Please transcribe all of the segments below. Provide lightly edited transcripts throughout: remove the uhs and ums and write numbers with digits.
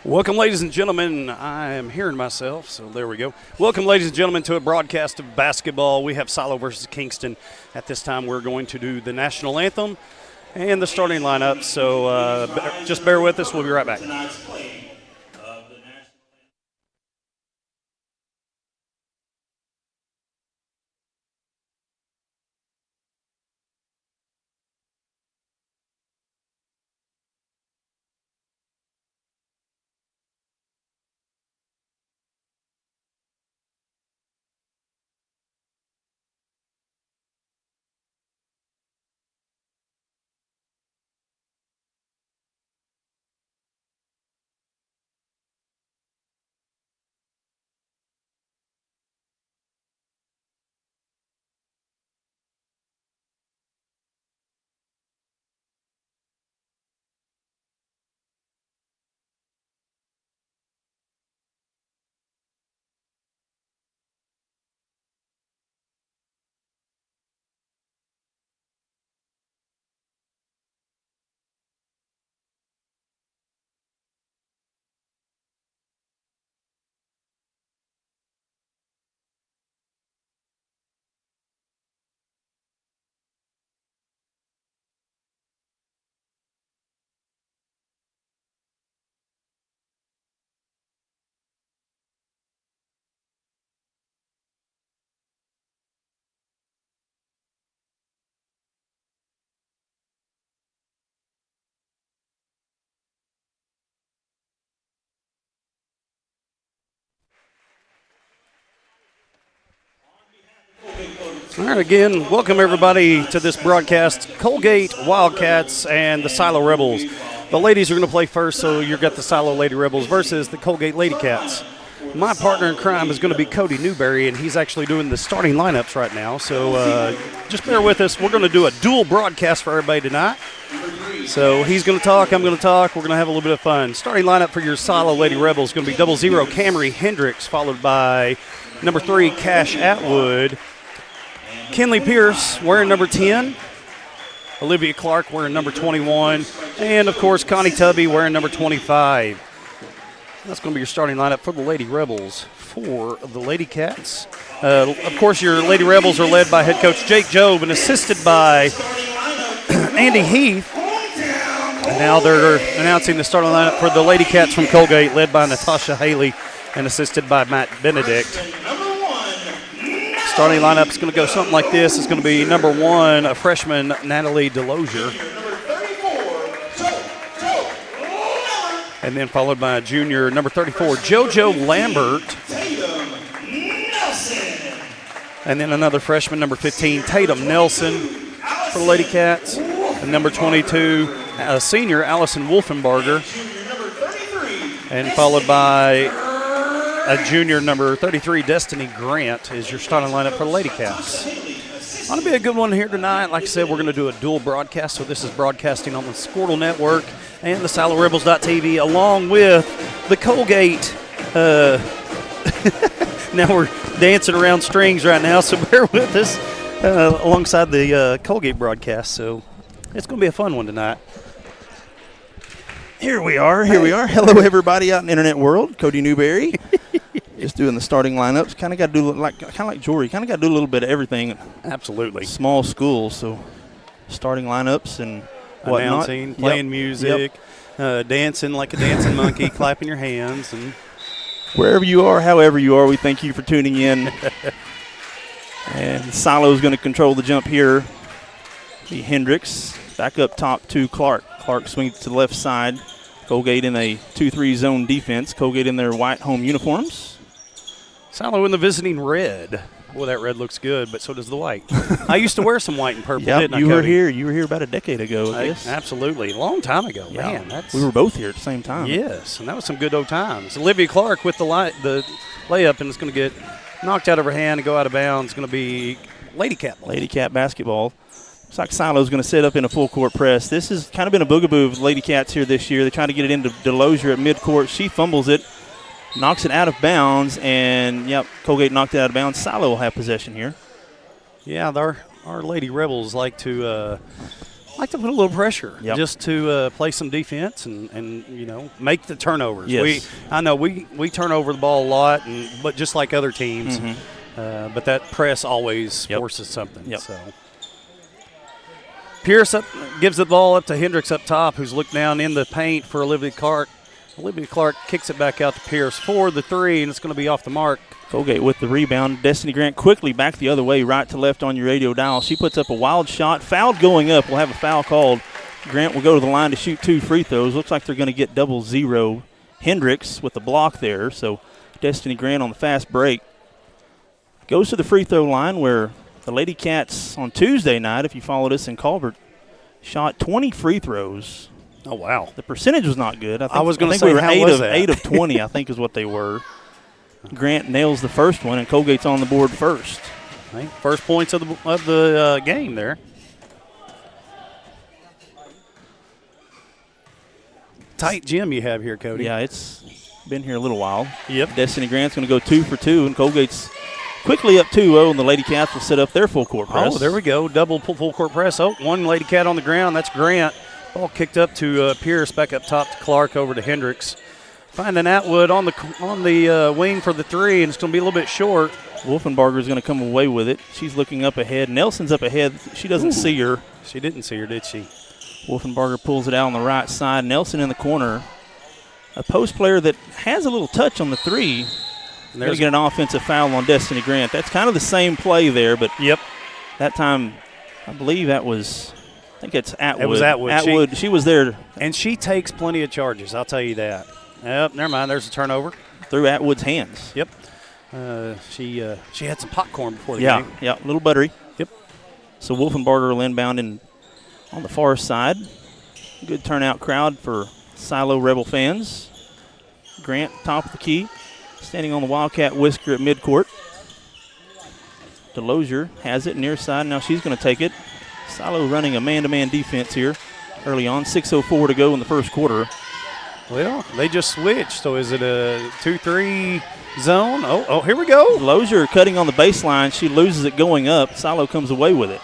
Welcome, ladies and gentlemen. I am hearing myself, so there we go. Welcome, ladies and gentlemen, to a broadcast of basketball. We have Silo versus Kingston. At this time, we're going to do the national anthem and the starting lineup, so just bear with us. We'll be right back. All right, again, welcome everybody to this broadcast. Coalgate Wildcats and the Silo Rebels. The ladies are going to play first, so you've got the Silo Lady Rebels versus the Coalgate Lady Cats. My partner in crime is going to be Cody Newberry, and he's actually doing the starting lineups right now. So just bear with us. We're going to do a dual broadcast for everybody tonight. So he's going to talk, I'm going to talk. We're going to have a little bit of fun. Starting lineup for your Silo Lady Rebels is going to be 00 Camry Hendricks, followed by number 3 Cash Atwood. Kinley Pierce wearing number 10. Olivia Clark wearing number 21. And, of course, Connie Tubby wearing number 25. That's going to be your starting lineup for the Lady Rebels. For the Lady Cats, of course, your Lady Rebels are led by head coach Jake Jobe and assisted by Andy Heath. And now they're announcing the starting lineup for the Lady Cats from Coalgate, led by Natasha Haley and assisted by Matt Benedict. Starting lineup is going to go something like this. It's going to be number 1, a freshman, Natalie Delosier. And then followed by a junior, number 34, JoJo Lambert. And then another freshman, number 15, Tatum Nelson for the Lady Cats. And number 22, senior, Allison Wolfenbarger. And followed by a junior, number 33, Destiny Grant, is your starting lineup for the Lady Cats. It's going to be a good one here tonight. Like I said, we're going to do a dual broadcast. So this is broadcasting on the Squirtle Network and the SiloRebels.tv, along with the Coalgate. Now we're dancing around strings right now, so bear with us alongside the Coalgate broadcast. So it's going to be a fun one tonight. Here we are. Hello, everybody out in the internet world. Cody Newberry, just doing the starting lineups. Kind of got to do like Jory. Kind of got to do a little bit of everything. Absolutely. Small school, so starting lineups and whatnot. Announcing, playing music, dancing like a dancing monkey, clapping your hands, and wherever you are, however you are, we thank you for tuning in. And Silo is going to control the jump here. The Hendricks back up top to Clark. Clark swings to the left side. Coalgate in a 2-3 zone defense. Coalgate in their white home uniforms. Silo in the visiting red. Boy, that red looks good, but so does the white. I used to wear some white and purple, didn't I, you were Cody? here. You were here about a decade ago, I guess. Absolutely. A long time ago. Yeah. Man, we were both here at the same time. Yes, and that was some good old times. Olivia Clark with the layup, and it's going to get knocked out of her hand and go out of bounds. It's going to be Lady Cat ball. Lady Cat basketball. Looks like Silo's going to set up in a full court press. This has kind of been a bugaboo of Lady Cats here this year. They're trying to get it into Delosier at midcourt. She fumbles it, knocks it out of bounds, and, Coalgate knocked it out of bounds. Silo will have possession here. Yeah, our Lady Rebels like to like to put a little pressure just to play some defense and make the turnovers. Yes. I know we turn over the ball a lot, but just like other teams, but that press always forces something. Yep. So Pierce gives the ball up to Hendricks up top, who's looked down in the paint for Olivia Clark. Olivia Clark kicks it back out to Pierce for the three, and it's going to be off the mark. Coalgate with the rebound. Destiny Grant quickly back the other way, right to left on your radio dial. She puts up a wild shot. Fouled going up. We'll have a foul called. Grant will go to the line to shoot 2 free throws. Looks like they're going to get 0-0. Hendricks with the block there. So Destiny Grant on the fast break goes to the free throw line where the Lady Cats on Tuesday night, if you followed us in Colbert, shot 20 free throws. Oh, wow. The percentage was not good. I was going to think we say, were how 8 was of that? 8 of 20, I think is what they were. Grant nails the first one, and Coalgate's on the board first. Right. First points of the game there. Tight gym you have here, Cody. Yeah, it's been here a little while. Yep. Destiny Grant's going to go 2 for 2, and Coalgate's quickly up 2-0, and the Lady Cats will set up their full court press. Oh, there we go. Double full court press. Oh, one Lady Cat on the ground. That's Grant. Ball kicked up to Pierce, back up top to Clark, over to Hendricks. Finding Atwood on the wing for the three, and it's going to be a little bit short. Wolfenbarger is going to come away with it. She's looking up ahead. Nelson's up ahead. She doesn't see her. She didn't see her, did she? Wolfenbarger pulls it out on the right side. Nelson in the corner. A post player that has a little touch on the three. They're going to get an offensive foul on Destiny Grant. That's kind of the same play there, but that time I believe that was – I think it's Atwood. It was Atwood. Atwood, she was there. And she takes plenty of charges, I'll tell you that. Yep, never mind. There's a turnover. Through Atwood's hands. Yep. She had some popcorn before the game. Yeah, a little buttery. Yep. So Wolfenbarger will inbound on the far side. Good turnout crowd for Silo Rebel fans. Grant, top of the key, standing on the Wildcat whisker at midcourt. DeLozier has it near side. Now she's going to take it. Silo running a man-to-man defense here early on. 6:04 to go in the first quarter. Well, they just switched. So is it a 2-3 zone? Oh, here we go. DeLozier cutting on the baseline. She loses it going up. Silo comes away with it.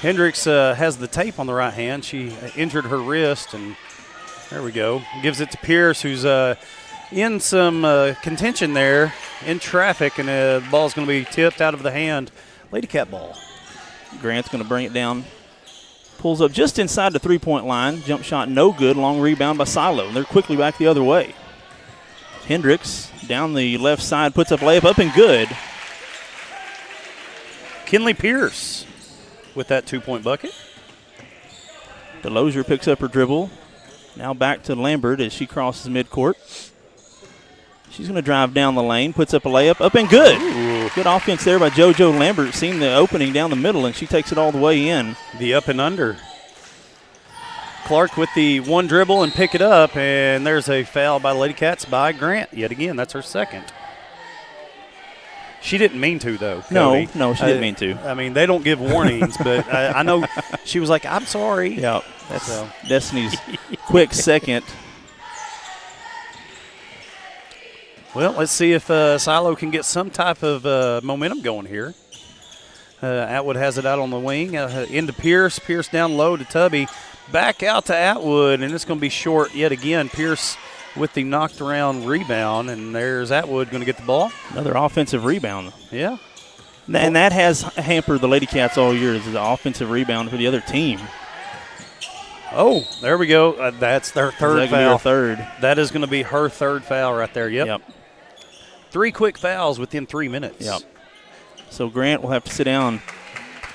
Hendricks has the tape on the right hand. She injured her wrist, and there we go. Gives it to Pierce, who's in some contention there in traffic, and the ball's going to be tipped out of the hand. Lady Cat ball. Grant's going to bring it down. Pulls up just inside the three-point line. Jump shot no good. Long rebound by Silo. They're quickly back the other way. Hendricks down the left side puts up layup up and good. Kinley Pierce with that 2-point bucket. DeLozier picks up her dribble. Now back to Lambert as she crosses midcourt. She's going to drive down the lane, puts up a layup, up and good. Ooh. Good offense there by JoJo Lambert. Seen the opening down the middle, and she takes it all the way in. The up and under. Clark with the one dribble and pick it up, and there's a foul by the Lady Cats by Grant. Yet again, that's her second. She didn't mean to, though, Cody. No, she didn't mean to. I mean, they don't give warnings, but I know she was like, I'm sorry. Yeah, that's Destiny's quick second. Well, let's see if Silo can get some type of momentum going here. Atwood has it out on the wing, into Pierce. Pierce down low to Tubby. Back out to Atwood, and it's going to be short yet again. Pierce with the knocked around rebound, and there's Atwood going to get the ball. Another offensive rebound. Yeah. And that has hampered the Lady Cats all year, is the offensive rebound for the other team. Oh, there we go. That's their third foul. Her third. That is going to be her third foul right there. Yep. 3 quick fouls within 3 minutes. Yep. So Grant will have to sit down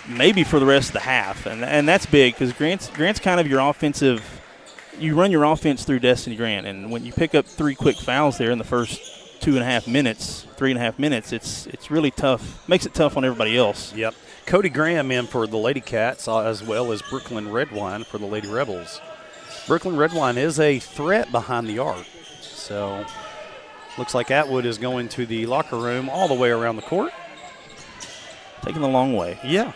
maybe for the rest of the half, and that's big because Grant's kind of your offensive. You run your offense through Destiny Grant, and when you pick up 3 quick fouls there in the first 3.5 minutes, it's really tough. Makes it tough on everybody else. Yep. Cody Graham in for the Lady Cats, as well as Brooklyn Redwine for the Lady Rebels. Brooklyn Redwine is a threat behind the arc, so looks like Atwood is going to the locker room all the way around the court. Taking the long way. Yeah.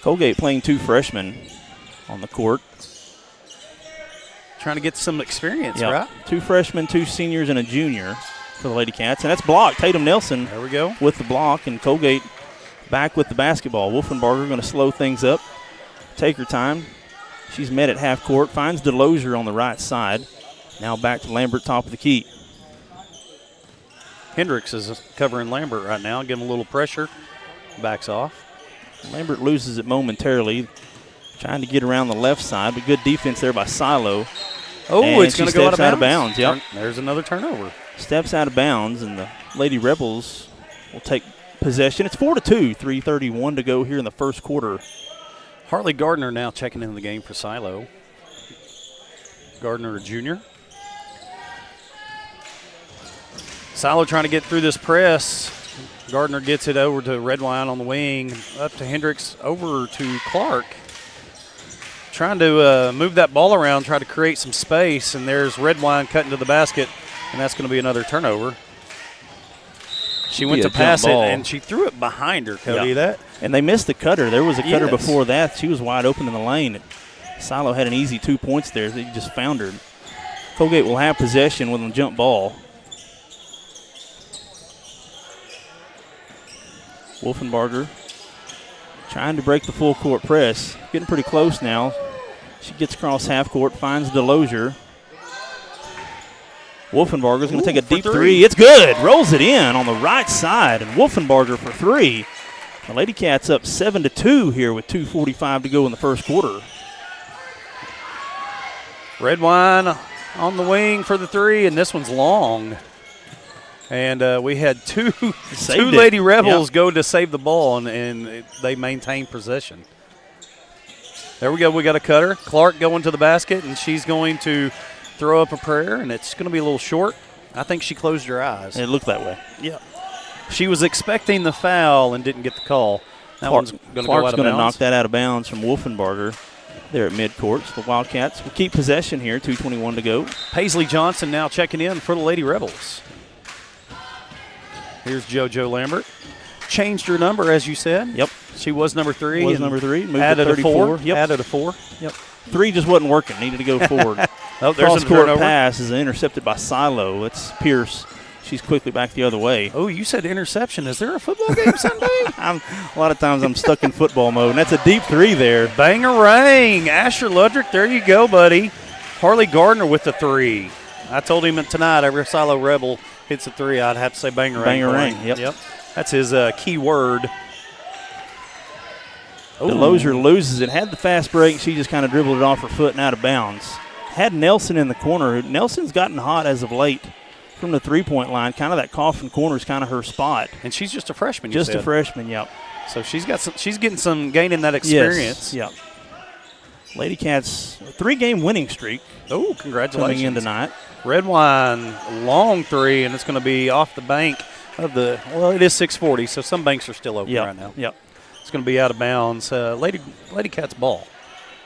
Coalgate playing 2 freshmen on the court. Trying to get some experience, right? 2 freshmen, 2 seniors, and a junior for the Lady Cats. And that's blocked. Tatum Nelson there we go with the block, and Coalgate back with the basketball. Wolfenbarger going to slow things up. take her time. She's met at half court, finds DeLozier on the right side. Now back to Lambert, top of the key. Hendricks is covering Lambert right now, giving a little pressure. Backs off. Lambert loses it momentarily, trying to get around the left side, but good defense there by Silo. Oh, and it's going to go out of bounds. Yep. There's another turnover. Steps out of bounds, and the Lady Rebels will take possession. It's 4-2, 3:31 to go here in the first quarter. Hartley Gardner now checking into the game for Silo. Gardner, a junior. Silo trying to get through this press. Gardner gets it over to Redwine on the wing, up to Hendricks, over to Clark. Trying to move that ball around, try to create some space, and there's Redwine cutting to the basket, and that's going to be another turnover. She went to pass it, and she threw it behind her, Cody. Yeah. And they missed the cutter. There was a cutter Yes. before that. She was wide open in the lane. Silo had an easy 2 points there. They just foundered. Coalgate will have possession with a jump ball. Wolfenbarger trying to break the full court press. Getting pretty close now. She gets across half court, finds DeLozier. Wolfenbarger's going to take a deep three. It's good. Rolls it in on the right side, and Wolfenbarger for three. The Lady Cats up 7-2 here with 2:45 to go in the first quarter. Redwine on the wing for the three, and this one's long. And we had two Lady Rebels go to save the ball, and they maintain possession. There we go. We got a cutter. Clark going to the basket, and she's going to throw up a prayer, and it's going to be a little short. I think she closed her eyes. It looked that way. Yeah. She was expecting the foul and didn't get the call. That one's going to go out of bounds. Clark's going to knock that out of bounds from Wolfenbarger there at midcourt. So the Wildcats will keep possession here, 2:21 to go. Paisley Johnson now checking in for the Lady Rebels. Here's JoJo Lambert. Changed her number, as you said. Yep. She was number 3. Was number 3. Moved added to 34. A 4. Yep. Added a 4. Yep. 3 just wasn't working. Needed to go forward. Oh, there's a cross-court turnover. pass is intercepted by Silo. It's Pierce. She's quickly back the other way. Oh, you said interception. Is there a football game Sunday? A lot of times I'm stuck in football mode, and that's a deep 3 there. Bang-a-rang. Asher Ludrick, there you go, buddy. Harley Gardner with the 3. I told him tonight every Silo Rebel hits a 3, I'd have to say bang-a-rang. Bang-a-rang, yep. That's his key word. DeLozier loses it. Had the fast break. She just kind of dribbled it off her foot and out of bounds. Had Nelson in the corner. Nelson's gotten hot as of late from the three-point line. Kind of that coffin corner is kind of her spot. And she's just a freshman, Just a freshman, yep. So she's getting some gaining that experience. Yes, yep. Lady Cats, a 3-game winning streak. Oh, congratulations. Coming in tonight. Redwine, long 3, and it's going to be off the bank of the, well, it is 640, so some banks are still open right now. Yep. It's going to be out of bounds. Lady Cats ball.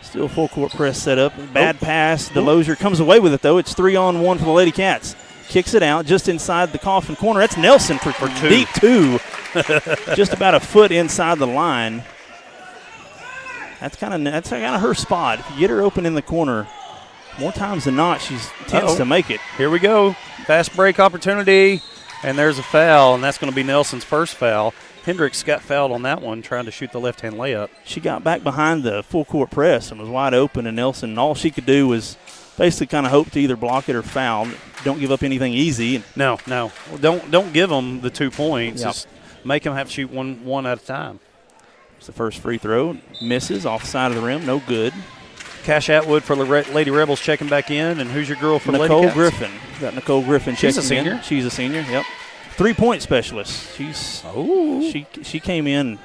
Still full court press set up. Bad pass. DeLozier comes away with it, though. It's 3-on-1 for the Lady Cats. Kicks it out just inside the coffin corner. That's Nelson for 2. Deep 2. Just about a foot inside the line. That's kind of her spot. If you get her open in the corner, more times than not, she tends to make it. Here we go. Fast break opportunity, and there's a foul, and that's going to be Nelson's first foul. Hendricks got fouled on that one, trying to shoot the left-hand layup. She got back behind the full court press and was wide open, and Nelson, all she could do was basically kind of hope to either block it or foul. Don't give up anything easy. No. Well, don't give them the 2 points. Yep. Just make them have to shoot one at a time. It's the first free throw. Misses off the side of the rim. No good. Cash Atwood for the Lady Rebels checking back in. And who's your girl for Lady Cats? Nicole Griffin. Got Nicole Griffin checking in. She's a senior? She's a senior, yep. 3-point specialist. She came in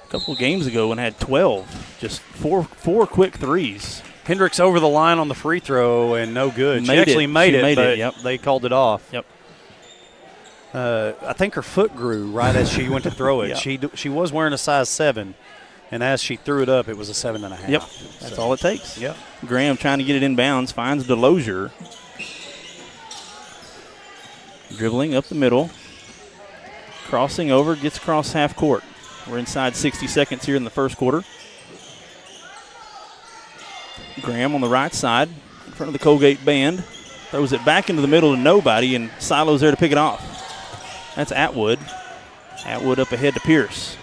a couple of games ago and had 12. Just four quick threes. Hendricks over the line on the free throw and no good. She actually made it, but yep. they called it off. Yep. I think her foot grew right as she went to throw it. Yep. She was wearing a size 7, and as she threw it up, it was a 7.5. Yep, that's all it takes. Yep. Graham trying to get it in bounds, finds DeLozier. Dribbling up the middle. Crossing over, gets across half court. We're inside 60 seconds here in the first quarter. Graham on the right side, in front of the Coalgate band. Throws it back into the middle to nobody, and Silo's there to pick it off. That's Atwood. Atwood up ahead to Pierce.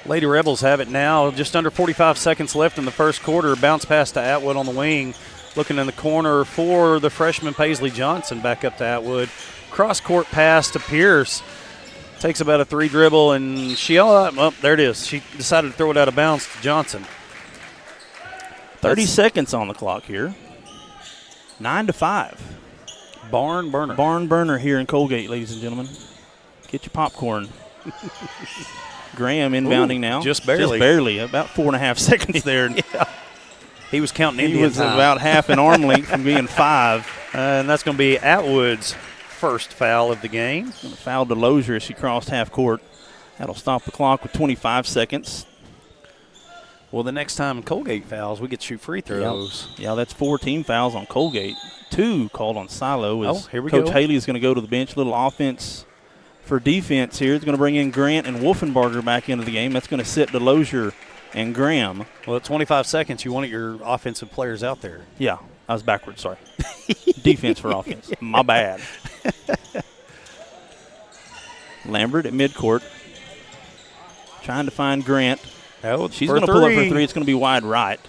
Lady Rebels have it now. Just under 45 seconds left in the first quarter. Bounce pass to Atwood on the wing. Looking in the corner for the freshman Paisley Johnson. Back up to Atwood. Cross-court pass to Pierce. Takes about a 3 dribble, and there it is. She decided to throw it out of bounds to Johnson. 30 seconds on the clock here. 9-5. Barn burner. Barn burner here in Coalgate, ladies and gentlemen. Get your popcorn. Graham inbounding now. Just barely. Just barely. About 4.5 seconds there. Yeah. He was counting He Indian was time. about half an arm length from being 5. And that's going to be Atwood's first foul of the game. Fouled Delosier as she crossed half court. That'll stop the clock with 25 seconds. Well, the next time Coalgate fouls, we get to shoot free throws. Yeah, that's 4 team fouls on Coalgate. 2 called on Silo. Here we Coach go. Haley is going to go to the bench. Little offense for defense here. It's going to bring in Grant and Wolfenbarger back into the game. That's going to sit Delosier and Graham. Well, at 25 seconds, you wanted your offensive players out there. Yeah, I was backwards, sorry. Defense for offense. My bad. Lambert at midcourt. Trying to find Grant. She's going to pull up her 3. It's going to be wide right.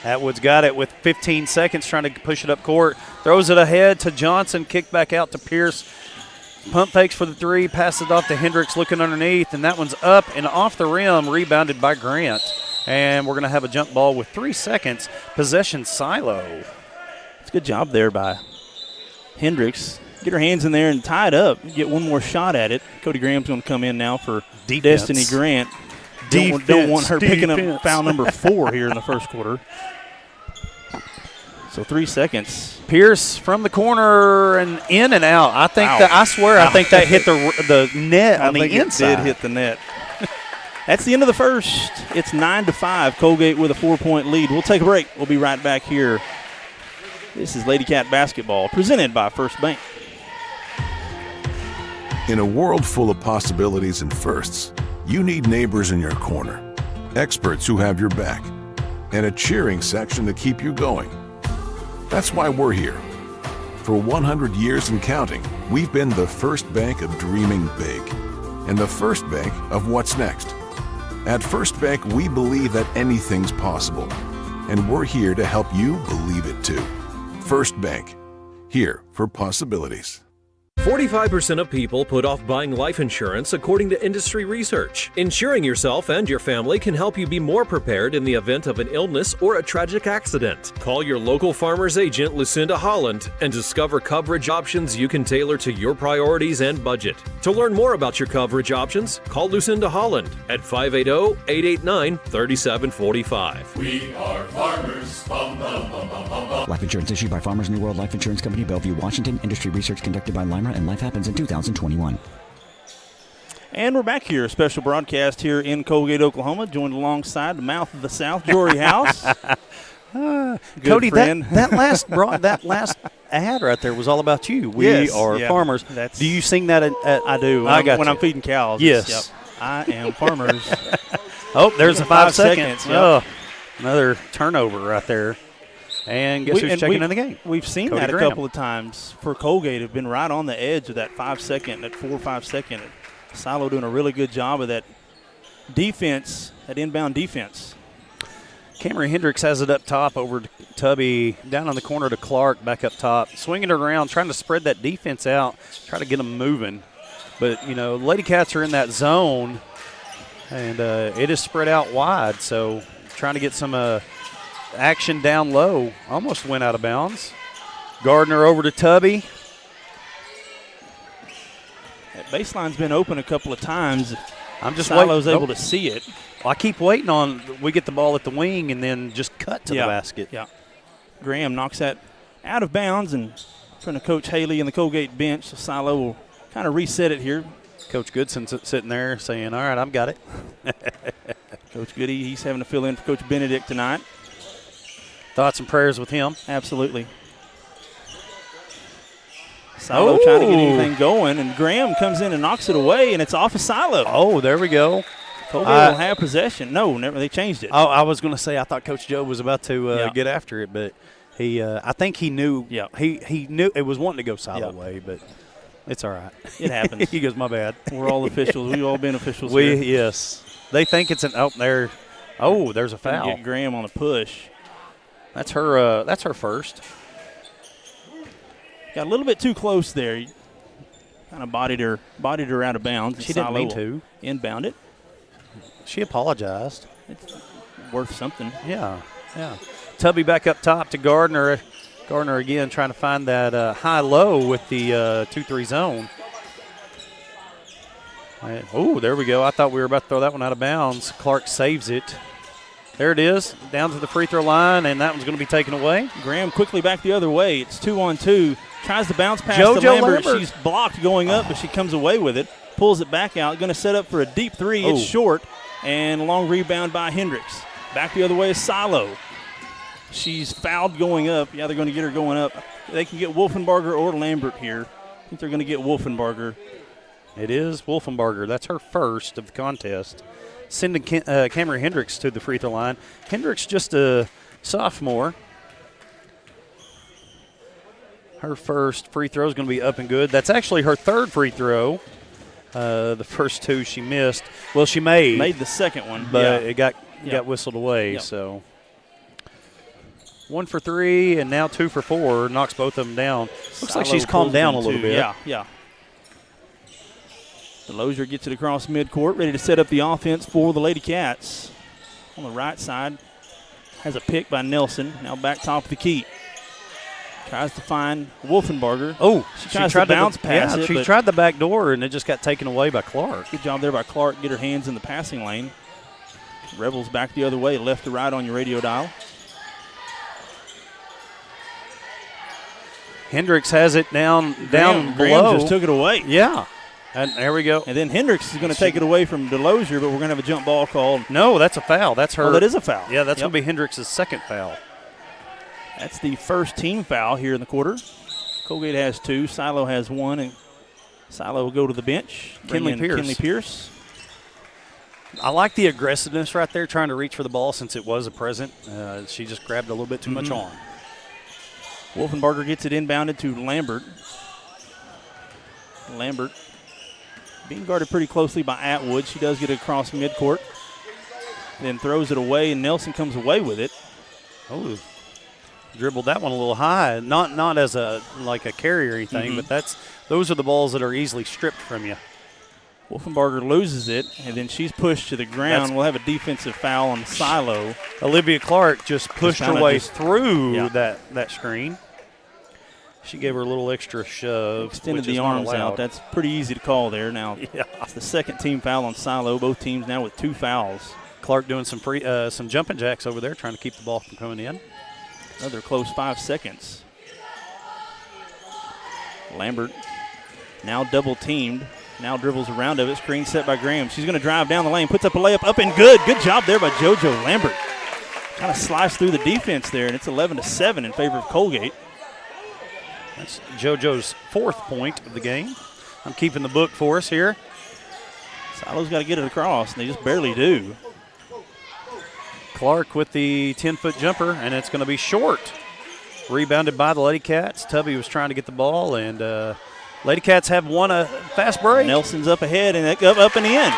Atwood's got it with 15 seconds, trying to push it up court. Throws it ahead to Johnson, kick back out to Pierce. Pump fakes for the 3, passes it off to Hendricks looking underneath, and that one's up and off the rim, rebounded by Grant. And we're going to have a jump ball with 3 seconds. Possession Silo. It's a good job there by Hendricks. Get her hands in there and tie it up. Get one more shot at it. Cody Graham's going to come in now for Defense. Destiny Grant. Don't want her picking up foul number 4 here in the first quarter. So 3 seconds. Pierce from the corner and in and out. I think Ow. that I swear I think that hit the net on the inside. It did hit the net. That's the end of the first. It's 9-5. Coalgate with a 4-point lead. We'll take a break. We'll be right back here. This is Lady Cat basketball presented by First Bank. In a world full of possibilities and firsts, you need neighbors in your corner, experts who have your back, and a cheering section to keep you going. That's why we're here. For 100 years and counting, we've been the first bank of dreaming big and the first bank of what's next. At First Bank, we believe that anything's possible, and we're here to help you believe it too. First Bank, here for possibilities. 45% of people put off buying life insurance according to industry research. Insuring yourself and your family can help you be more prepared in the event of an illness or a tragic accident. Call your local farmer's agent, Lucinda Holland, and discover coverage options you can tailor to your priorities and budget. To learn more about your coverage options, call Lucinda Holland at 580-889-3745. We are farmers. Bum, bum, bum, bum, bum, bum. Life insurance issued by Farmers New World Life Insurance Company, Bellevue, Washington. Industry research conducted by Lima, and Life Happens in 2021. And we're back here, a special broadcast here in Coalgate, Oklahoma, joined alongside the mouth of the South, Jory House. Cody, friend. that last ad right there was all about you. We are farmers. That's- Do you sing that at I do. I got when you. I'm feeding cows. Yes. Yep. I am farmers. Oh, there's a 5 seconds. Yep. Oh, another turnover right there. And guess who's checking in the game? We've seen Cody that Graham. a couple of times for Coalgate. Have been right on the edge of that 5 second, that 4 or 5 second. Silo doing a really good job of that defense, that inbound defense. Cameron Hendricks has it up top over to Tubby, down on the corner to Clark, back up top, swinging it around, trying to spread that defense out, try to get them moving. But, you know, Lady Cats are in that zone, and it is spread out wide, so trying to get some action down low. Almost went out of bounds. Gardner over to Tubby. That baseline's been open a couple of times. I'm just Silo's waiting. able to see it. I keep waiting on we get the ball at the wing and then just cut to the basket. Yeah. Graham knocks that out of bounds and in front of Coach Haley and the Coalgate bench. So Silo will kind of reset it here. Coach Goodson's sitting there saying, all right, I've got it. Coach Goody, he's having to fill in for Coach Benedict tonight. Thoughts and prayers with him. Absolutely. Silo trying to get anything going, and Graham comes in and knocks it away, and it's off of Silo. Oh, there we go. Coalgate will have possession. No, never. They changed it. Oh, I was going to say I thought Coach Joe was about to get after it, but he, I think he knew. Yeah. He knew it was wanting to go Silo way, but it's all right. It happens. He goes, my bad. We're all officials. We've all been officials We here. yes. They think it's an there. Oh, there's a foul. Get Graham on a push. That's her. That's her first. Got a little bit too close there. Kind of bodied her out of bounds. She didn't mean to. Inbound it. She apologized. It's worth something. Yeah. Tubby back up top to Gardner. Gardner again trying to find that high-low with the 2-3 zone. Oh, there we go. I thought we were about to throw that one out of bounds. Clark saves it. There it is, down to the free throw line, and that one's going to be taken away. Graham quickly back the other way. It's 2-on-2. Tries to bounce past JoJo to Lambert. Lambert. She's blocked going up, but she comes away with it. Pulls it back out. Going to set up for a deep three. It's short, and a long rebound by Hendricks. Back the other way is Silo. She's fouled going up. Yeah, they're going to get her going up. They can get Wolfenbarger or Lambert here. I think they're going to get Wolfenbarger. It is Wolfenbarger. That's her first of the contest. Sending Cameron Hendricks to the free throw line. Hendricks just a sophomore. Her first free throw is going to be up and good. That's actually her third free throw. The first two she missed. Well, she made the second one, but it got whistled away. Yep. So 1 for 3 and now 2 for 4. Knocks both of them down. Looks like she's calmed down a little bit. Yeah. DeLozier gets it across midcourt, ready to set up the offense for the Lady Cats. On the right side, has a pick by Nelson. Now back top of the key. Tries to find Wolfenbarger. Oh, she tries to bounce past it. She tried the back door, and it just got taken away by Clark. Good job there by Clark. Get her hands in the passing lane. Rebels back the other way, left to right on your radio dial. Hendricks has it down Graham below. Just took it away. Yeah. And there we go. And then Hendricks is going to take it away from DeLozier, but we're going to have a jump ball called. No, that's a foul. That's her. Oh, that is a foul. Yeah, that's going to be Hendricks' second foul. That's the first team foul here in the quarter. Coalgate has 2. Silo has 1, and Silo will go to the bench. Kinley Pierce. I like the aggressiveness right there, trying to reach for the ball since it was a present. She just grabbed a little bit too much on. Wolfenbarger gets it inbounded to Lambert. Lambert being guarded pretty closely by Atwood. She does get it across midcourt. Then throws it away, and Nelson comes away with it. Oh, dribbled that one a little high. Not as a carry or anything, but those are the balls that are easily stripped from you. Wolfenbarger loses it, and then she's pushed to the ground. We'll have a defensive foul on Silo. Olivia Clark just pushed her way through that screen. She gave her a little extra shove. Extended the arms out. That's pretty easy to call there. Now, it's the second team foul on Silo. Both teams now with 2 fouls. Clark doing some jumping jacks over there, trying to keep the ball from coming in. Another close 5 seconds. Lambert now double teamed. Now dribbles around of it. Screen set by Graham. She's going to drive down the lane. Puts up a layup. Up and good. Good job there by JoJo Lambert. Kind of sliced through the defense there, and it's 11-7 in favor of Coalgate. That's JoJo's 4th point of the game. I'm keeping the book for us here. Silo's got to get it across, and they just barely do. Clark with the 10-foot jumper, and it's going to be short. Rebounded by the Lady Cats. Tubby was trying to get the ball, and Lady Cats have won a fast break. Nelson's up ahead and up and in.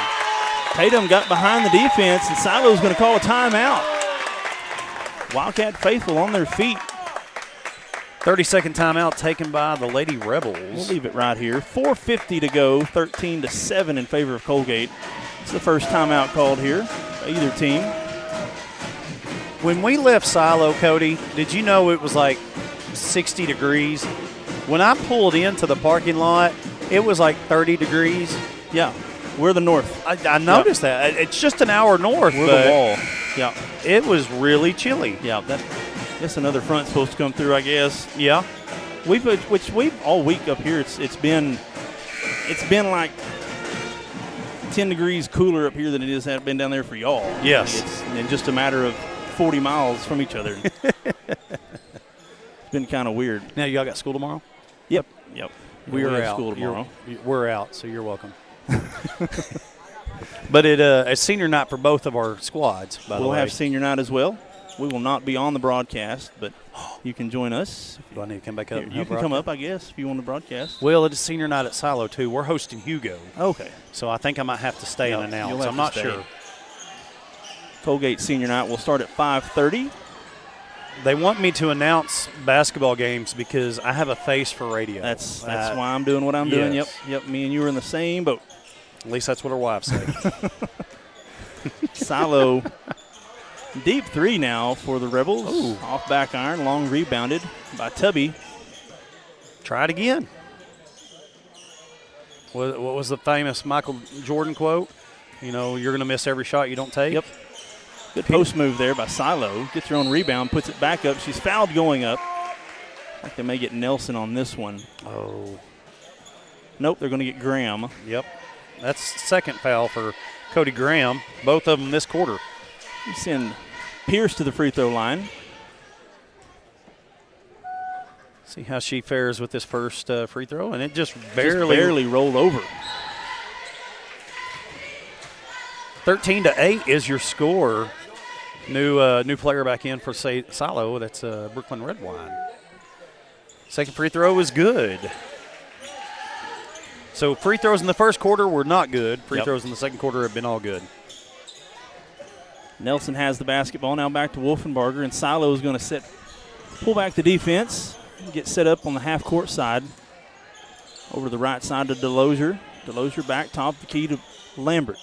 Tatum got behind the defense, and Silo's going to call a timeout. Wildcat faithful on their feet. 30-second timeout taken by the Lady Rebels. We'll leave it right here. 4:50 to go, 13-7 in favor of Coalgate. It's the first timeout called here by either team. When we left Silo, Cody, did you know it was like 60 degrees? When I pulled into the parking lot, it was like 30 degrees. Yeah, we're the north. I noticed that. It's just an hour north. We're the wall. Yeah. It was really chilly. Yeah, that's another front supposed to come through, I guess. Yeah. We've all week up here. It's been like 10 degrees cooler up here than it has been down there for y'all. Yes. It's in just a matter of 40 miles from each other. It's been kind of weird. Now y'all got school tomorrow? Yep. We are out. School tomorrow. We're out, so you're welcome. But it's senior night for both of our squads, by the way. We'll have senior night as well. We will not be on the broadcast, but you can join us. Do I need to come back up? You can come up, I guess, if you want to broadcast. Well, it's senior night at Silo, too. We're hosting Hugo. Okay. So I think I might have to stay and announce. I'm not sure. Coalgate Senior Night will start at 5:30. They want me to announce basketball games because I have a face for radio. That's why I'm doing what I'm doing. Yep. Me and you are in the same boat. At least that's what our wives say. Silo, deep three now for the Rebels. Ooh. Off back iron, long rebounded by Tubby. Try it again. What was the famous Michael Jordan quote? You know, you're going to miss every shot you don't take. Yep. Good post move there by Silo. Gets her own rebound, puts it back up. She's fouled going up. I think they may get Nelson on this one. Oh. Nope, they're going to get Graham. Yep. That's second foul for Cody Graham. Both of them this quarter. We send Pierce to the free throw line. See how she fares with this first free throw, and it just barely rolled over. 13-8 is your score. New player back in for Silo. That's Brooklyn Redwine. Second free throw is good. So free throws in the first quarter were not good. Free throws in the second quarter have been all good. Nelson has the basketball. Now back to Wolfenbarger, and Silo is going to pull back the defense, get set up on the half-court side. Over the right side to Delosier. Delosier back top the key to Lambert.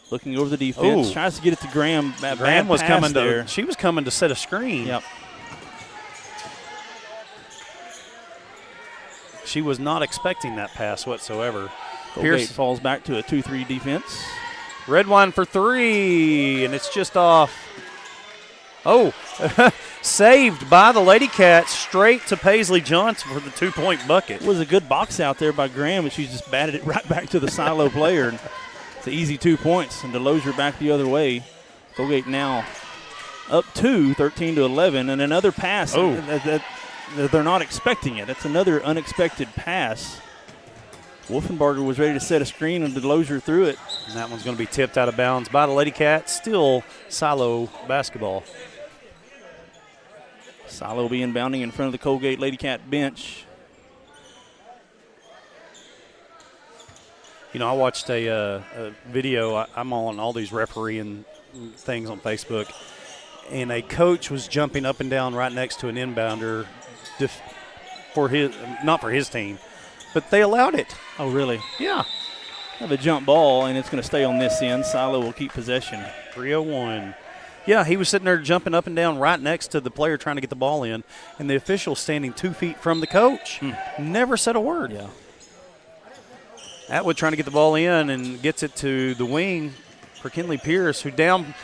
Looking over the defense, tries to get it to Graham. Graham was coming there. She was coming to set a screen. Yep. She was not expecting that pass whatsoever. Pierce falls back to a 2-3 defense. Redwine for three, and it's just off. Oh, saved by the Lady Cats, straight to Paisley Johnson for the 2-point bucket. It was a good box out there by Graham, and she just batted it right back to the Silo player. It's an easy 2 points, and Delosier back the other way. Coalgate now up 13-11, and another pass. That they're not expecting it. That's another unexpected pass. Wolfenbarger was ready to set a screen, and Delosier threw it. And that one's going to be tipped out of bounds by the Lady Cats. Still Silo basketball. Silo be inbounding in front of the Coalgate Lady Cat bench. You know, I watched a video. I'm on all these refereeing things on Facebook, and a coach was jumping up and down right next to an inbounder not for his team, but they allowed it. Oh, really? Yeah. Have a jump ball, and it's going to stay on this end. Silo will keep possession. 3:01. Yeah, he was sitting there jumping up and down right next to the player trying to get the ball in, and the official standing 2 feet from the coach. Never said a word. Yeah. Atwood trying to get the ball in and gets it to the wing for Kinley Pierce, who down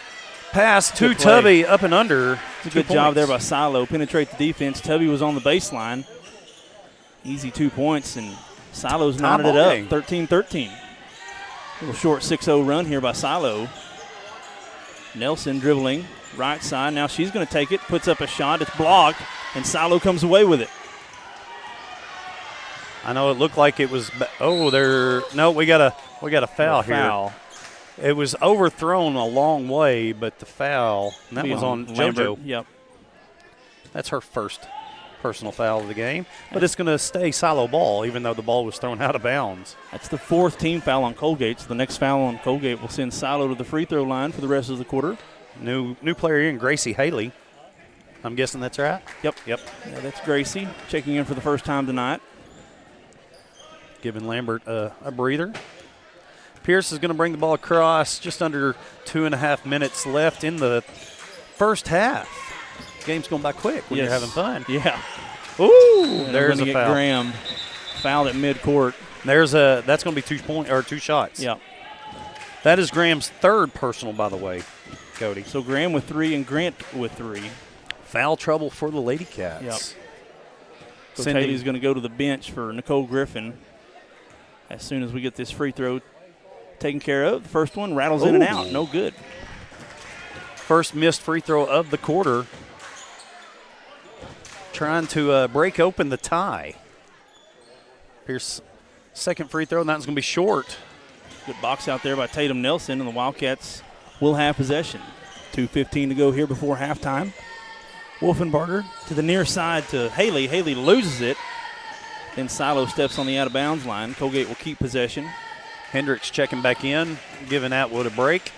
pass to Tubby up and under. It's a good job there by Silo. Penetrate the defense. Tubby was on the baseline. Easy 2 points, and Silo's knotted it up. 13-13. Little short 6-0 run here by Silo. Nelson dribbling right side. Now she's going to take it, puts up a shot. It's blocked, and Silo comes away with it. I know it looked like it was. No, we got a foul here. It was overthrown a long way, but the foul, and that was on JoJo. Yep. That's her first personal foul of the game, but it's going to stay Silo ball, even though the ball was thrown out of bounds. That's the fourth team foul on Coalgate, so the next foul on Coalgate will send Silo to the free throw line for the rest of the quarter. New player in, Gracie Haley. I'm guessing that's right? Yep. Yeah, that's Gracie checking in for the first time tonight. Giving Lambert a breather. Pierce is going to bring the ball across. Just under 2.5 minutes left in the first half. Game's going by quick when you're having fun. Yeah. Ooh, there's a foul. Graham fouled at midcourt. That's going to be 2 shots. Yeah. That is Graham's third personal, by the way, Cody. So Graham with 3 and Grant with 3. Foul trouble for the Lady Cats. Yep. So Taylor's going to go to the bench for Nicole Griffin as soon as we get this free throw taken care of. The first one rattles in and out. No good. First missed free throw of the quarter. Trying to break open the tie. Pierce, second free throw, and that one's going to be short. Good box out there by Tatum Nelson, and the Wildcats will have possession. 2:15 to go here before halftime. Wolfenbarger to the near side to Haley. Haley loses it. Then Silo steps on the out-of-bounds line. Coalgate will keep possession. Hendricks checking back in, giving Atwood a break.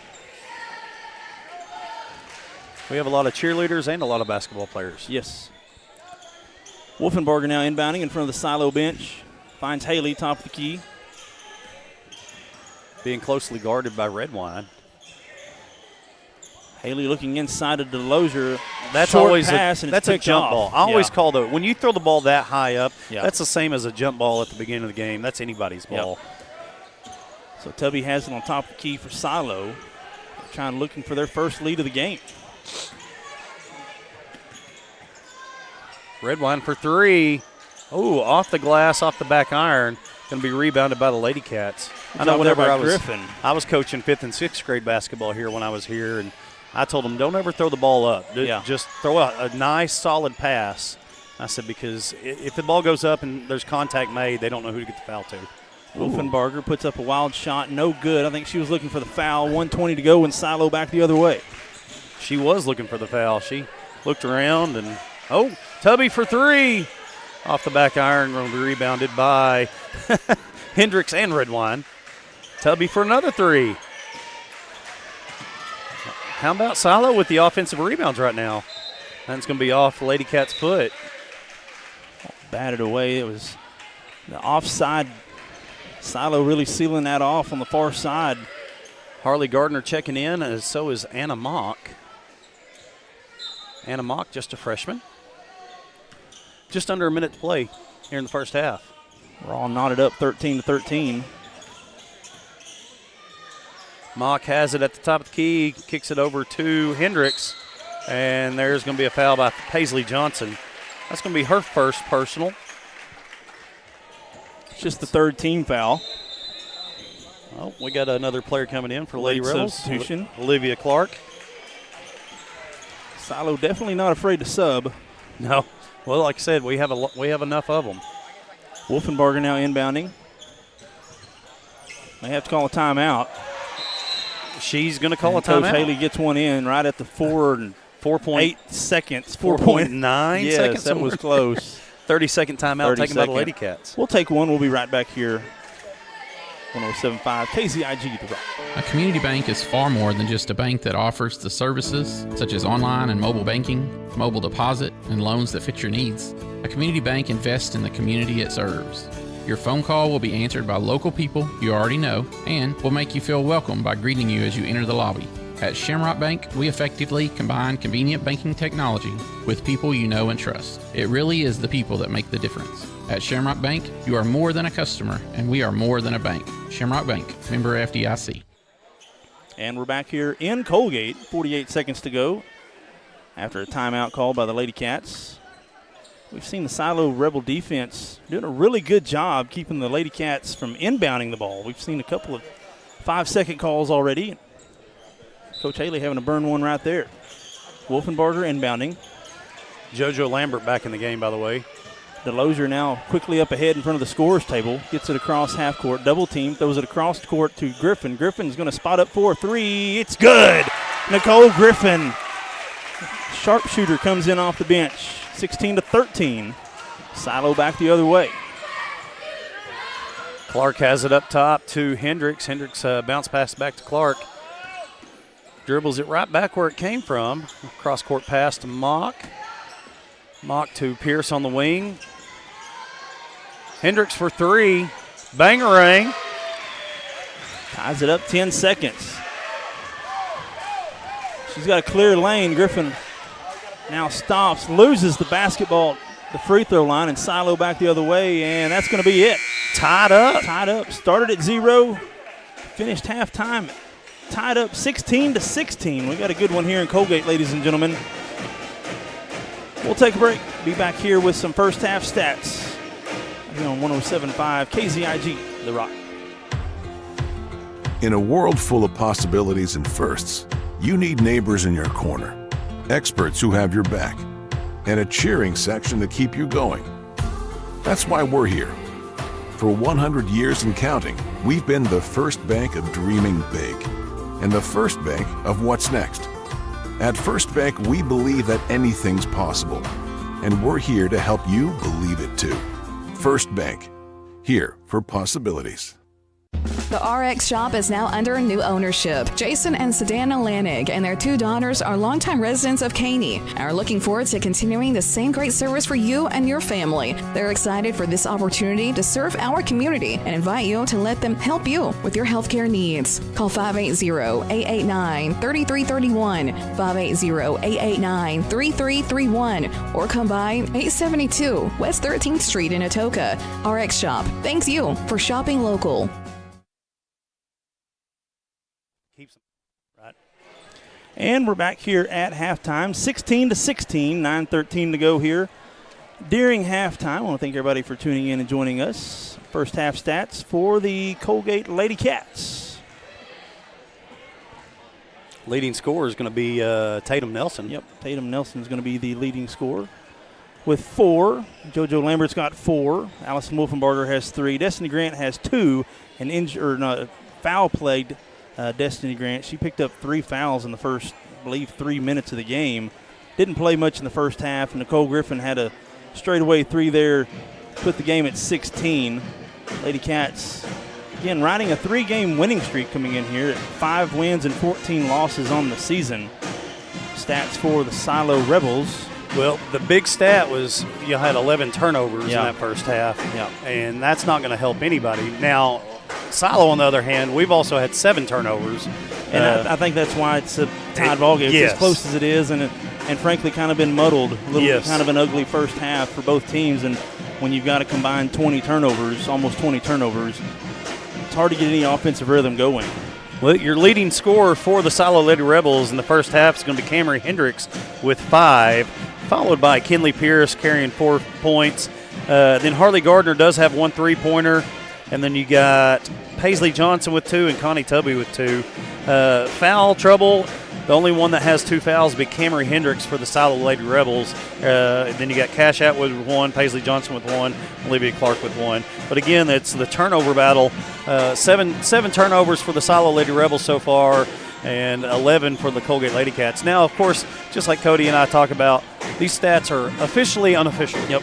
We have a lot of cheerleaders and a lot of basketball players. Yes. Wolfenbarger now inbounding in front of the silo bench. Finds Haley, top of the key. Being closely guarded by Redwine. Haley looking inside of DeLozier. That's Short always pass, and that's it's a picked jump off. ball. I always Yeah. call when you throw the ball that high up, Yeah. that's the same as a jump ball at the beginning of the game. That's anybody's ball. So Tubby has it on top of the key for Silo. Trying looking for their first lead of the game. Redwine for three. Oh, off the glass, off the back iron. Going to be rebounded by the Lady Cats. I know job there whenever by Griffin. I was coaching 5th and 6th grade basketball here when I was here, and I told them, don't ever throw the ball up. Just throw a nice, solid pass. I said, because if the ball goes up and there's contact made, they don't know who to get the foul to. Wolfenbarger puts up a wild shot, no good. I think she was looking for the foul. 1:20 to go, and Silo back the other way. She was looking for the foul. She looked around, and Tubby for three. Off the back iron, going to be rebounded by Hendricks and Redwine. Tubby for another three. How about Silo with the offensive rebounds right now? That's going to be off Lady Cat's foot. Batted away. It was the offside. Silo really sealing that off on the far side. Harley Gardner checking in, and so is Anna Mock. Anna Mock, just a freshman. Just under a minute to play here in the first half. We're all knotted up 13-13. Mock has it at the top of the key, kicks it over to Hendricks, and there's going to be a foul by Paisley Johnson. That's going to be her first personal. It's just the third team foul. Oh, we got another player coming in for Lady Late Rebels. substitution. Olivia Clark. Silo definitely not afraid to sub. No. Well, like I said, we have enough of them. Wolfenbarger now inbounding. They have to call a timeout. She's going to call And a timeout. Coach Haley gets one in right at the 4.8 seconds. 4.9 yes, seconds. that was close. 30-second timeout 30 taken by the second. Lady Cats. We'll take one. We'll be right back here. 107.5 KZIG The Rock. A community bank is far more than just a bank that offers the services such as online and mobile banking, mobile deposit, and loans that fit your needs. A community bank invests in the community it serves. Your phone call will be answered by local people you already know and will make you feel welcome by greeting you as you enter the lobby. At Shamrock Bank, we effectively combine convenient banking technology with people you know and trust. It really is the people that make the difference. At Shamrock Bank, you are more than a customer, and we are more than a bank. Shamrock Bank, member FDIC. And we're back here in Coalgate. 48 seconds to go after a timeout called by the Lady Cats. We've seen the Silo Rebel defense doing a really good job keeping the Lady Cats from inbounding the ball. We've seen a couple of 5-second calls already. Coach Haley having to burn one right there. Wolfenbarger inbounding. JoJo Lambert back in the game, by the way. DeLozier now quickly up ahead in front of the scorer's table. Gets it across half court. Double team. Throws it across the court to Griffin. Griffin's going to spot up for a three. It's good. Nicole Griffin. Sharpshooter comes in off the bench. 16-13. Silo back the other way. Clark has it up top to Hendricks. Hendricks bounce pass back to Clark. Dribbles it right back where it came from. Cross-court pass to Mock. Mock to Pierce on the wing. Hendricks for three. Bangarang. Ties it up 10 seconds. She's got a clear lane. Griffin now stops, loses the basketball, the free throw line, and Silo back the other way, and that's going to be it. Tied up. Tied up. Started at 0. Finished halftime. Tied up 16-16. We got a good one here in Coalgate, ladies and gentlemen. We'll take a break. Be back here with some first half stats. Here on 107.5 KZIG, The Rock. In a world full of possibilities and firsts, you need neighbors in your corner, experts who have your back, and a cheering section to keep you going. That's why we're here. For 100 years and counting, we've been the first bank of dreaming big and the first bank of what's next. At First Bank, we believe that anything's possible, and we're here to help you believe it too. First Bank, here for possibilities. The RX shop is now under new ownership. Jason and Sedana Lanig and their 2 daughters are longtime residents of Caney and are looking forward to continuing the same great service for you and your family. They're excited for this opportunity to serve our community and invite you to let them help you with your healthcare needs. Call 580-889-3331, 580-889-3331, or come by 872 West 13th Street in Atoka. RX Shop thanks you for shopping local. And we're back here at halftime, 16-16, 9:13 to go here. During halftime, I want to thank everybody for tuning in and joining us. First half stats for the Coalgate Lady Cats. Leading scorer is going to be Tatum Nelson. Yep, Tatum Nelson is going to be the leading scorer with 4. JoJo Lambert's got 4. Allison Wolfenbarger has 3. Destiny Grant has 2. And foul-plagued Destiny Grant. She picked up 3 fouls in the first, I believe, 3 minutes of the game. Didn't play much in the first half. Nicole Griffin had a straightaway 3 there, put the game at 16. Lady Cats, again, riding a 3-game winning streak coming in here at 5 wins and 14 losses on the season. Stats for the Silo Rebels. Well, the big stat was you had 11 turnovers in Yeah. that first half, Yeah. and that's not going to help anybody. Now, Silo, on the other hand, we've also had 7 turnovers. And I think that's why it's a tied ball game. It's yes. as close as it is, and frankly kind of been muddled. A little Yes. kind of an ugly first half for both teams. And when you've got to combine 20 turnovers, almost 20 turnovers, it's hard to get any offensive rhythm going. Well, your leading scorer for the Silo Lady Rebels in the first half is going to be Camry Hendricks with 5, followed by Kinley Pierce carrying 4 points. Then Harley Gardner does have 1 3-pointer. And then you got Paisley Johnson with 2 and Connie Tubby with 2. Foul trouble, the only one that has 2 fouls will be Camry Hendricks for the Silo Lady Rebels. Then you got Cash Atwood with 1, Paisley Johnson with 1, Olivia Clark with 1. But again, it's the turnover battle. 7 turnovers for the Silo Lady Rebels so far, and 11 for the Coalgate Lady Cats. Now, of course, just like Cody and I talk about, these stats are officially unofficial. Yep.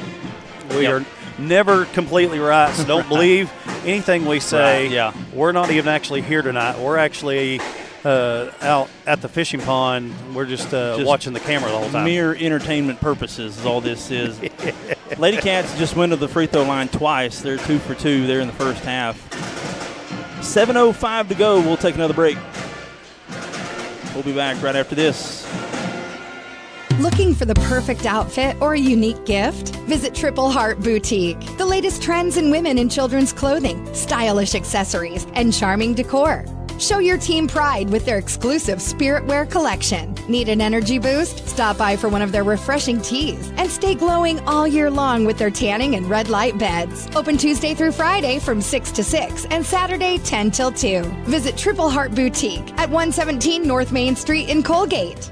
We are never completely right, so don't believe anything we say. Right, yeah. We're not even actually here tonight. We're actually out at the fishing pond. We're just watching the camera the whole time. Mere entertainment purposes is all this is. Lady Cats just went to the free throw line twice. They're 2 for 2 there in the first half. 7:05 to go. We'll take another break. We'll be back right after this. Looking for the perfect outfit or a unique gift? Visit Triple Heart Boutique. The latest trends in women and children's clothing, stylish accessories, and charming decor. Show your team pride with their exclusive Spirit Wear collection. Need an energy boost? Stop by for one of their refreshing teas and stay glowing all year long with their tanning and red light beds. Open Tuesday through Friday from 6 to 6 and Saturday 10 till 2. Visit Triple Heart Boutique at 117 North Main Street in Coalgate.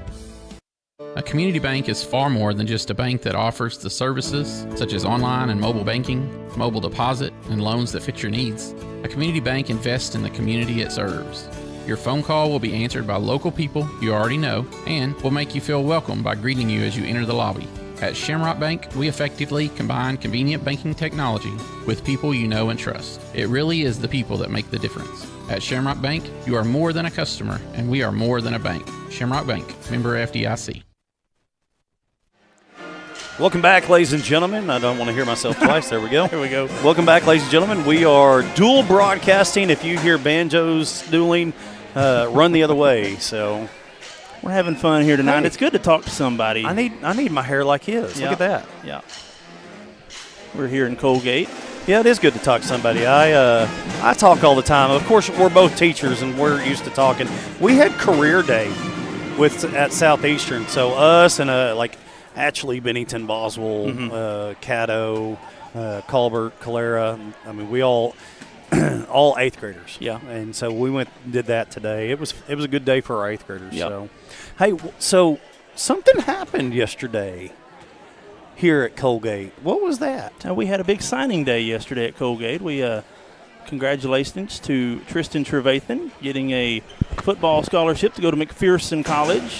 A community bank is far more than just a bank that offers the services such as online and mobile banking, mobile deposit, and loans that fit your needs. A community bank invests in the community it serves. Your phone call will be answered by local people you already know and will make you feel welcome by greeting you as you enter the lobby. At Shamrock Bank, we effectively combine convenient banking technology with people you know and trust. It really is the people that make the difference. At Shamrock Bank, you are more than a customer, and we are more than a bank. Shamrock Bank, member FDIC. Welcome back, ladies and gentlemen. I don't want to hear myself twice. There we go. Here we go. Welcome back, ladies and gentlemen. We are dual broadcasting. If you hear banjos dueling, run the other way. So We're having fun here tonight. Hey. It's good to talk to somebody. I need my hair like his. Yeah. Look at that. Yeah. We're here in Coalgate. Yeah, it is good to talk to somebody. I talk all the time. Of course, we're both teachers, and we're used to talking. We had career day at Southeastern, so us and Ashley, Bennington, Boswell, Caddo, Colbert, Calera. I mean, we all 8th graders. Yeah. And so we did that today. It was a good day for our 8th graders. Yeah. So, hey, so something happened yesterday here at Coalgate. What was that? We had a big signing day yesterday at Coalgate. We congratulations to Tristan Trevathan getting a football scholarship to go to McPherson College.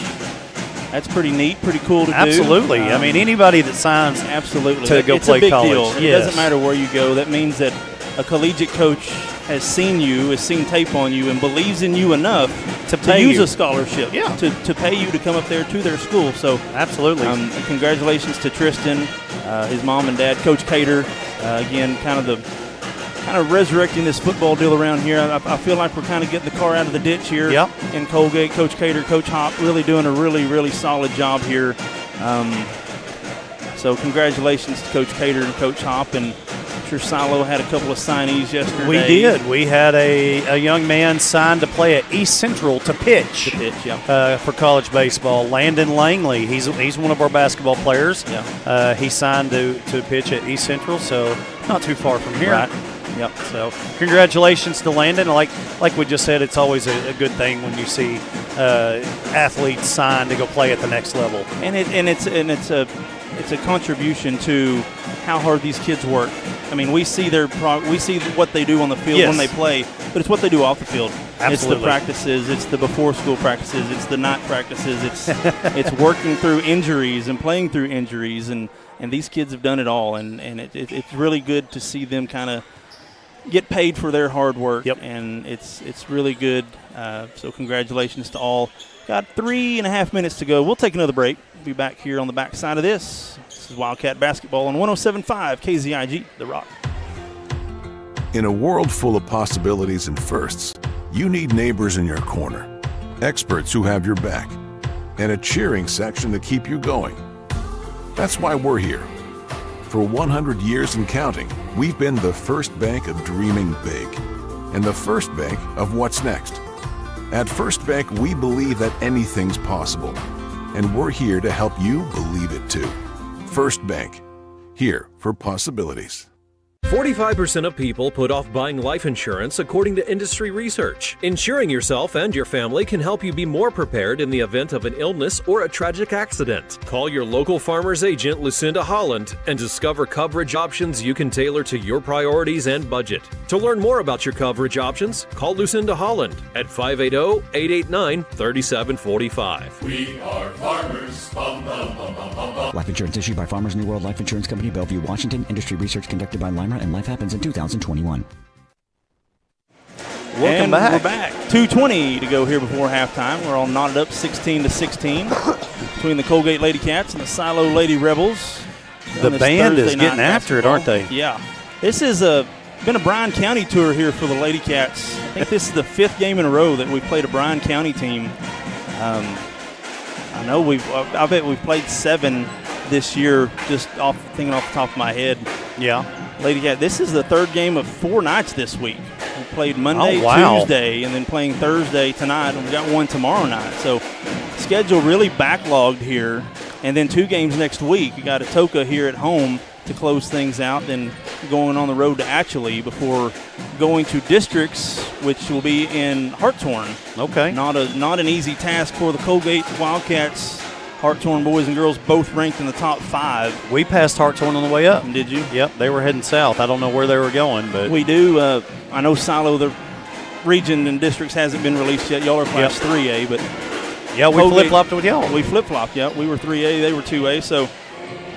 That's pretty neat, pretty cool to Absolutely. do. I mean, anybody that signs absolutely to go it's play a big college. deal. Yes. It doesn't matter where you go. That means that a collegiate coach has seen you, has seen tape on you, and believes in you enough to use a scholarship, to pay you to come up there to their school. So absolutely, congratulations to Tristan, his mom and dad, Coach Cater. Again, kind of resurrecting this football deal around here. I feel like we're kind of getting the car out of the ditch here in Coalgate. Coach Cater, Coach Hop, really doing a really solid job here. So congratulations to Coach Cater and Coach Hop, and I'm sure Silo had a couple of signees yesterday. We did. We had a young man signed to play at East Central to pitch. For college baseball. Landon Langley. He's one of our basketball players. He signed to pitch at East Central, so not too far from here. Right. Yep. So congratulations to Landon. Like we just said, it's always a good thing when you see athletes signed to go play at the next level. And it's a contribution to how hard these kids work. I mean, we see what they do on the field when they play, but it's what they do off the field. Absolutely. It's the practices, it's the before school practices, it's the night practices, it's working through injuries and playing through injuries, and these kids have done it all, and it's really good to see them kind of get paid for their hard work. And it's really good. So congratulations to all. Got 3.5 minutes to go. We'll take another break. We'll be back here on the back side of this. This is Wildcat Basketball on 107.5 KZIG, The Rock. In a world full of possibilities and firsts, you need neighbors in your corner, experts who have your back, and a cheering section to keep you going. That's why we're here. For 100 years and counting, we've been the first bank of dreaming big and the first bank of what's next. At First Bank, we believe that anything's possible, and we're here to help you believe it too. First Bank, here for possibilities. 45% of people put off buying life insurance according to industry research. Insuring yourself and your family can help you be more prepared in the event of an illness or a tragic accident. Call your local farmer's agent, Lucinda Holland, and discover coverage options you can tailor to your priorities and budget. To learn more about your coverage options, call Lucinda Holland at 580-889-3745. We are farmers. Bum, bum, bum, bum, bum, bum. Life insurance issued by Farmers New World Life Insurance Company, Bellevue, Washington. Industry research conducted by Lima, and Life Happens in 2021. Welcome back. We're back. 2:20 to go here before halftime. We're all knotted up 16-16 between the Coalgate Lady Cats and the Silo Lady Rebels. The band is getting after it, aren't they? Yeah. This has been a Bryan County tour here for the Lady Cats. I think this is the 5th game in a row that we've played a Bryan County team. I know I bet we've played 7 this year, just thinking off the top of my head. Yeah. Lady Cat, this is the 3rd game of 4 nights this week. We played Monday, Tuesday, and then playing Thursday tonight, and we got one tomorrow night. So schedule really backlogged here. And then 2 games next week. You got Atoka here at home to close things out, then going on the road to Atchlee before going to districts, which will be in Hartshorn. Okay. Not an easy task for the Coalgate Wildcats. Hartshorn boys and girls both ranked in the top 5. We passed Hartshorn on the way up. Did you? Yep, they were heading south. I don't know where they were going, but we do. I know Silo, the region and districts hasn't been released yet. Y'all are class 3A, but yeah, we flip-flopped with y'all. We flip-flopped, yeah. We were 3A, they were 2A, so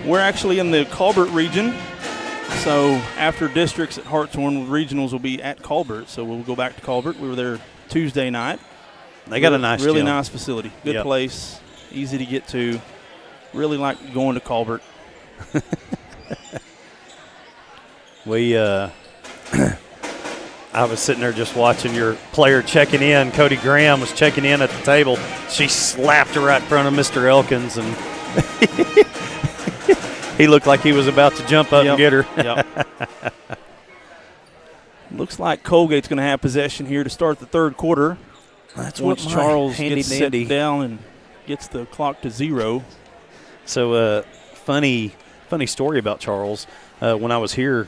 we're actually in the Colbert region. So after districts at Hartshorn, regionals will be at Colbert, so we'll go back to Colbert. We were there Tuesday night. They got a nice really gym. Nice facility. Good place. Easy to get to. Really like going to Colbert. I was sitting there just watching your player checking in. Cody Graham was checking in at the table. She slapped her right in front of Mr. Elkins, and he looked like he was about to jump up and get her. Looks like Coalgate's going to have possession here to start the 3rd quarter. That's once Charles gets set down and gets the clock to 0. So, funny story about Charles. When I was here,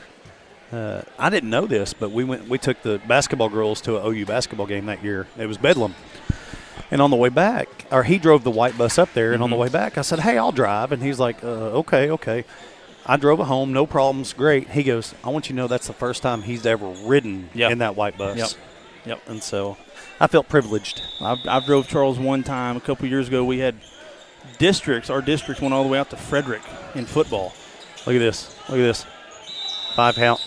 I didn't know this, but we took the basketball girls to an OU basketball game that year. It was Bedlam. And on the way back, or he drove the white bus up there, and on the way back, I said, hey, I'll drive. And he's like, okay. I drove it home, no problems, great. He goes, I want you to know that's the first time he's ever ridden in that white bus. Yep. And so I felt privileged. I drove Charles one time a couple years ago. We had districts. Our district went all the way out to Frederick in football. Look at this. 5 count.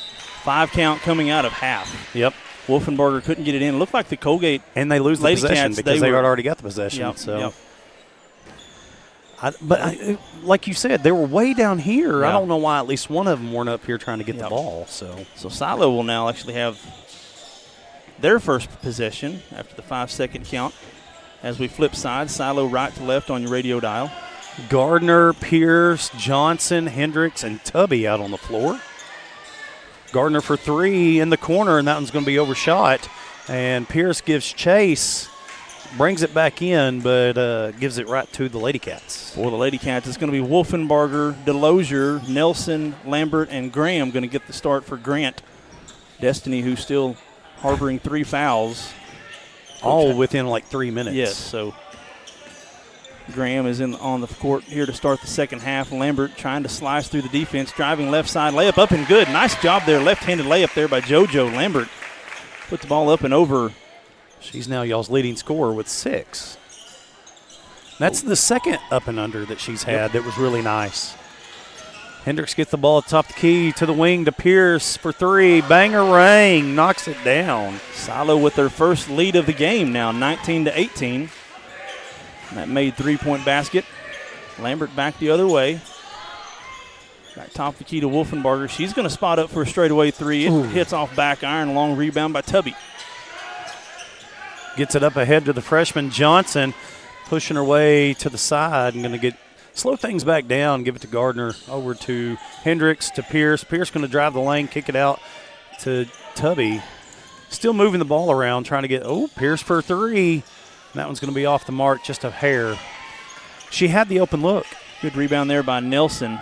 5 count coming out of half. Yep. Wolfenbarger couldn't get it in. It looked like the Coalgate and they lose the Lady possession Cats, because they they were- had already got the possession. Yep, so. yep. Like you said, they were way down here. I Yeah. don't know why at least one of them weren't up here trying to get the Yep. ball. So Silo will now actually have their first possession after the 5-second count. As we flip sides, Silo right to left on your radio dial. Gardner, Pierce, Johnson, Hendricks, and Tubby out on the floor. Gardner for 3 in the corner, and that one's going to be overshot. And Pierce gives chase, brings it back in, but gives it right to the Lady Cats. For the Lady Cats, it's going to be Wolfenbarger, DeLosier, Nelson, Lambert, and Graham going to get the start for Grant. Destiny, who's still harboring 3 fouls. All within like 3 minutes. Yes, so Graham is on the court here to start the second half. Lambert trying to slice through the defense, driving left side, layup up and good. Nice job there, left-handed layup there by JoJo. Lambert put the ball up and over. She's now y'all's leading scorer with 6. That's the second up and under that she's had that was really nice. Hendricks gets the ball at the top of the key to the wing to Pierce for 3. Bang-a-rang, knocks it down. Silo with their first lead of the game now, 19-18. That made three-point basket. Lambert back the other way. Back top of the key to Wolfenbarger. She's going to spot up for a straightaway 3. It hits off back iron, long rebound by Tubby. Gets it up ahead to the freshman Johnson, pushing her way to the side and going to slow things back down, give it to Gardner, over to Hendricks, to Pierce. Pierce going to drive the lane, kick it out to Tubby. Still moving the ball around, trying to get, Pierce for 3. That one's going to be off the mark, just a hair. She had the open look. Good rebound there by Nelson.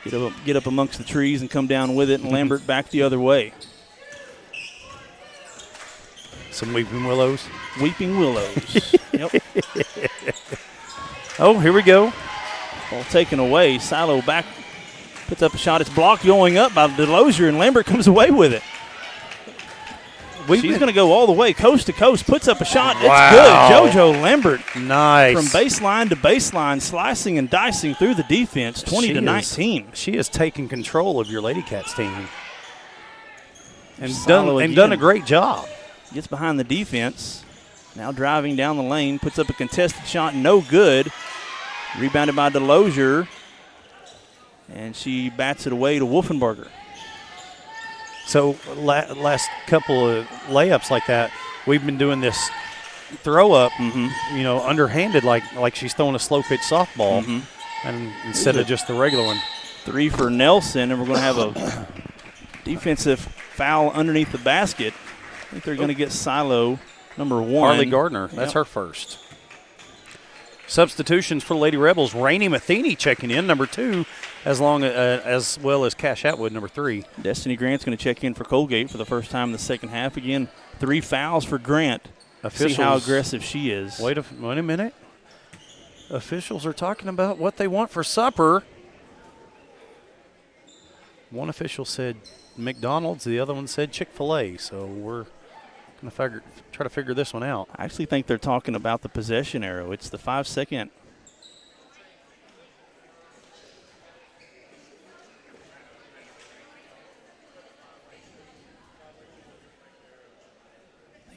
Get up amongst the trees and come down with it, and Lambert back the other way. Some Weeping Willows. Weeping Willows. Yep. Oh, here we go. Ball taken away. Silo back, puts up a shot. It's blocked going up by DeLosier, and Lambert comes away with it. She's going to go all the way, coast to coast, puts up a shot. Wow. It's good. JoJo Lambert. Nice. From baseline to baseline, slicing and dicing through the defense, 20-19. She has taken control of your Lady Cats team. And Silo done a great job. Gets behind the defense. Now driving down the lane, puts up a contested shot, no good. Rebounded by DeLosier. And she bats it away to Wolfenbarger. So last couple of layups like that, we've been doing this throw up, underhanded, like she's throwing a slow pitch softball, and instead of just the regular one. 3 for Nelson, and we're going to have a defensive foul underneath the basket. I think they're going to get Silo, number 1. Harley Gardner, that's her first. Substitutions for Lady Rebels. Rainey Matheny checking in, number 2, as well as Cash Atwood, number 3. Destiny Grant's going to check in for Coalgate for the first time in the second half. Again, 3 fouls for Grant. Officials, see how aggressive she is. Wait a minute. Officials are talking about what they want for supper. One official said McDonald's, the other one said Chick-fil-A. So we're going to try to figure this one out. I actually think they're talking about the possession arrow. It's the 5-second.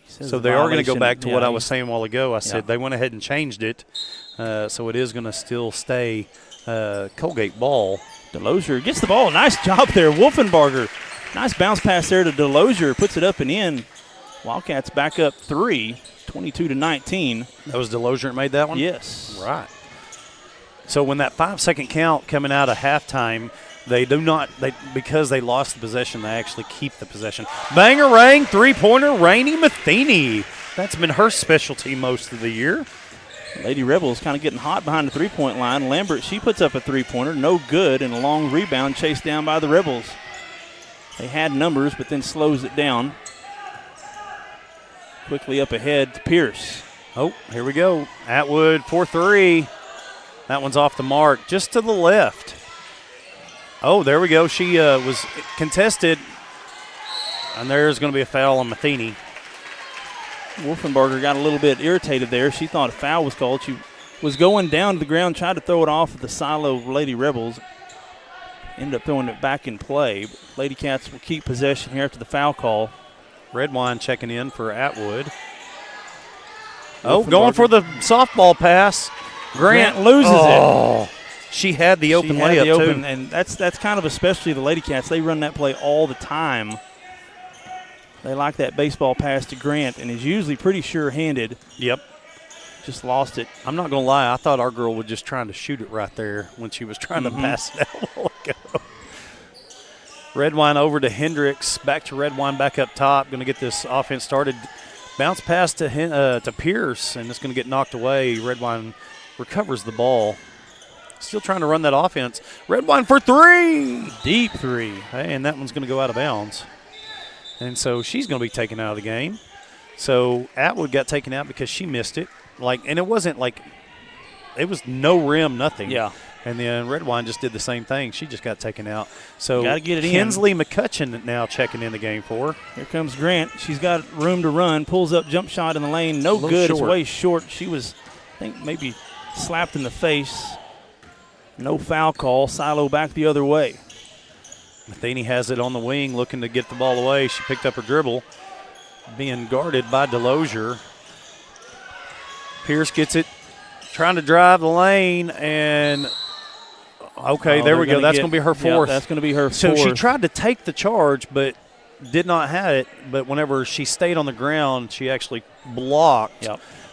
So they are going to go back to what I was saying a while ago. I said they went ahead and changed it. So it is going to still stay Coalgate ball. DeLosier gets the ball. Nice job there. Wolfenbarger. Nice bounce pass there to DeLosier. Puts it up and in. Wildcats back up 3, 22-19. That was DeLosier that made that one? Yes. Right. So when that 5-second count coming out of halftime, because they lost the possession, they actually keep the possession. Bang-a-rang, three-pointer, Rainey Matheny. That's been her specialty most of the year. Lady Rebels kind of getting hot behind the three-point line. Lambert, she puts up a three-pointer, no good, and a long rebound chased down by the Rebels. They had numbers, but then slows it down. Quickly up ahead to Pierce. Oh, here we go. Atwood for 3. That one's off the mark, just to the left. Oh, there we go. She was contested, and there's going to be a foul on Matheny. Wolfenbarger got a little bit irritated there. She thought a foul was called. She was going down to the ground, tried to throw it off at the Silo Lady Rebels. Ended up throwing it back in play. But Lady Cats will keep possession here after the foul call. Redwine checking in for Atwood. Oh, going for the softball pass. Grant loses it. She had the open She had layup, the open, too. and that's kind of especially the Lady Cats. They run that play all the time. They like that baseball pass to Grant, and is usually pretty sure-handed. Yep. Just lost it. I'm not going to lie. I thought our girl was just trying to shoot it right there when she was trying to pass it out a while ago. Redwine over to Hendricks. Back to Redwine back up top. Going to get this offense started. Bounce pass to Pierce, and it's going to get knocked away. Redwine recovers the ball. Still trying to run that offense. Redwine for three. Deep three. Hey, and that one's going to go out of bounds. And so she's going to be taken out of the game. So Atwood got taken out because she missed it. And it wasn't like it was no rim, nothing. Yeah. And then Redwine just did the same thing. She just got taken out. So gotta get it in. Kinsley McCutcheon now checking in the game for her. Here comes Grant. She's got room to run. Pulls up jump shot in the lane. No good. It's way short. She was, I think, maybe slapped in the face. No foul call. Silo back the other way. Matheny has it on the wing, looking to get the ball away. She picked up her dribble, being guarded by Delosier. Pierce gets it, trying to drive the lane, and there we go. That's going to be her fourth. Yeah, that's going to be her fourth. So she tried to take the charge, but did not have it. But whenever she stayed on the ground, she actually blocked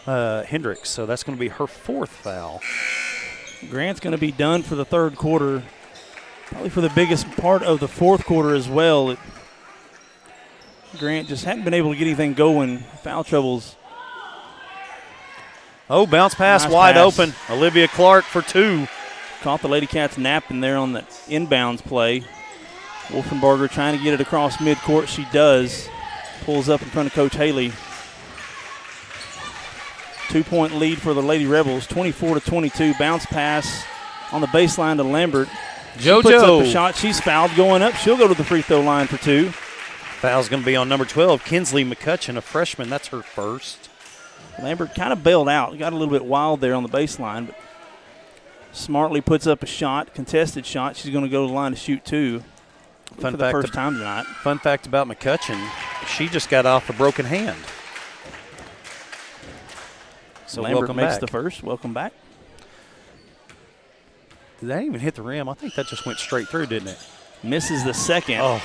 Hendricks. So that's going to be her fourth foul. Grant's going to be done for the third quarter. Probably for the biggest part of the fourth quarter as well. Grant just hadn't been able to get anything going. Foul troubles. Oh, bounce pass Nice wide pass. open. Olivia Clark for two. Caught the Lady Cats napping there on the inbounds play. Wolfenbarger trying to get it across midcourt. She does. Pulls up in front of Coach Haley. 2-point lead for the Lady Rebels, 24-22. Bounce pass on the baseline to Lambert. JoJo. Puts up a shot. She's fouled going up. She'll go to the free throw line for two. Foul's going to be on number 12, Kinsley McCutcheon, a freshman. That's her first. Lambert kind of bailed out. Got a little bit wild there on the baseline, but smartly puts up a shot, contested shot. She's going to go to the line to shoot two for the first time tonight. Fun fact about McCutcheon, she just got off a broken hand. So Lambert welcome makes back. the first. Welcome back. Did that even hit the rim? I think that just went straight through, didn't it? Misses the second. Oh.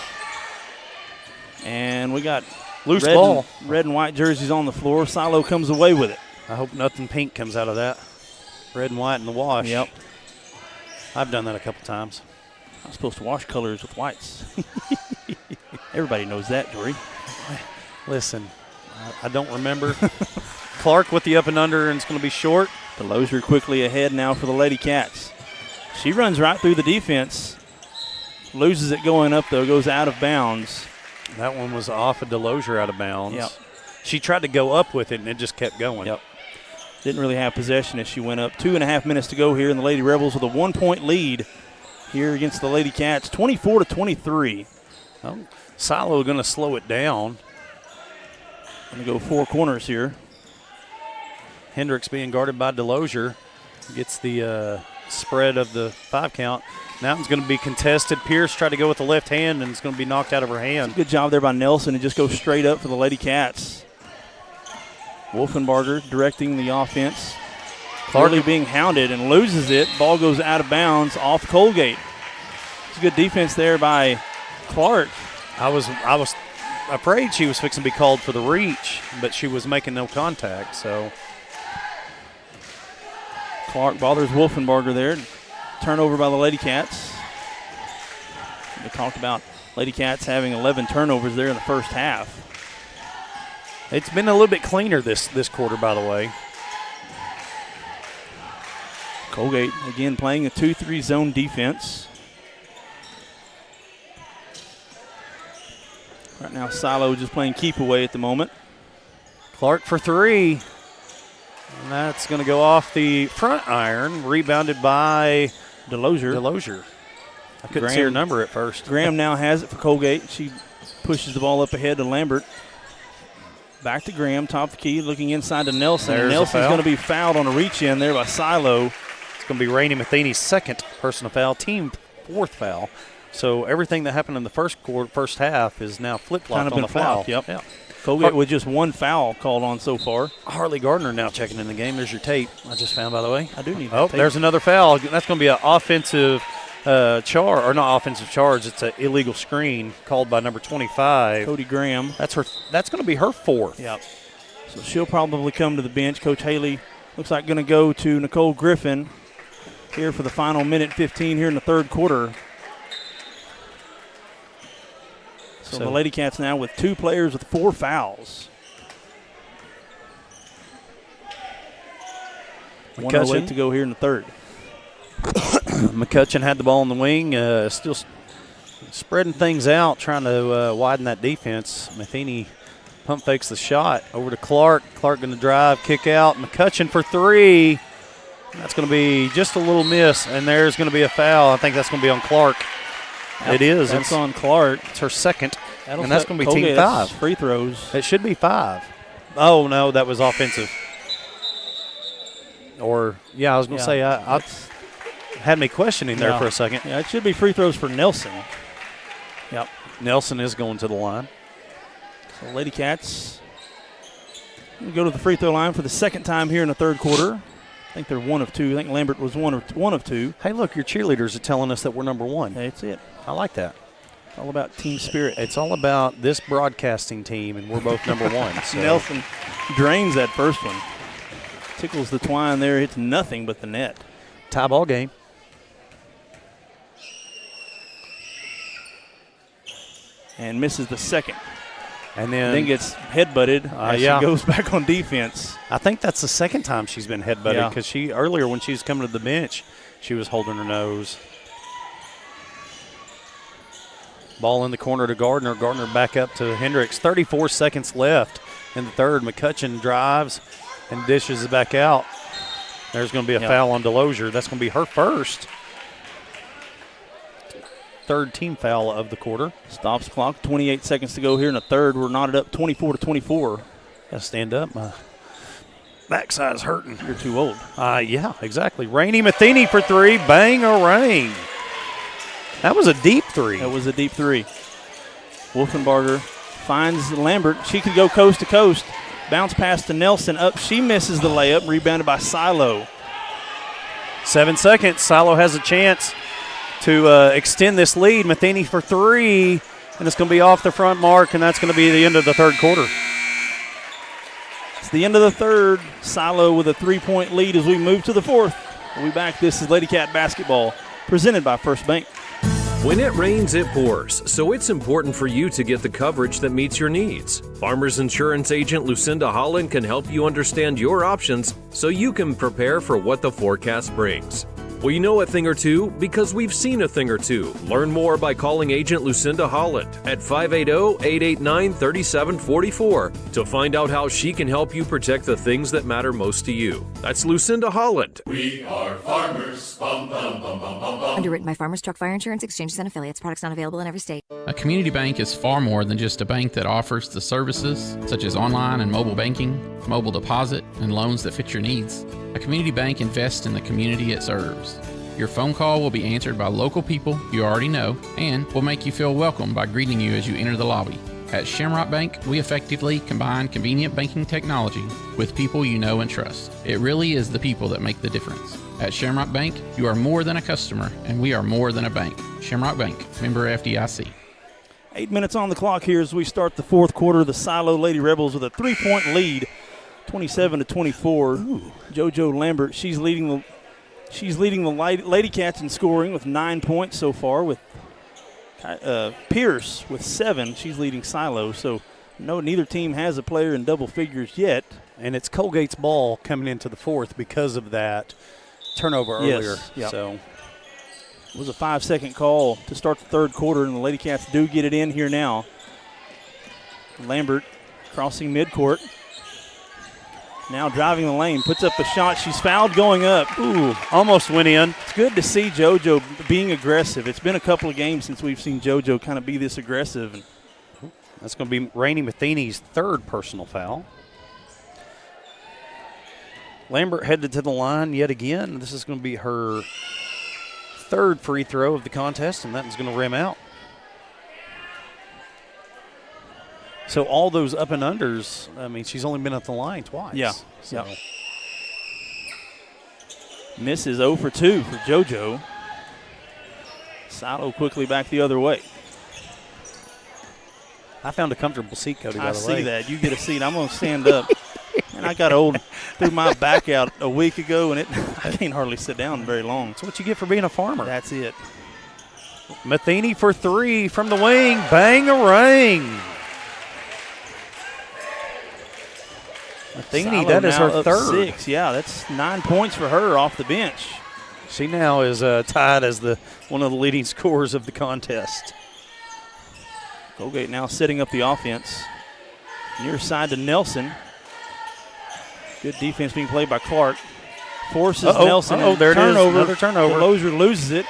And we got loose ball. Red and white jerseys on the floor. Silo comes away with it. I hope nothing pink comes out of that. Red and white in the wash. Yep. I've done that a couple times. I'm supposed to wash colors with whites. Everybody knows that, Dory. Listen, I don't remember. Clark with the up and under, and it's going to be short. Delosier quickly ahead now for the Lady Cats. She runs right through the defense. Loses it going up, though. Goes out of bounds. That one was off of Delosier out of bounds. Yep. She tried to go up with it, and it just kept going. Yep. Didn't really have possession as she went up. 2.5 minutes to go here, and the Lady Rebels with a 1-point lead here against the Lady Cats, 24-23. Oh, Silo going to slow it down. Going to go four corners here. Hendricks being guarded by Delosier. Gets the spread of the 5 count. Now it's going to be contested. Pierce tried to go with the left hand, and it's going to be knocked out of her hand. Good job there by Nelson to just go straight up for the Lady Cats. Wolfenbarger directing the offense. Clearly being hounded and loses it. Ball goes out of bounds off Coalgate. It's a good defense there by Clark. I was afraid she was fixing to be called for the reach, but she was making no contact, so. Clark bothers Wolfenbarger there. Turnover by the Lady Cats. We talked about Lady Cats having 11 turnovers there in the first half. It's been a little bit cleaner this quarter, by the way. Coalgate again playing a 2-3 zone defense. Right now Silo just playing keep away at the moment. Clark for three. And that's going to go off the front iron, rebounded by Delosier. I couldn't see her number at first. Graham now has it for Coalgate. She pushes the ball up ahead to Lambert. Back to Graham, top of the key, looking inside to Nelson. There's Nelson's going to be fouled on a reach-in there by Silo. It's going to be Rainey Matheny's second personal foul, team fourth foul. So everything that happened in the first half is now flip-flopped Kind of on been the foul. flopped, yep. Yeah. Coalgate with just one foul called on so far. Harley Gardner now checking in the game. There's your tape I just found, by the way. I do need Oh, that tape. there's another foul. That's going to be an offensive or not offensive charge. It's an illegal screen called by number 25. Cody Graham. That's going to be her fourth. Yep. So she'll probably come to the bench. Coach Haley looks like going to go to Nicole Griffin here for the final minute 15 here in the third quarter. So the Lady Cats now with 2 players with 4 fouls. McCutcheon 1:08 to go here in the third. McCutcheon had the ball in the wing, still spreading things out, trying to widen that defense. Matheny pump fakes the shot over to Clark. Clark going to drive, kick out. McCutcheon for 3. That's going to be just a little miss, and there's going to be a foul. I think that's going to be on Clark. It is. That's on Clark. It's her second, That'll and that's set going to be Colgate. team That's 5. free throws. It should be 5. Oh, no, that was offensive. Or, yeah, I was going to say, I had me questioning there for a second. Yeah, it should be free throws for Nelson. Yep. Nelson is going to the line. So Lady Cats go to the free throw line for the second time here in the third quarter. I think they're 1 of 2. I think Lambert was one of 2. Hey, look, your cheerleaders are telling us that we're number 1. That's it. I like that. It's all about team spirit. It's all about this broadcasting team, and we're both number 1. So. Nelson drains that first one. Tickles the twine there, hits nothing but the net. Tie ball game. And misses the second. And then gets headbutted as she goes back on defense. I think that's the second time she's been headbutted because earlier when she was coming to the bench, she was holding her nose. Ball in the corner to Gardner. Gardner back up to Hendricks. 34 seconds left in the third. McCutcheon drives and dishes it back out. There's going to be a foul on Delosier. That's going to be her first. Third team foul of the quarter. Stops clock. 28 seconds to go here in the third. We're knotted up 24-24. Got to stand up. My backside's hurting. You're too old. Yeah, exactly. Rainey Matheny for 3. Bang a rain. That was a deep 3. That was a deep 3. Wolfenbarger finds Lambert. She could go coast to coast. Bounce pass to Nelson. Up. She misses the layup. Rebounded by Silo. 7 seconds. Silo has a chance to extend this lead. Matheny for 3, and it's going to be off the front mark, and that's going to be the end of the third quarter. It's the end of the third. Silo with a 3-point lead as we move to the fourth. We'll be back. This is Lady Cat Basketball, presented by First Bank. When it rains, it pours, so it's important for you to get the coverage that meets your needs. Farmers Insurance agent Lucinda Holland can help you understand your options so you can prepare for what the forecast brings. We know a thing or two because we've seen a thing or two. Learn more by calling Agent Lucinda Holland at 580-889-3744 to find out how she can help you protect the things that matter most to you. That's Lucinda Holland. We are farmers. Bum, bum, bum, bum, bum, bum. Underwritten by Farmers Truck Fire Insurance Exchanges and Affiliates. Products not available in every state. A community bank is far more than just a bank that offers the services such as online and mobile banking, mobile deposit, and loans that fit your needs. A community bank invests in the community it serves. Your phone call will be answered by local people you already know and will make you feel welcome by greeting you as you enter the lobby. At Shamrock Bank, we effectively combine convenient banking technology with people you know and trust. It really is the people that make the difference. At Shamrock Bank, you are more than a customer, and we are more than a bank. Shamrock Bank, member FDIC. 8 minutes on the clock here as we start the fourth quarter. The Silo Lady Rebels with a 3-point lead, 27-24. JoJo Lambert, she's leading the Lady Cats in scoring with 9 points so far, with Pierce with 7. She's leading Silo, so neither team has a player in double figures yet. And it's Coalgate's ball coming into the fourth because of that turnover earlier. Yep. So it was a 5-second call to start the third quarter, and the Lady Cats do get it in here now. Lambert crossing midcourt. Now driving the lane, puts up a shot. She's fouled going up. Ooh, almost went in. It's good to see JoJo being aggressive. It's been a couple of games since we've seen JoJo kind of be this aggressive. That's going to be Rainey Matheny's third personal foul. Lambert headed to the line yet again. This is going to be her third free throw of the contest, and that is going to rim out. So all those up and unders, I mean, she's only been at the line twice. Yeah. So. Yep. Misses 0 for 2 for JoJo. Silo quickly back the other way. I found a comfortable seat, Cody, by the way. I see that. You get a seat. I'm going to stand up. And I got old, threw my back out a week ago, and I can't hardly sit down very long. That's what you get for being a farmer. That's it. Matheny for 3 from the wing. Bang-a-rang. Matheny, that is her third. 6. Yeah, that's 9 points for her off the bench. She now is tied as one of the leading scorers of the contest. Coalgate now setting up the offense. Near side to Nelson. Good defense being played by Clark. Forces Nelson. Oh, there turnover. it is. Another turnover. Lozier loses it.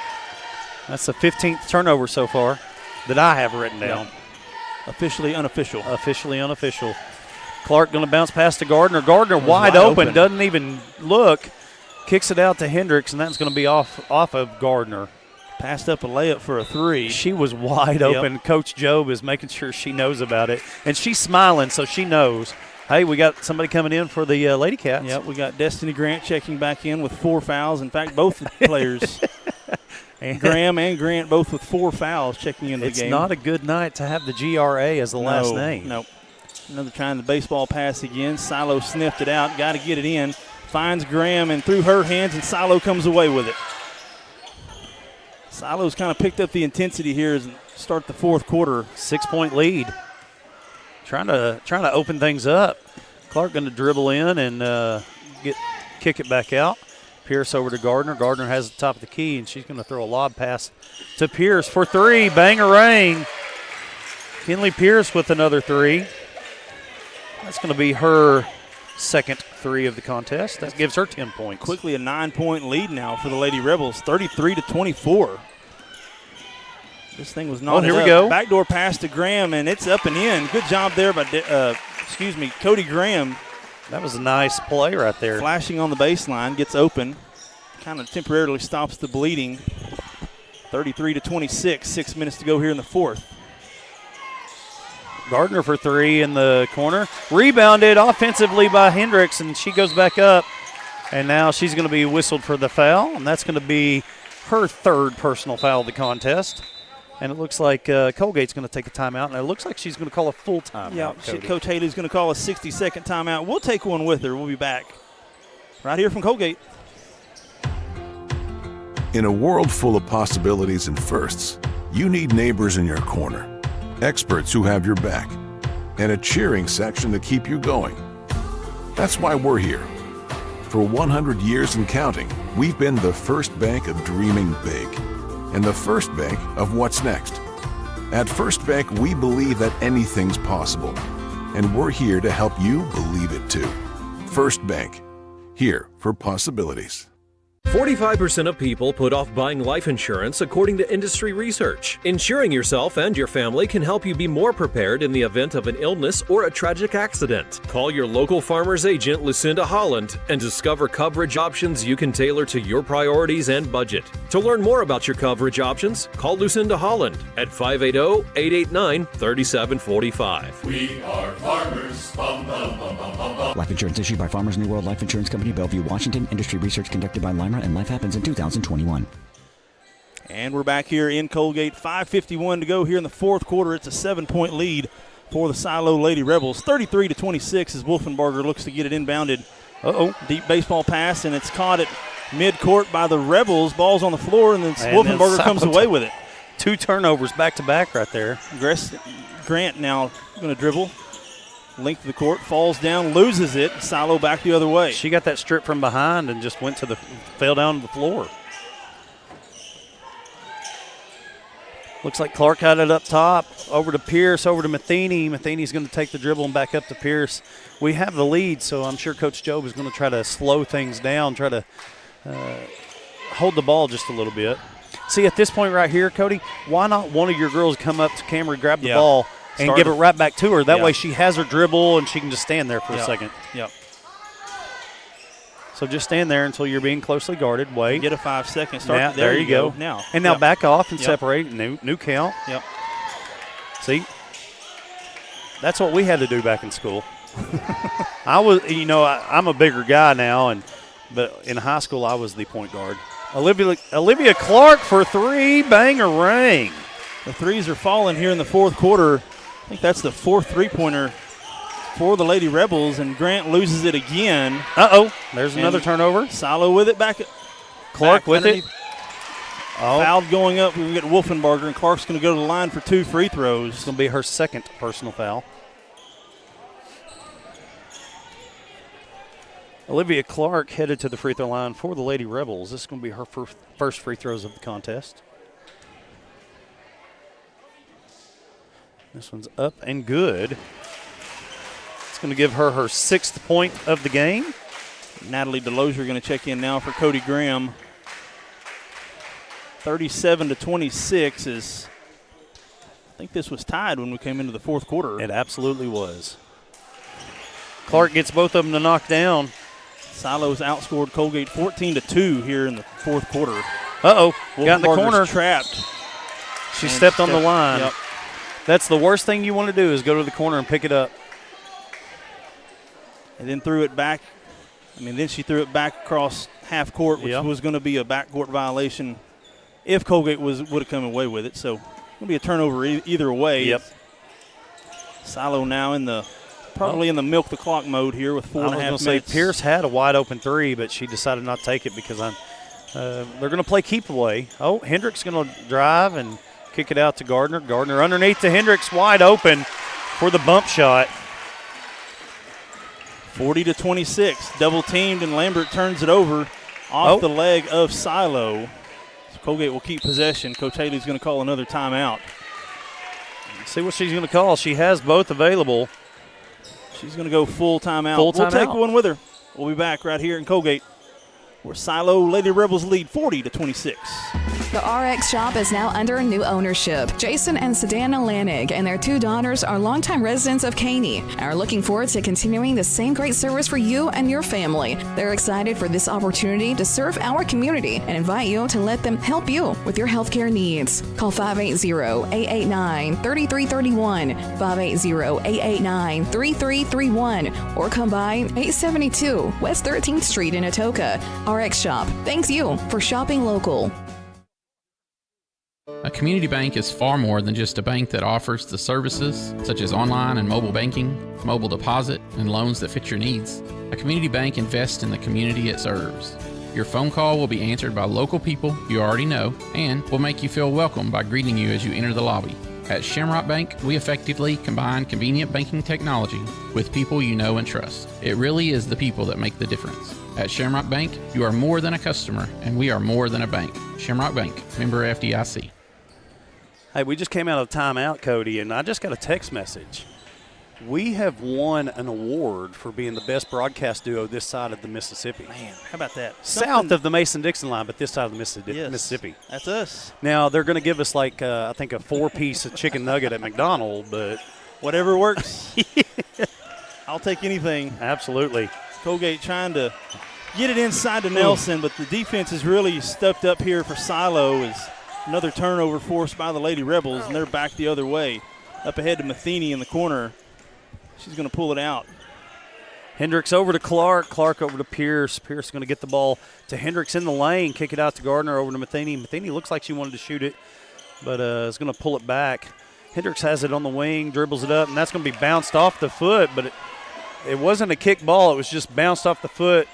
That's the 15th turnover so far that I have written down. Yep. Officially unofficial. Officially unofficial. Clark going to bounce past to Gardner. Gardner wide open. Doesn't even look. Kicks it out to Hendricks, and that's going to be off of Gardner. Passed up a layup for a 3. She was wide open. Coach Job is making sure she knows about it. And she's smiling, so she knows. Hey, we got somebody coming in for the Lady Cats. Yep, we got Destiny Grant checking back in with 4 fouls. In fact, both players, Graham and Grant, both with 4 fouls checking into the game. It's not a good night to have the GRA as the last name. Nope. Another trying the baseball pass again. Silo sniffed it out. Got to get it in. Finds Graham and through her hands, and Silo comes away with it. Silo's kind of picked up the intensity here as start the fourth quarter. 6-point lead. Trying to open things up. Clark going to dribble in and kick it back out. Pierce over to Gardner. Gardner has the top of the key, and she's going to throw a lob pass to Pierce for 3. Bang-a-rang. Kinley Pierce with another 3. That's going to be her second 3 of the contest. That gives her 10 points. Quickly a 9-point lead now for the Lady Rebels, 33-24. This thing was not. Oh, here we go. Backdoor pass to Graham, and it's up and in. Good job there by, Cody Graham. That was a nice play right there. Flashing on the baseline, gets open, kind of temporarily stops the bleeding. 33-26, 6 minutes to go here in the fourth. Gardner for 3 in the corner. Rebounded offensively by Hendricks, and she goes back up. And now she's going to be whistled for the foul, and that's going to be her third personal foul of the contest. And it looks like Coalgate's going to take a timeout, and it looks like she's going to call a full timeout. Yeah, Coach Haley's going to call a 60-second timeout. We'll take one with her. We'll be back right here from Coalgate. In a world full of possibilities and firsts, you need neighbors in your corner, experts who have your back, and a cheering section to keep you going. That's why we're here. For 100 years and counting, we've been the first bank of dreaming big and the first bank of what's next. At First Bank, we believe that anything's possible, and we're here to help you believe it too. First Bank, here for possibilities. 45% of people put off buying life insurance according to industry research. Insuring yourself and your family can help you be more prepared in the event of an illness or a tragic accident. Call your local farmer's agent, Lucinda Holland, and discover coverage options you can tailor to your priorities and budget. To learn more about your coverage options, call Lucinda Holland at 580-889-3745. We are farmers. Bum, bum, bum, bum, bum, bum. Life insurance issued by Farmers New World Life Insurance Company, Bellevue, Washington. Industry research conducted by Lima, and life happens in 2021. And we're back here in Coalgate. 5:51 to go here in the fourth quarter. It's a 7-point lead for the Silo Lady Rebels. 33-26 as Wolfenbarger looks to get it inbounded. Deep baseball pass, and it's caught at midcourt by the Rebels. Ball's on the floor, and then Wolfenbarger comes away with it. 2 turnovers back-to-back right there. Grant now going to dribble. Length of the court, falls down, loses it. Silo back the other way. She got that strip from behind and just fell down to the floor. Looks like Clark had it up top, over to Pierce, over to Matheny. Matheny's going to take the dribble and back up to Pierce. We have the lead, so I'm sure Coach Job is going to try to slow things down, try to hold the ball just a little bit. See, at this point right here, Cody, why not one of your girls come up to camera, grab the ball, and give it right back to her. That way she has her dribble and she can just stand there for a second. Yep. So just stand there until you're being closely guarded. Wait. Get a 5-second start. Now, there you go. Now. And now back off and separate. New count. Yep. See? That's what we had to do back in school. I'm a bigger guy now, but in high school I was the point guard. Olivia Clark for three, bang-a-rang. The threes are falling here in the fourth quarter. I think that's the fourth three-pointer for the Lady Rebels, and Grant loses it again. Uh-oh, there's another turnover. Silo with it back. Clark back with underneath. it. Oh. Fouled going up. We get Wolfenbarger, and Clark's going to go to the line for 2 free throws. It's going to be her second personal foul. Olivia Clark headed to the free throw line for the Lady Rebels. This is going to be her first free throws of the contest. This one's up and good. It's going to give her her 6th point of the game. Natalie Delozier going to check in now for Cody Graham. 37-26 is, I think this was tied when we came into the fourth quarter. It absolutely was. Clark gets both of them to knock down. Silo's outscored Coalgate 14-2 here in the fourth quarter. Uh-oh, got in the corner. Trapped. She stepped on the line. Yep. That's the worst thing you want to do is go to the corner and pick it up. And then threw it back. Then she threw it back across half court, which was going to be a backcourt violation if Coalgate would have come away with it. So it's going to be a turnover either way. Yep. Silo now in the probably in the milk the clock mode here with 4.5 minutes. I was going to say Pierce had a wide open three, but she decided not to take it because they're going to play keep away. Oh, Hendricks going to drive and kick it out to Gardner. Gardner underneath to Hendricks, wide open for the bump shot. 40-26, double teamed, and Lambert turns it over off the leg of Silo. So Coalgate will keep possession. Coach Haley's going to call another timeout. Let's see what she's going to call. She has both available. She's going to go full timeout. We'll take one with her. We'll be back right here in Coalgate, where Silo Lady Rebels lead 40-26. The RX shop is now under new ownership. Jason and Sedana Lanig and their 2 daughters are longtime residents of Caney and are looking forward to continuing the same great service for you and your family. They're excited for this opportunity to serve our community and invite you to let them help you with your healthcare needs. Call 580-889-3331, 580-889-3331, or come by 872 West 13th Street in Atoka. RX Shop thanks you for shopping local. A community bank is far more than just a bank that offers the services such as online and mobile banking, mobile deposit, and loans that fit your needs. A community bank invests in the community it serves. Your phone call will be answered by local people you already know and will make you feel welcome by greeting you as you enter the lobby. At Shamrock Bank, we effectively combine convenient banking technology with people you know and trust. It really is the people that make the difference. At Shamrock Bank, you are more than a customer, and we are more than a bank. Shamrock Bank, member FDIC. Hey, we just came out of timeout, Cody, and I just got a text message. We have won an award for being the best broadcast duo this side of the Mississippi. Man, how about that? South of the Mason-Dixon line, but this side of the Mississippi. That's us. Now, they're going to give us, I think a 4-piece chicken nugget at McDonald's, but whatever works. I'll take anything. Absolutely. Coalgate trying to get it inside to Nelson, but the defense is really stepped up here for Silo. Is another turnover forced by the Lady Rebels, and they're back the other way. Up ahead to Matheny in the corner. She's going to pull it out. Hendricks over to Clark. Clark over to Pierce. Pierce going to get the ball to Hendricks in the lane. Kick it out to Gardner over to Matheny. Matheny looks like she wanted to shoot it, but is going to pull it back. Hendricks has it on the wing, dribbles it up, and that's going to be bounced off the foot, but it wasn't a kick ball. It was just bounced off the foot.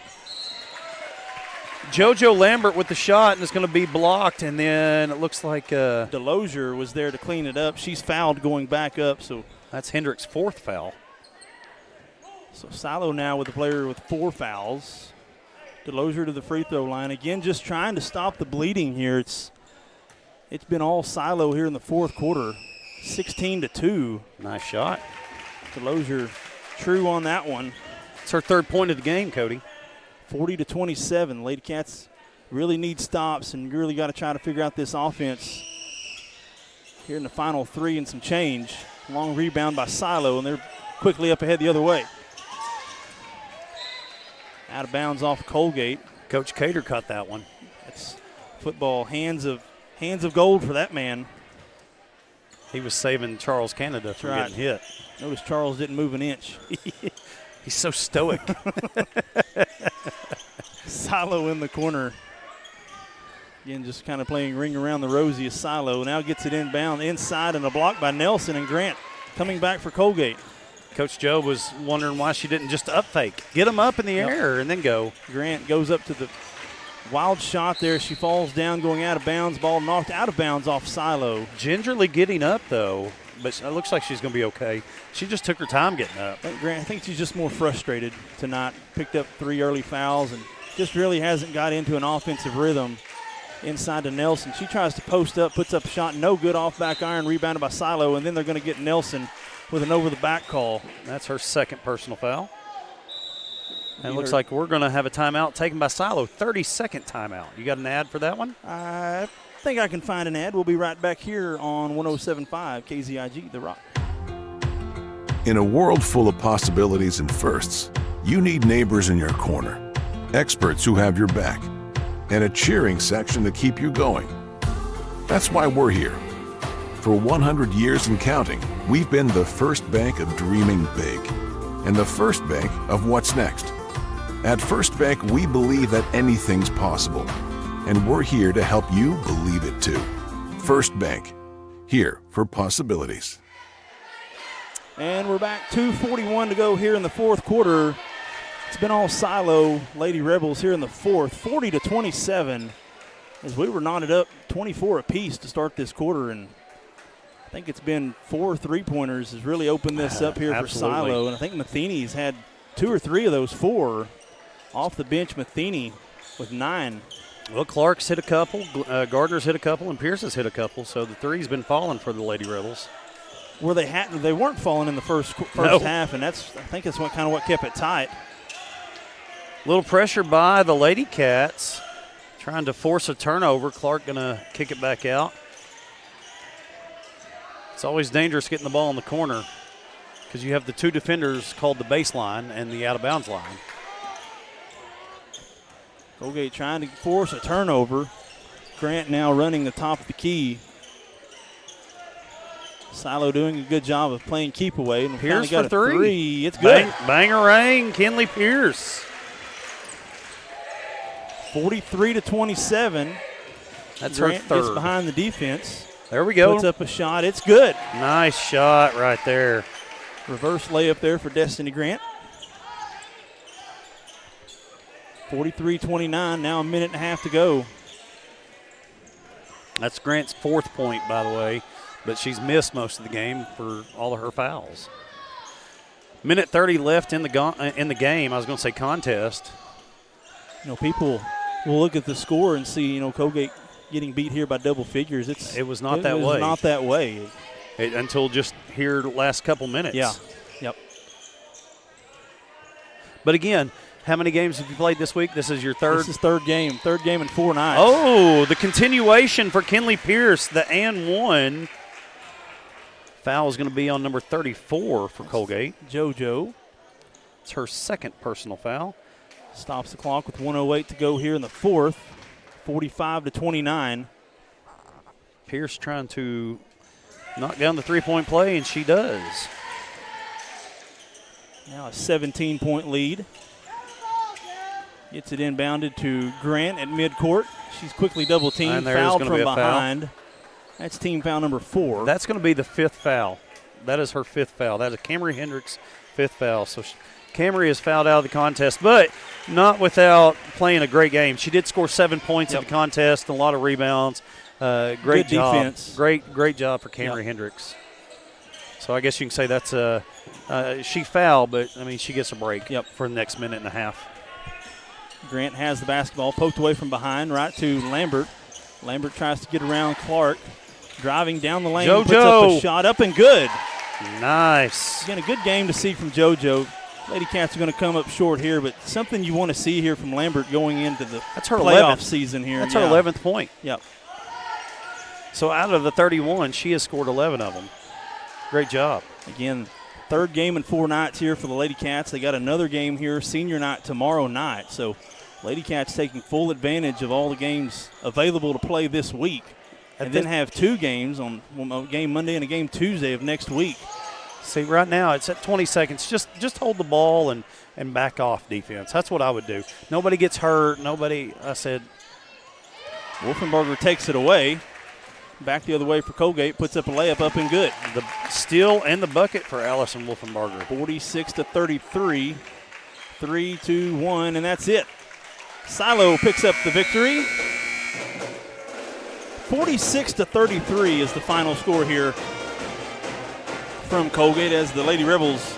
JoJo Lambert with the shot, and it's going to be blocked, and then it looks like Delozier was there to clean it up. She's fouled going back up, so that's Hendricks' 4th foul. So Silo now with a player with 4 fouls. Delozier to the free throw line. Again, just trying to stop the bleeding here. It's been all Silo here in the fourth quarter. 16-2. Nice shot. Delozier true on that one. It's her 3rd point of the game, Cody. 40-27. Lady Cats really need stops and really got to try to figure out this offense here in the final 3 and some change. Long rebound by Silo, and they're quickly up ahead the other way. Out of bounds off Coalgate. Coach Cater caught that one. That's football, hands of gold for that man. He was saving Charles Canada from getting hit. Notice Charles didn't move an inch. He's so stoic. Silo in the corner. Again, just kind of playing ring around the rosy as Silo. Now gets it inbound inside and a block by Nelson, and Grant coming back for Coalgate. Coach Joe was wondering why she didn't just up fake. Get him up in the air and then go. Grant goes up to the wild shot there. She falls down going out of bounds. Ball knocked out of bounds off Silo. Gingerly getting up, though, but it looks like she's going to be okay. She just took her time getting up. I think she's just more frustrated tonight. Picked up 3 early fouls and just really hasn't got into an offensive rhythm. Inside to Nelson. She tries to post up, puts up a shot, no good, off back iron, rebounded by Silo, and then they're going to get Nelson with an over-the-back call. That's her second personal foul. And it looks like we're going to have a timeout taken by Silo. 30-second timeout. You got an ad for that one? I think I can find an ad. We'll be right back here on 107.5 KZIG, The Rock. In a world full of possibilities and firsts, you need neighbors in your corner, experts who have your back, and a cheering section to keep you going. That's why we're here. For 100 years and counting, we've been the first bank of dreaming big and the first bank of what's next. At First Bank, we believe that anything's possible, and we're here to help you believe it too. First Bank, here for possibilities. And we're back, 2:41 to go here in the fourth quarter. It's been all Silo Lady Rebels here in the fourth, 40-27, as we were knotted up 24 apiece to start this quarter, and I think it's been 4 3-pointers has really opened this up here for Silo, and I think Matheny's had 2 or 3 of those 4 off the bench. Matheny with 9. Well, Clark's hit a couple, Gardner's hit a couple, and Pierce has hit a couple, so the three's been falling for the Lady Rebels. Where they weren't falling in the first half, and I think that's what kept it tight. Little pressure by the Lady Cats, trying to force a turnover. Clark going to kick it back out. It's always dangerous getting the ball in the corner because you have the 2 defenders called the baseline and the out-of-bounds line. Coalgate trying to force a turnover. Grant now running the top of the key. Silo doing a good job of playing keep away. And Pierce got for 3. It's good. Bang-a-rang, Kinley Pierce. 43-27. That's Grant her third. Gets behind the defense. There we go. Puts up a shot. It's good. Nice shot right there. Reverse layup there for Destiny Grant. 43-29. Now a minute and a half to go. That's Grant's 4th point, by the way, but she's missed most of the game for all of her fouls. Minute 30 left in the game. I was going to say contest. People will look at the score and see, Coalgate getting beat here by double figures. It was not that way. Not that way. Until just here the last couple minutes. Yeah. Yep. But again, how many games have you played this week? This is your third? This is third game. Third game in 4 nights. Oh, the continuation for Kinley Pierce, the and 1. Foul is going to be on number 34 for Coalgate. JoJo. It's her second personal foul. Stops the clock with 1:08 to go here in the fourth. 45-29. Pierce trying to knock down the 3-point play, and she does. Now a 17-point lead. Gets it inbounded to Grant at midcourt. She's quickly double-teamed, fouled from behind. Foul. That's team foul number 4. That's going to be the 5th foul. That is her 5th foul. That is Camry Hendricks' 5th foul. So Camry is fouled out of the contest, but not without playing a great game. She did score 7 points in the contest, and a lot of rebounds. Great Good job. Defense. Great job for Camry Hendricks. So I guess you can say that's she fouled, but, she gets a break for the next minute and a half. Grant has the basketball, poked away from behind, right to Lambert. Lambert tries to get around Clark. Driving down the lane, JoJo. Puts up a shot, up and good. Nice. Again, a good game to see from JoJo. Lady Cats are going to come up short here, but something you want to see here from Lambert going into the playoff season here. That's her 11th point. Yep. So out of the 31, she has scored 11 of them. Great job. Again, third game in 4 nights here for the Lady Cats. They got another game here, senior night, tomorrow night. So Lady Cats taking full advantage of all the games available to play this week. and then have two games on a game Monday and a game Tuesday of next week. See, right now it's at 20 seconds. Just hold the ball and back off defense. That's what I would do. Nobody gets hurt. I said. Wolfenbarger takes it away. Back the other way for Coalgate. Puts up a layup up and good. The steal and the bucket for Allison Wolfenbarger. 46-33. 3-2-1, and that's it. Silo picks up the victory. 46-33 is the final score here from Coalgate as the Lady Rebels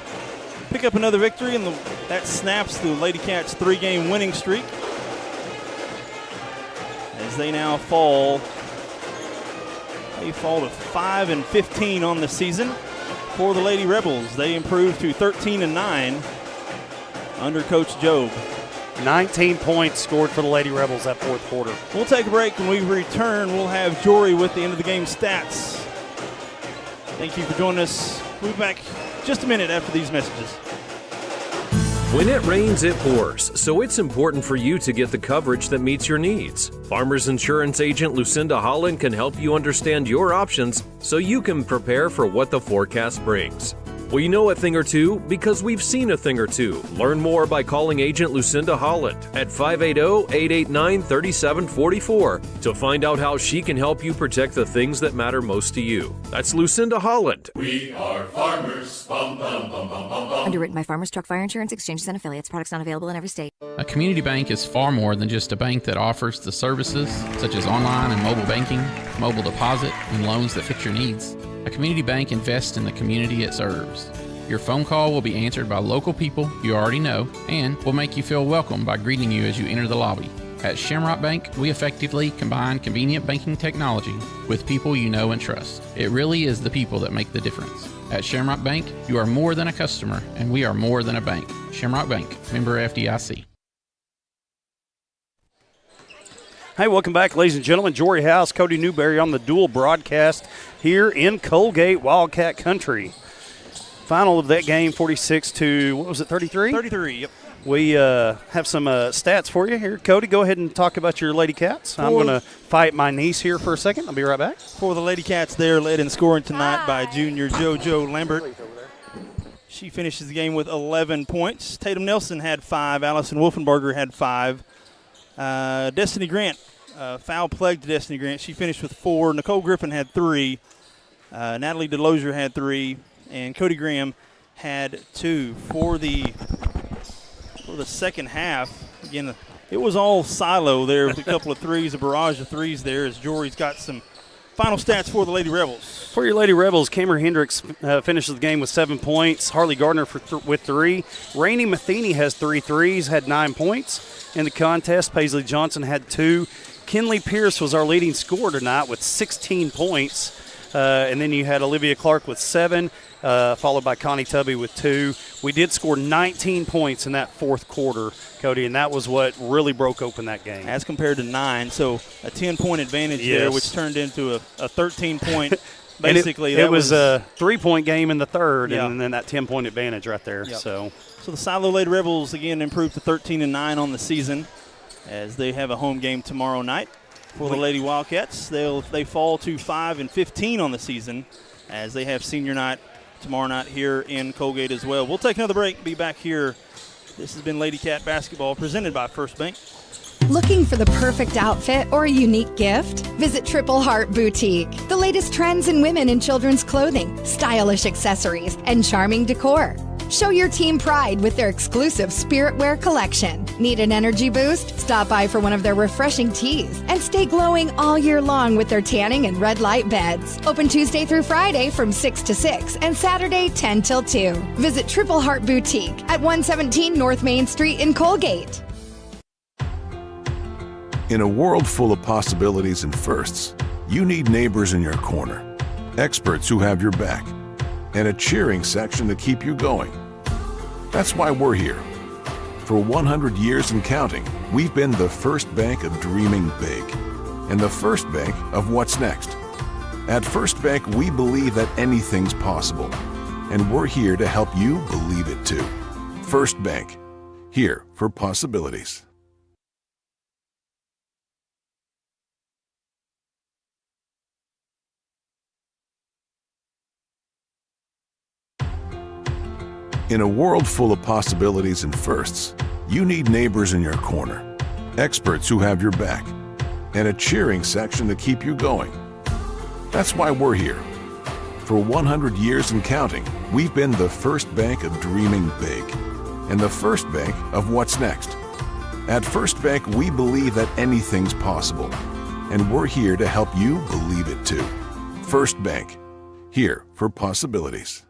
pick up another victory, and that snaps the Lady Cats' 3-game winning streak as they now fall. They fall to 5-15 on the season for the Lady Rebels. They improve to 13-9 under Coach Job. 19 points scored for the Lady Rebels that fourth quarter. We'll take a break. When we return, we'll have Jory with the end of the game stats. Thank you for joining us. We'll be back just a minute after these messages. When it rains, it pours, so it's important for you to get the coverage that meets your needs. Farmers Insurance agent Lucinda Holland can help you understand your options so you can prepare for what the forecast brings. We know a thing or two because we've seen a thing or two. Learn more by calling agent Lucinda Holland at 580-889-3744 to find out how she can help you protect the things that matter most to you. That's Lucinda Holland. We are farmers. Bum, bum, bum, bum, bum, bum. Underwritten by Farmers Truck Fire Insurance Exchanges and Affiliates. Products not available in every state. A community bank is far more than just a bank that offers the services such as online and mobile banking, mobile deposit, and loans that fit your needs. A community bank invests in the community it serves. Your phone call will be answered by local people you already know and will make you feel welcome by greeting you as you enter the lobby. At Shamrock Bank, we effectively combine convenient banking technology with people you know and trust. It really is the people that make the difference. At Shamrock Bank, you are more than a customer, and we are more than a bank. Shamrock Bank, member FDIC. Hey, welcome back, ladies and gentlemen. Jory House, Cody Newberry on the dual broadcast here in Coalgate, Wildcat Country. Final of that game, 46 to, what was it, 33? 33, yep. We have some stats for you here. Cody, go ahead and talk about your Lady Cats. I'm going to fight my niece here for a second. I'll be right back. For the Lady Cats, they're led in scoring tonight by junior JoJo Lambert. She finishes the game with 11 points. Tatum Nelson had 5. Allison Wolfenbarger had 5. Destiny Grant, foul-plagued Destiny Grant. She finished with 4. Nicole Griffin had 3. Natalie DeLozier had 3. And Cody Graham had 2 for the second half. Again, it was all Silo there with a couple of threes, a barrage of threes there as Jory's got some final stats for the Lady Rebels. For your Lady Rebels, Cameron Hendricks finishes the game with 7 points. Harley Gardner with 3. Rainey Matheny has 3 threes, had 9 points in the contest. Paisley Johnson had 2. Kinley Pierce was our leading scorer tonight with 16 points. And then you had Olivia Clark with 7, followed by Connie Tubby with 2. We did score 19 points in that fourth quarter, Cody, and that was what really broke open that game. As compared to 9, so a 10-point advantage there, which turned into a 13-point. Basically, it was a 3-point game in the third, yeah. and then that 10-point advantage right there. Yep. So the Silo Lady Rebels, again, improved to 13-9 on the season as they have a home game tomorrow night. For the Lady Wildcats, they fall to 5-15 on the season as they have senior night tomorrow night here in Coalgate as well. We'll take another break, be back here. This has been Lady Cat Basketball presented by First Bank. Looking for the perfect outfit or a unique gift? Visit Triple Heart Boutique. The latest trends in women and children's clothing, stylish accessories, and charming decor. Show your team pride with their exclusive Spirit Wear collection. Need an energy boost? Stop by for one of their refreshing teas and stay glowing all year long with their tanning and red light beds. Open Tuesday through Friday from 6 to 6 and Saturday 10 till 2. Visit Triple Heart Boutique at 117 North Main Street in Coalgate. In a world full of possibilities and firsts, you need neighbors in your corner, experts who have your back, and a cheering section to keep you going. That's why we're here. For 100 years and counting, we've been the first bank of dreaming big and the first bank of what's next. At First Bank, we believe that anything's possible, and we're here to help you believe it too. First Bank, here for possibilities. In a world full of possibilities and firsts, you need neighbors in your corner, experts who have your back, and a cheering section to keep you going. That's why we're here. For 100 years and counting, we've been the first bank of dreaming big and the first bank of what's next. At First Bank, we believe that anything's possible, and we're here to help you believe it too. First Bank, here for possibilities.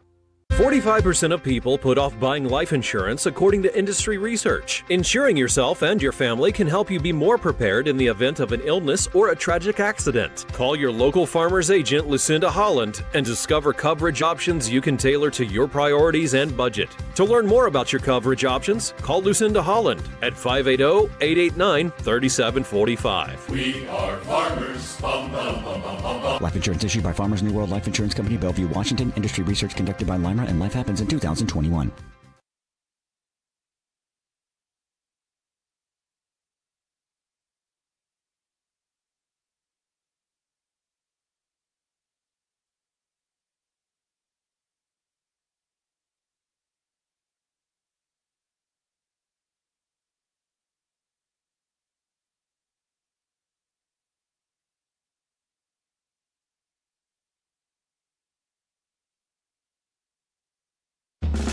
45% of people put off buying life insurance according to industry research. Insuring yourself and your family can help you be more prepared in the event of an illness or a tragic accident. Call your local farmer's agent, Lucinda Holland, and discover coverage options you can tailor to your priorities and budget. To learn more about your coverage options, call Lucinda Holland at 580-889-3745. We are farmers. Bum, bum, bum, bum, bum, bum. Life insurance issued by Farmers New World Life Insurance Company, Bellevue, Washington. Industry research conducted by Lima, and Life Happens in 2021.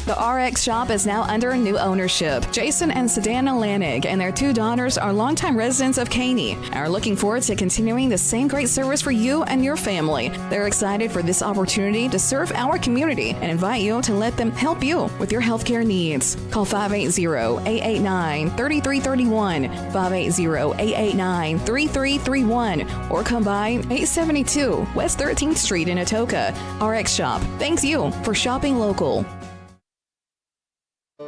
The RX Shop is now under new ownership. Jason and Sedana Lanig and their two daughters are longtime residents of Caney and are looking forward to continuing the same great service for you and your family. They're excited for this opportunity to serve our community and invite you to let them help you with your healthcare needs. Call 580-889-3331, 580-889-3331, or come by 872 West 13th Street in Atoka. RX Shop thanks you for shopping local.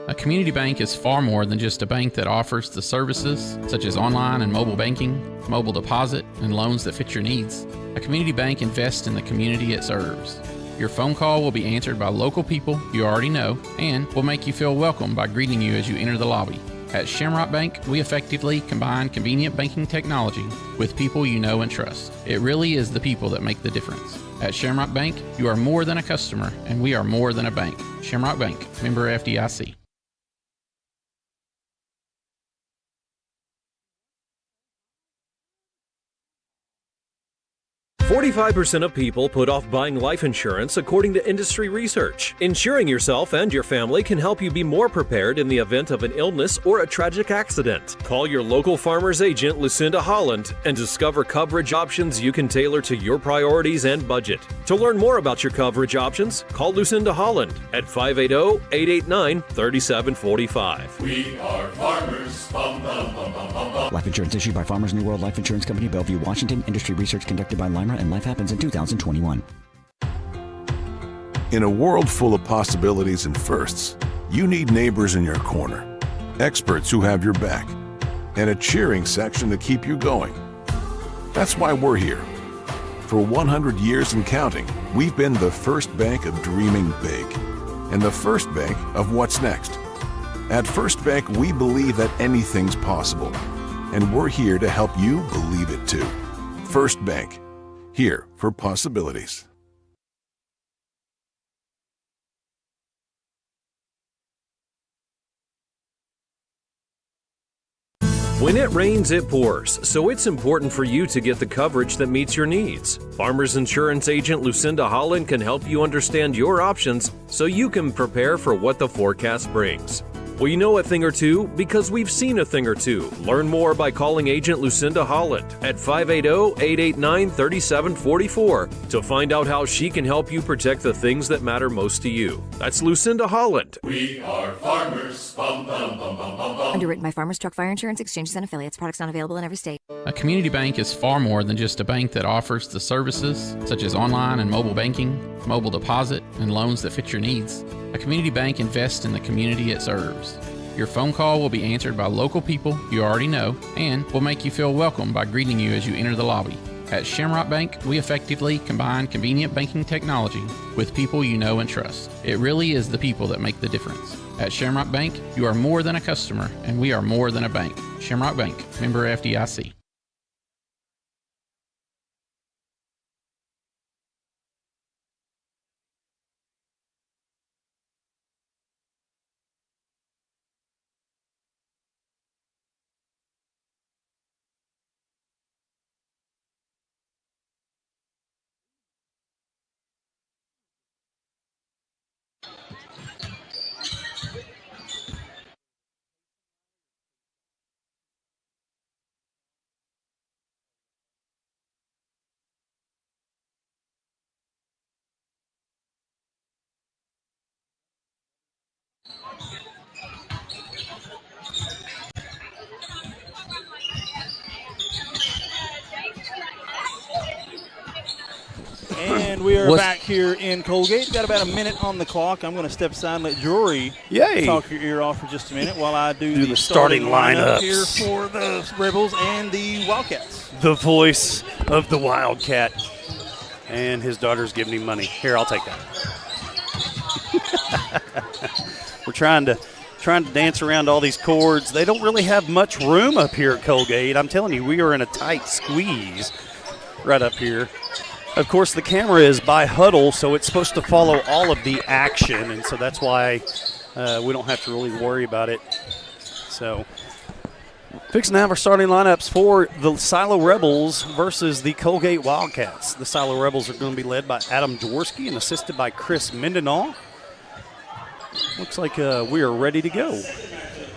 A community bank is far more than just a bank that offers the services such as online and mobile banking, mobile deposit, and loans that fit your needs. A community bank invests in the community it serves. Your phone call will be answered by local people you already know and will make you feel welcome by greeting you as you enter the lobby. At Shamrock Bank, we effectively combine convenient banking technology with people you know and trust. It really is the people that make the difference. At Shamrock Bank, you are more than a customer, and we are more than a bank. Shamrock Bank, member FDIC. 45% of people put off buying life insurance according to industry research. Insuring yourself and your family can help you be more prepared in the event of an illness or a tragic accident. Call your local farmer's agent, Lucinda Holland, and discover coverage options you can tailor to your priorities and budget. To learn more about your coverage options, call Lucinda Holland at 580-889-3745. We are farmers. Bum, bum, bum, bum, bum, bum. Life insurance issued by Farmers New World Life Insurance Company, Bellevue, Washington. Industry research conducted by Lima, and Life Happens in 2021. In a world full of possibilities and firsts, you need neighbors in your corner, experts who have your back, and a cheering section to keep you going. That's why we're here. For 100 years and counting, we've been the first bank of dreaming big and the first bank of what's next. At First Bank, we believe that anything's possible, and we're here to help you believe it too. First Bank, here for possibilities. When it rains, it pours, so it's important for you to get the coverage that meets your needs. Farmers Insurance agent Lucinda Holland can help you understand your options so you can prepare for what the forecast brings. We know a thing or two because we've seen a thing or two. Learn more by calling agent Lucinda Holland at 580-889-3744 to find out how she can help you protect the things that matter most to you. That's Lucinda Holland. We are farmers. Bum, bum, bum, bum, bum, bum. Underwritten by Farmers Truck Fire Insurance Exchanges and Affiliates. Products not available in every state. A community bank is far more than just a bank that offers the services such as online and mobile banking, mobile deposit, and loans that fit your needs. A community bank invests in the community it serves. Your phone call will be answered by local people you already know and will make you feel welcome by greeting you as you enter the lobby. At Shamrock Bank, we effectively combine convenient banking technology with people you know and trust. It really is the people that make the difference. At Shamrock Bank, you are more than a customer, and we are more than a bank. Shamrock Bank, member FDIC. we are back here in Coalgate. Got about a minute on the clock. I'm going to step aside and let Drury talk your ear off for just a minute while I do the starting lineup here for the Rebels and the Wildcats. The voice of the Wildcat. And his daughter's giving him money. Here, I'll take that. We're trying to dance around all these cords. They don't really have much room up here at Coalgate. I'm telling you, we are in a tight squeeze right up here. Of course, the camera is by huddle, so it's supposed to follow all of the action, and so that's why we don't have to really worry about it. So, fixing to have our starting lineups for the Silo Rebels versus the Coalgate Wildcats. The Silo Rebels are going to be led by Adam Jaworski and assisted by Chris Mendenhall. Looks like we are ready to go.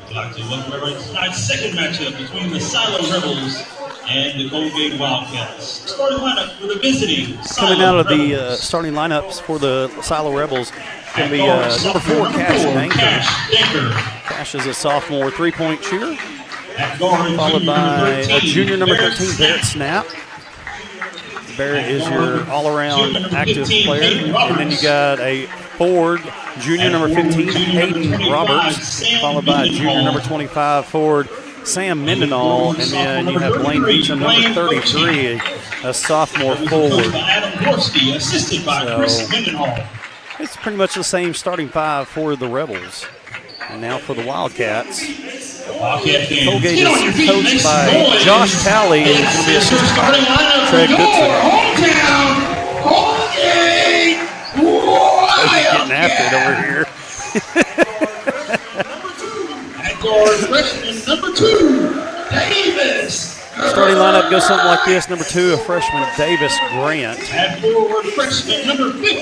I'd like to welcome everybody to tonight's second matchup between the Silo Rebels and the Coalgate Wildcats. Starting lineup for the visiting Silo Coming out of Rebels. the starting lineups for the Silo Rebels, going to be number 4, Cash Danker. Cash is a sophomore three-point shooter, followed by a junior number 13, Barrett Snap. Barrett is your all-around active player. And then you got a forward, junior number 15, Hayden Roberts, followed by junior number 25, forward, Sam Mendenhall, and then you have Blaine Beecham, number 33, a sophomore forward. So it's pretty much the same starting five for the Rebels. And now for the Wildcats. Coalgate is coached by Josh Talley, and it's going to be assisted by Craig Goodson. Getting after it over here. Freshman number 2, Davis. Starting lineup goes something like this. Number 2, a freshman, Davis Grant. At forward, freshman number 15,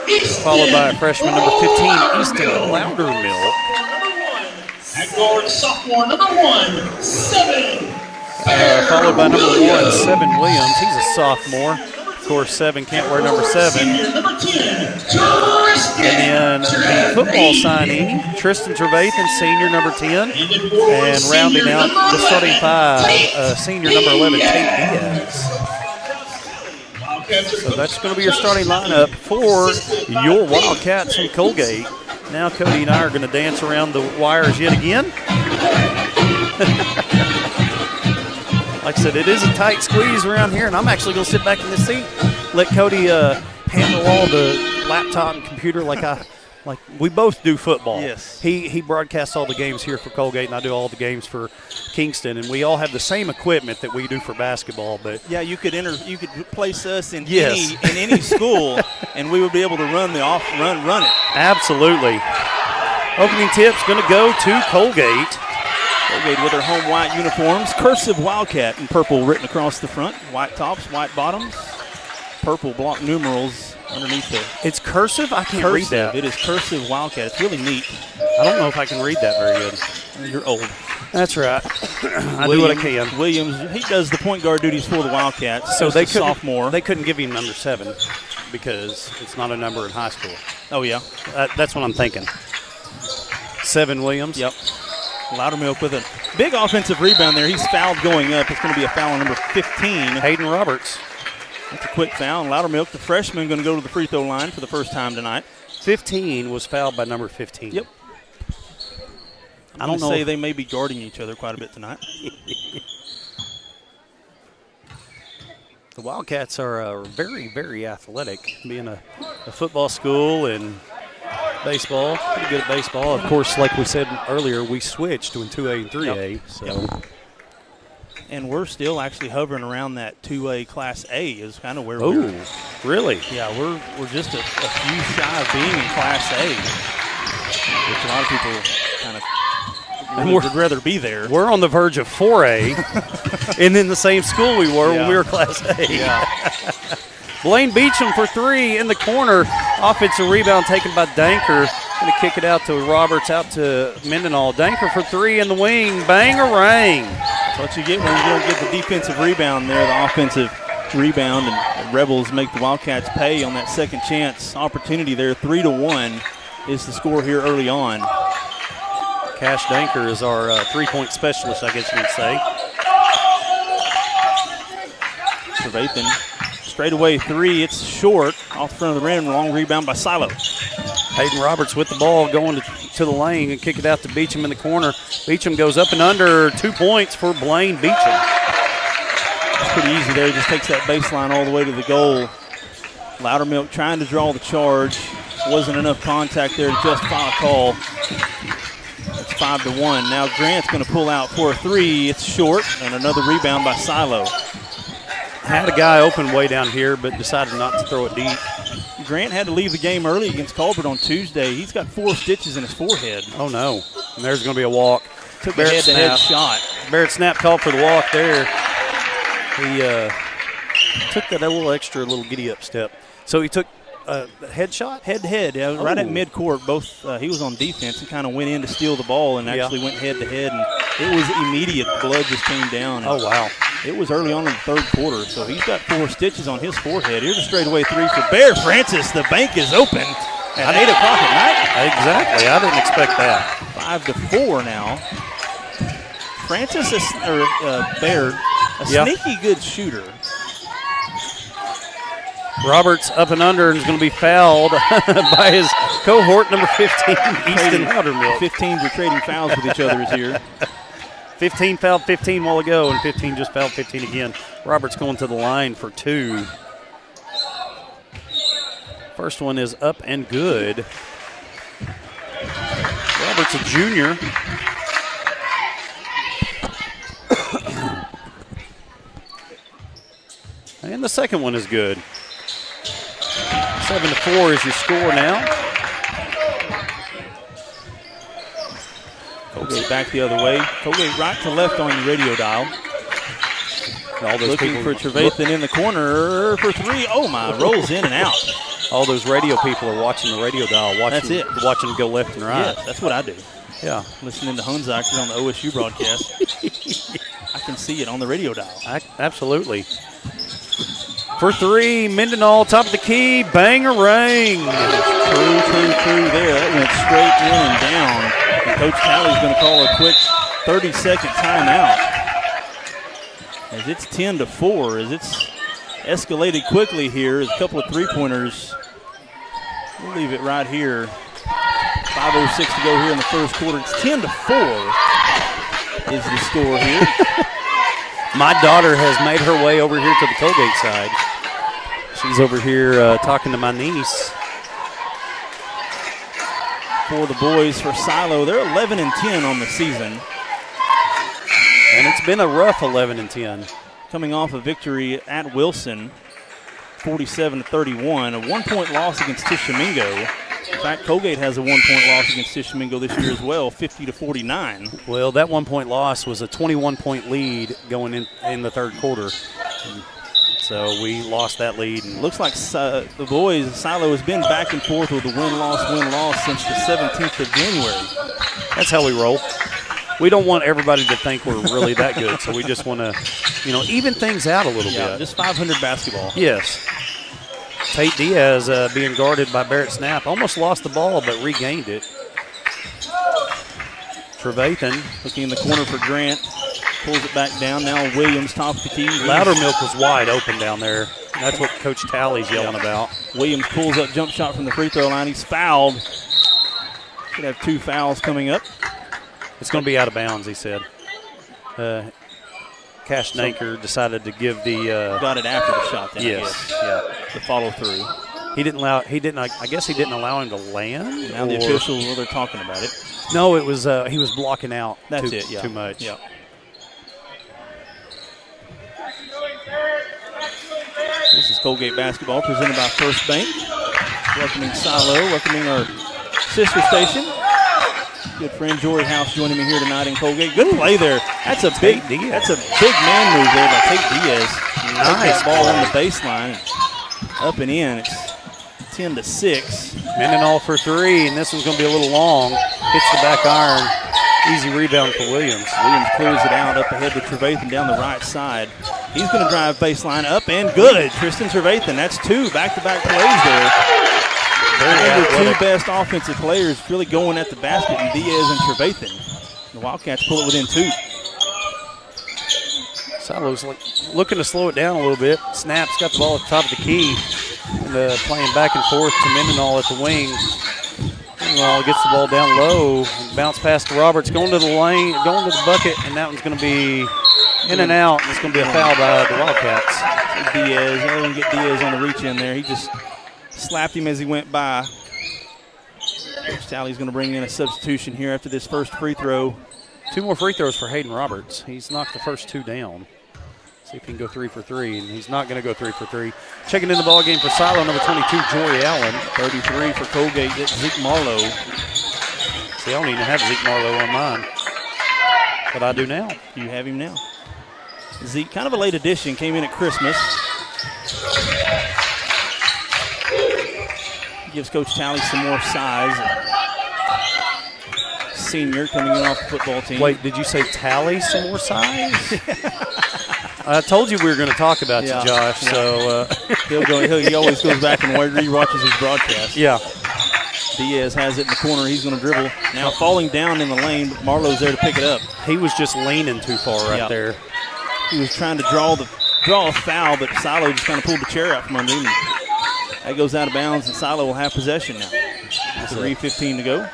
Easton. Followed by a freshman, number 15, Easton Loudermilk. At guard, sophomore number 1, 7. Followed by number 1, 7 Williams. He's a sophomore. Of course, 7 can't wear number 7. Number 10, And then the football signee, Tristan Trevathan, senior number 10. And rounding out the starting five, senior number 11, Tate Diaz. So that's going to be your starting lineup for your Wildcats from Coalgate. Now Cody and I are going to dance around the wires yet again. Like I said, it is a tight squeeze around here, and I'm actually going to sit back in this seat, let Cody handle all the laptop and computer like we both do football. Yes. He broadcasts all the games here for Coalgate, and I do all the games for Kingston, and we all have the same equipment that we do for basketball. But yeah, you could place us in any school, and we would be able to run it. Absolutely. Opening tip's going to go to Coalgate. Coalgate with their home white uniforms, cursive Wildcat in purple written across the front, white tops, white bottoms, purple block numerals underneath there. It's cursive? I can't read that. It is cursive Wildcat. It's really neat. I don't know if I can read that very good. You're old. That's right. I do what I can. Williams, he does the point guard duties for the Wildcats. So they sophomore. They couldn't give him number 7 because it's not a number in high school. Oh, yeah. That's what I'm thinking. 7 Williams. Yep. Loudermilk with a big offensive rebound there. He's fouled going up. It's going to be a foul on number 15. Hayden Roberts. That's a quick foul. Loudermilk, the freshman, going to go to the free throw line for the first time tonight. 15 was fouled by number 15. Yep. I don't know. They may be guarding each other quite a bit tonight. The Wildcats are very, very athletic, being a football school and baseball, pretty good at baseball. Of course, like we said earlier, we switched to 2A and 3A. Yep. So. Yep. And we're still actually hovering around that 2A Class A is kind of where we're. Oh, really? Yeah, we're just a few shy of being in Class A, which a lot of people kind of would rather be there. We're on the verge of 4A, and in the same school we were when we were Class A. Yeah. Blaine Beecham for 3 in the corner. Offensive rebound taken by Danker. Going to kick it out to Roberts, out to Mendenhall. Danker for 3 in the wing. Bang-a-rang. That's what you get when you don't get the defensive rebound there, the offensive rebound, and the Rebels make the Wildcats pay on that second chance opportunity there. 3-1 is the score here early on. Cash Danker is our three-point specialist, I guess you would say. Trevathan Straightaway three, it's short, off the front of the rim, long rebound by Silo. Hayden Roberts with the ball going to the lane and kick it out to Beecham in the corner. Beecham goes up and under, 2 points for Blaine Beecham. It's pretty easy there. He just takes that baseline all the way to the goal. Loudermilk trying to draw the charge. Wasn't enough contact there to justify a call. It's 5-1. Now Grant's going to pull out for a three. It's short, and another rebound by Silo. Had a guy open way down here, but decided not to throw it deep. Grant had to leave the game early against Colbert on Tuesday. He's got 4 stitches in his forehead. Oh, no. And there's going to be a walk. Took a head-to-head shot. Barrett Snap called for the walk there. He took that little giddy-up step. So he took a headshot? Head-to-head, yeah, right at midcourt. Both he was on defense and kind of went in to steal the ball and actually went head-to-head. And it was immediate. The blood just came down. Oh, wow. It was early on in the third quarter, so he's got 4 stitches on his forehead. Here's a straightaway three for Bear Francis. The bank is open at 8 o'clock at night. Exactly. I didn't expect that. 5-4 now. Francis, Baird, a sneaky good shooter. Roberts up and under and is going to be fouled by his cohort number 15, Easton Loudermilk. 15s are trading fouls with each other this year. 15 fouled 15 a while ago, and 15 just fouled 15 again. Roberts going to the line for 2. First one is up and good. Roberts a junior. And the second one is good. 7-4 is your score now. Coalgate back the other way. Coalgate right to left on your radio dial. All those looking for Trevathan in the corner for 3. Oh my, rolls in and out. All those radio people are watching the radio dial. Watching it go left and right. Yeah, that's what I do. Yeah. Listening to Hunziker on the OSU broadcast. I can see it on the radio dial. Absolutely. For 3, Mendenhall, top of the key, bang-a-rang. True there. That went straight in and down. And Coach Talley's going to call a quick 30-second timeout. As it's 10-4, as it's escalated quickly here. There's a couple of three-pointers. We'll leave it right here. 5:06 to go here in the first quarter. It's 10-4 is the score here. My daughter has made her way over here to the Coalgate side. She's over here talking to my niece. For the boys for Silo, they're 11-10 on the season. And it's been a rough 11-10. Coming off a victory at Wilson, 47-31, a 1-point loss against Tishomingo. In fact, Coalgate has a 1-point loss against Tishomingo this year as well, 50-49. Well, that 1-point loss was a 21-point lead going in the third quarter. So we lost that lead. And looks like the boys, Silo, has been back and forth with a win-loss since the 17th of January. That's how we roll. We don't want everybody to think we're really that good, so we just want to, even things out a little bit. Just 500 basketball. Yes. Tate Diaz being guarded by Barrett Snap. Almost lost the ball, but regained it. Trevathan looking in the corner for Grant. Pulls it back down. Now Williams, top of the key. Loudermilk was wide open down there. That's what Coach Talley's yelling about. Williams pulls up jump shot from the free throw line. He's fouled. Could have 2 fouls coming up. It's going to be out of bounds, he said. Cash Naker decided to give the got it after the shot. Then, yes, the follow through. He didn't allow. He didn't. I guess he didn't allow him to land. Now the officials, they're talking about it. No, it was he was blocking out. That's too much. Yeah. This is Coalgate basketball presented by First Bank. Welcoming Silo, welcoming our sister station. Good friend Jory House joining me here tonight in Coalgate. Good play there. That's a big man move there by Tate Diaz. Nice ball on the baseline, up and in. It's 10-6. Mendenhall for 3, and this one's going to be a little long. Hits the back iron. Easy rebound for Williams. Williams clears it out up ahead with Trevathan down the right side. He's going to drive baseline up and good. Tristan Trevathan. That's 2 back-to-back plays there. They're the 2 best offensive players really going at the basket, and Diaz and Trevathan. The Wildcats pull it within 2. Silo's looking to slow it down a little bit. Snap's got the ball at the top of the key. And playing back and forth to Mendenhall at the wing. Mendenhall gets the ball down low. Bounce pass to Roberts. Going to the lane, going to the bucket, and that one's going to be in and out. And it's going to be a foul by the Wildcats. Diaz, I didn't get Diaz on the reach in there. He just slapped him as he went by. Coach Talley's going to bring in a substitution here after this first free throw. 2 more free throws for Hayden Roberts. He's knocked the first 2 down. See if he can go 3 for 3, and he's not going to go 3 for 3. Checking in the ball game for Silo, number 22, Jory Allen. 33 for Coalgate, that's Zeke Marlowe. See, I don't even have Zeke Marlowe on mine, but I do now. You have him now. Zeke, kind of a late addition, came in at Christmas. Gives Coach Talley some more size. Senior coming in off the football team. Wait, did you say Tally some more size? I told you we were going to talk about you, Josh. Yeah. So he always goes back and re-watches his broadcast. Yeah. Diaz has it in the corner. He's going to dribble. Now falling down in the lane, but Marlowe's there to pick it up. He was just leaning too far right there. He was trying to draw a foul, but Silo just kind of pulled the chair out from under him. That goes out of bounds, and Silo will have possession now. 3:15 to go.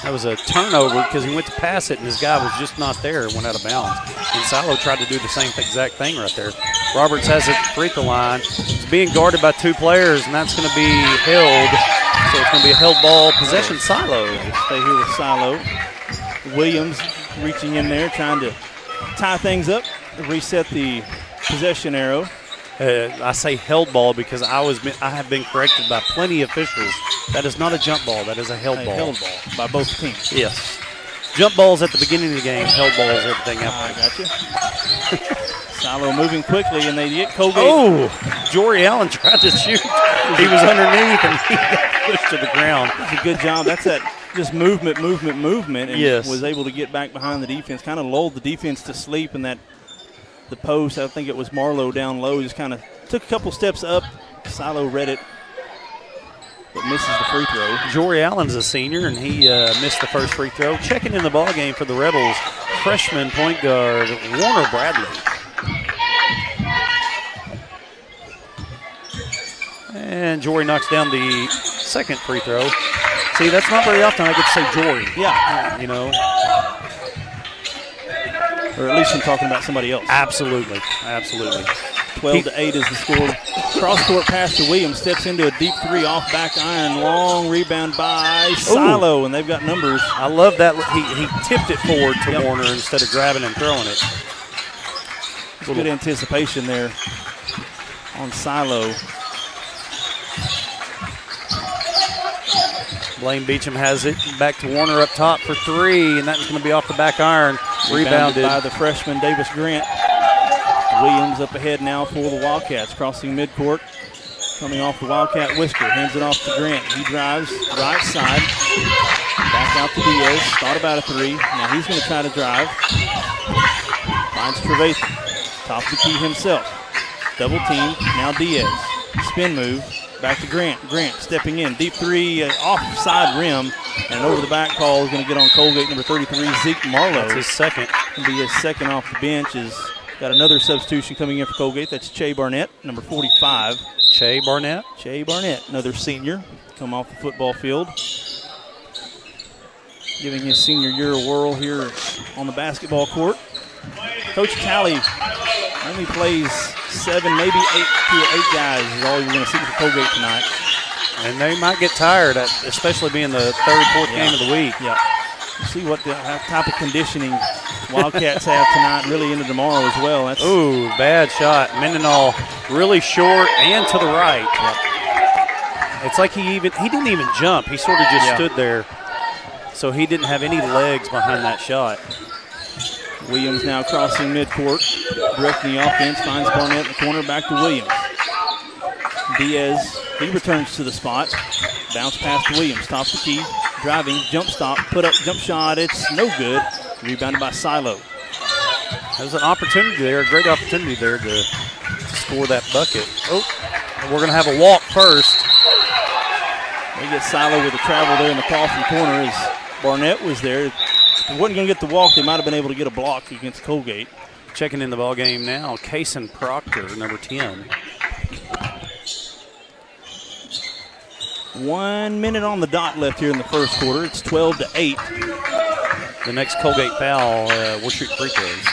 That was a turnover because he went to pass it, and his guy was just not there and went out of bounds. And Silo tried to do the same exact thing right there. Roberts has it at the free throw line. He's being guarded by 2 players, and that's going to be held. So it's going to be a held ball possession Silo. Stay here with Silo. Williams reaching in there, trying to tie things up, reset the possession arrow. I say held ball because I have been corrected by plenty of officials. That is not a jump ball. That is a held ball. Held ball by both teams. Yes. Jump balls at the beginning of the game. Held balls everything else. I got you. Silo moving quickly, and they get Coalgate. Oh, Jory Allen tried to shoot. He was underneath, and he got pushed to the ground. That's a good job. That's that just movement, and was able to get back behind the defense. Kind of lulled the defense to sleep, and that the post, I think it was Marlowe down low, just kind of took a couple steps up. Silo read it, but misses the free throw. Jory Allen's a senior, and he missed the first free throw. Checking in the ball game for the Rebels, freshman point guard Warner Bradley. And Jory knocks down the second free throw. See, that's not very often I get to say Jory. Yeah. You know. Or at least I'm talking about somebody else. Absolutely. 12-8 is the score. Cross-court pass to Williams. Steps into a deep 3 off back iron. Long rebound by Silo, and they've got numbers. I love that. He tipped it forward to Warner instead of grabbing and throwing it. Good anticipation there on Silo. Blaine Beecham has it. Back to Warner up top for 3, and that's going to be off the back iron. Rebounded by the freshman Davis Grant. Williams up ahead now for the Wildcats, crossing midcourt. Coming off the Wildcat whisker, hands it off to Grant. He drives right side. Back out to Diaz. Thought about a 3. Now he's going to try to drive. Finds Trevathan. Top of the key himself. Double team. Now Diaz. Spin move. Back to Grant. Grant stepping in. Deep 3 offside rim. And over the back call is going to get on Coalgate, number 33, Zeke Marlowe. That's his second. It'll be his second off the bench. Got another substitution coming in for Coalgate. That's Che Barnett, number 45. Che Barnett, another senior, come off the football field. Giving his senior year a whirl here on the basketball court. Coach Talley only plays 7, maybe 8 guys is all you're going to see for Coalgate tonight. And they might get tired, especially being the 3rd, 4th game of the week. Yeah. We'll see what type of conditioning Wildcats have tonight, really into tomorrow as well. Ooh, bad shot. Mendenhall really short and to the right. Yep. It's like he didn't even jump. He sort of just stood there. So he didn't have any legs behind that shot. Williams now crossing midcourt, directing the offense, finds Barnett in the corner, back to Williams. Diaz, he returns to the spot. Bounce pass to Williams, top the key, driving, jump stop, put up, jump shot, it's no good. Rebounded by Silo. There's an opportunity there, a great opportunity there to score that bucket. Oh, we're going to have a walk first. They get Silo with the travel there in the call from the corner as Barnett was there. wasn't going to get the walk, they might have been able to get a block against Coalgate. Checking in the ball game now, Kason Proctor, number 10. 1 minute on the dot left here in the first quarter. It's 12-8. The next Coalgate foul, we'll shoot free throws.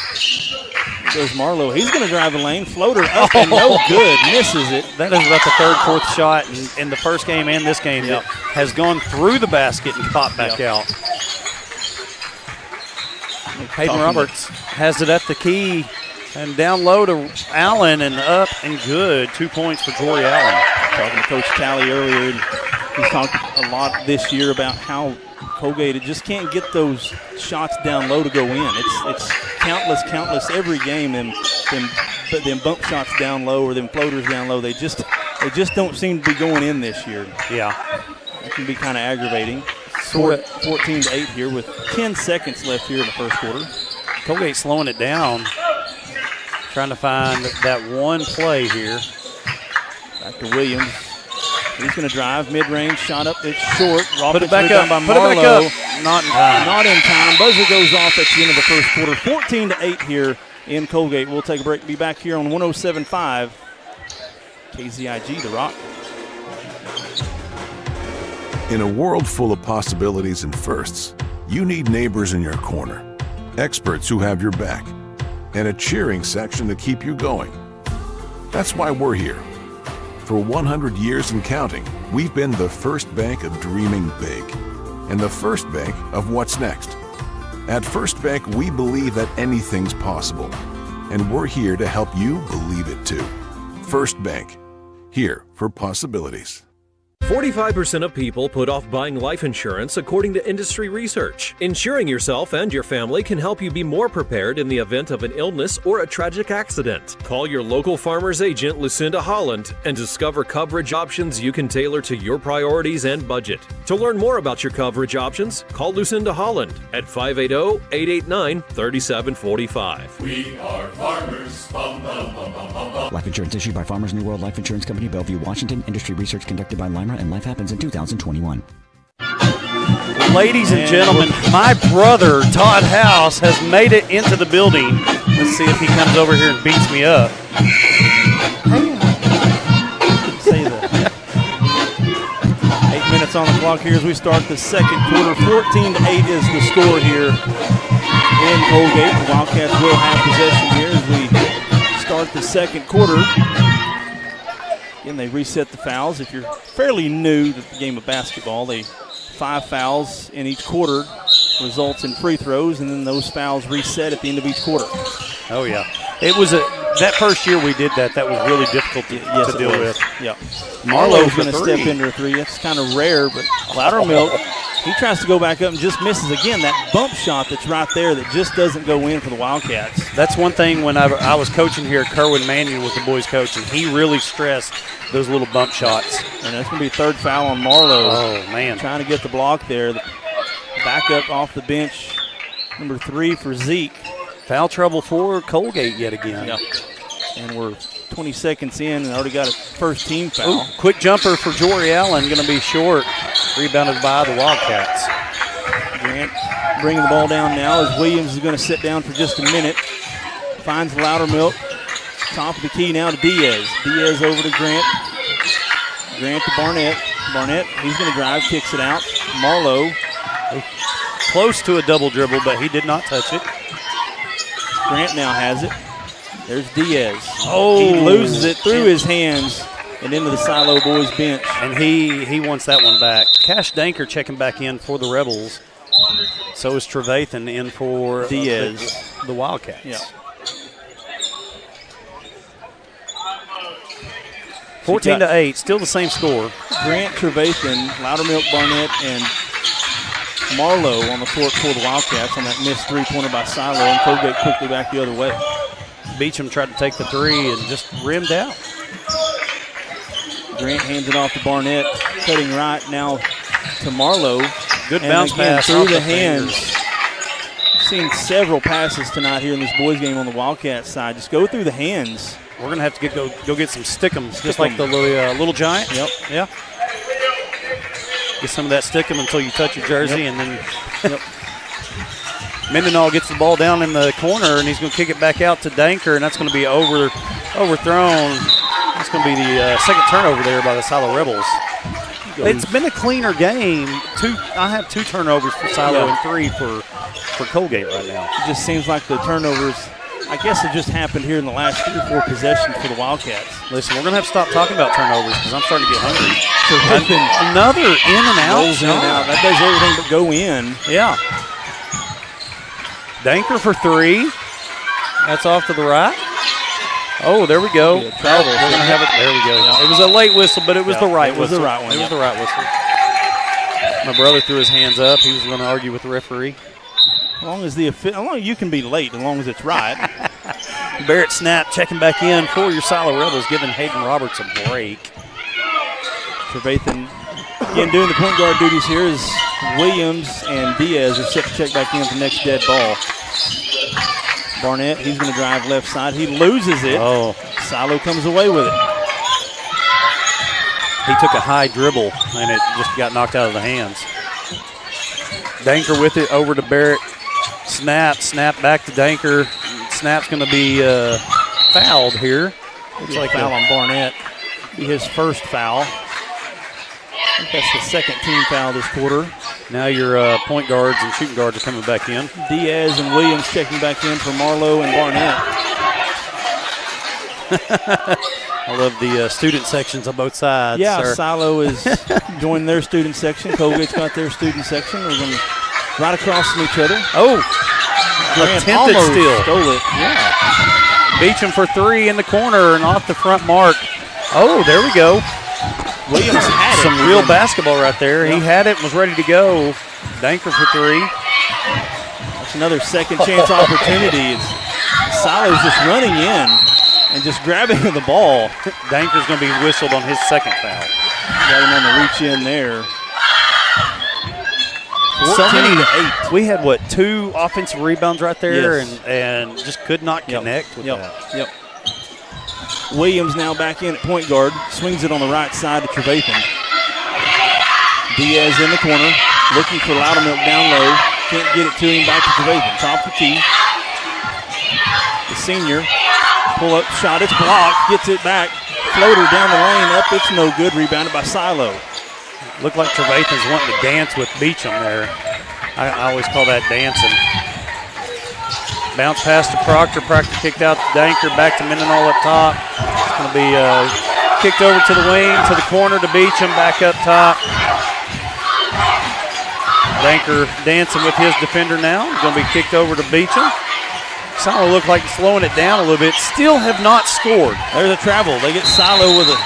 Goes Marlowe. He's going to drive the lane. Floater up and no good. Misses it. That is about the third, fourth shot in the first game and this game that has gone through the basket and popped back out. Hayden Roberts has it at the key and down low to Allen and up and good. 2 points for Jory Allen. Talking to Coach Talley earlier, and he's talked a lot this year about how Coalgate just can't get those shots down low to go in. It's countless every game. Them bump shots down low or them floaters down low. They just don't seem to be going in this year. Yeah, that can be kind of aggravating. 14-8 here with 10 seconds left here in the first quarter. Coalgate slowing it down, trying to find that one play here. Back to Williams. He's going to drive mid-range, shot up. It's short. Put it back up. By Put it back up. Not in time. Not in time. Buzzer goes off at the end of the first quarter. 14-8 here in Coalgate. We'll take a break. Be back here on 107.5 KZIG, The Rock. In a world full of possibilities and firsts, you need neighbors in your corner, experts who have your back, and a cheering section to keep you going. That's why we're here. For 100 years and counting, we've been the first bank of dreaming big and the first bank of what's next. At First Bank, we believe that anything's possible, and we're here to help you believe it too. First Bank, here for possibilities. 45% of people put off buying life insurance according to industry research. Insuring yourself and your family can help you be more prepared in the event of an illness or a tragic accident. Call your local farmer's agent, Lucinda Holland, and discover coverage options you can tailor to your priorities and budget. To learn more about your coverage options, call Lucinda Holland at 580-889-3745. We are farmers. Bum, bum, bum, bum, bum, bum. Life insurance issued by Farmers New World Life Insurance Company, Bellevue, Washington. Industry research conducted by Lima, and life happens in 2021. Ladies and gentlemen, my brother, Todd House, has made it into the building. Let's see if he comes over here and beats me up. Say that. 8 minutes on the clock here as we start the second quarter. 14-8 is the score here in Coalgate. The Wildcats will have possession here as we start the second quarter. Again, they reset the fouls. If you're fairly new to the game of basketball, 5 fouls in each quarter results in free throws, and then those fouls reset at the end of each quarter. Oh, yeah. It was that first year we did that. That was really difficult to deal with. Yeah. Marlowe's going to step into a three. It's kind of rare, but Loudermilk, he tries to go back up and just misses again. That bump shot that's right there that just doesn't go in for the Wildcats. That's one thing when I was coaching here, Kerwin Mannion was the boys' coach, and he really stressed those little bump shots. And that's going to be third foul on Marlowe. Oh, man. Trying to get the block there. Back up off the bench, number 3 for Zeke. Foul trouble for Coalgate yet again. Yep. And we're 20 seconds in and already got a first team foul. Ooh, quick jumper for Jory Allen, going to be short. Rebounded by the Wildcats. Grant bringing the ball down now as Williams is going to sit down for just a minute. Finds Loudermilk. Top of the key now to Diaz. Diaz over to Grant. Grant to Barnett. Barnett, he's going to drive, kicks it out. Marlowe. Close to a double dribble, but he did not touch it. Grant now has it. There's Diaz. Oh, he loses it through his hands and into the Silo boys bench. And he wants that one back. Cash Danker checking back in for the Rebels. So is Trevathan in for Diaz. The Wildcats. Yeah. 14-8, still the same score. Grant, Trevathan, Loudermilk, Barnett, and Marlowe on the court for the Wildcats on that missed three-pointer by Silo, and Coalgate quickly back the other way. Beecham tried to take the three and just rimmed out. Grant hands it off to Barnett, cutting right now to Marlowe. Good bounce pass through the hands. Seen several passes tonight here in this boys game on the Wildcats side. Just go through the hands. We're going to have to go get some stickum, just like the little giant. Yep. Yeah. Get some of that stickum until you touch your jersey, and then. Yep. Mendenhall gets the ball down in the corner, and he's going to kick it back out to Danker, and that's going to be overthrown. That's going to be the second turnover there by the Silo Rebels. It's been a cleaner game. I have 2 turnovers for Silo and 3 for Coalgate right now. It just seems like the turnovers, I guess it just happened here in the last 3 or 4 possessions for the Wildcats. Listen, we're going to have to stop talking about turnovers because I'm starting to get hungry. Another in and out. Rolls in and out. That does everything but go in. Yeah. Danker for 3. That's off to the right. Oh, there we go. Travel. We're going to have it. There we go. It was a late whistle, but it was the right whistle. It was the right one. It was the right whistle. My brother threw his hands up. He was going to argue with the referee. As long as you can be late, as long as it's right. Barrett Snap checking back in for your Silo Rebels, giving Hayden Roberts a break. Trevathan, again, doing the point guard duties here as Williams and Diaz are set to check back in for the next dead ball. Barnett, he's going to drive left side. He loses it. Oh. Silo comes away with it. He took a high dribble, and it just got knocked out of the hands. Danker with it over to Barrett. Snap back to Danker. Snap's going to be fouled here. Looks like foul on Barnett. Be his first foul. I think that's the second team foul this quarter. Now your point guards and shooting guards are coming back in. Diaz and Williams checking back in for Marlowe and Barnett. I love the student sections on both sides. Yeah, sir. Silo is joining their student section. Coalgate's got their student section. We're going right across from each other. Oh, Grant attempted almost steal. Stole it. Yeah. Beecham for 3 in the corner and off the front mark. Oh, there we go. Williams had it. Some real basketball right there. Yep. He had it and was ready to go. Danker for 3. That's another second chance opportunity. Silo's just running in and just grabbing the ball. Danker's going to be whistled on his second foul. Got him on the reach in there. 14-8. We had, 2 offensive rebounds right there, yes. and just could not connect with that. Yep. Williams now back in at point guard. Swings it on the right side to Trevathan. Diaz in the corner. Looking for Loudermilk down low. Can't get it to him. Back to Trevathan. Top the key. The senior. Pull up shot. It's blocked. Gets it back. Floater down the lane. Up. It's no good. Rebounded by Silo. Looked like Trevathan's wanting to dance with Beecham there. I always call that dancing. Bounce pass to Proctor. Proctor kicked out to Danker. Back to Mendenhall up top. It's going to be kicked over to the wing, to the corner to Beecham. Back up top. Danker dancing with his defender now. Going to be kicked over to Beecham. Silo look like slowing it down a little bit. Still have not scored. There's a travel. They get Silo with a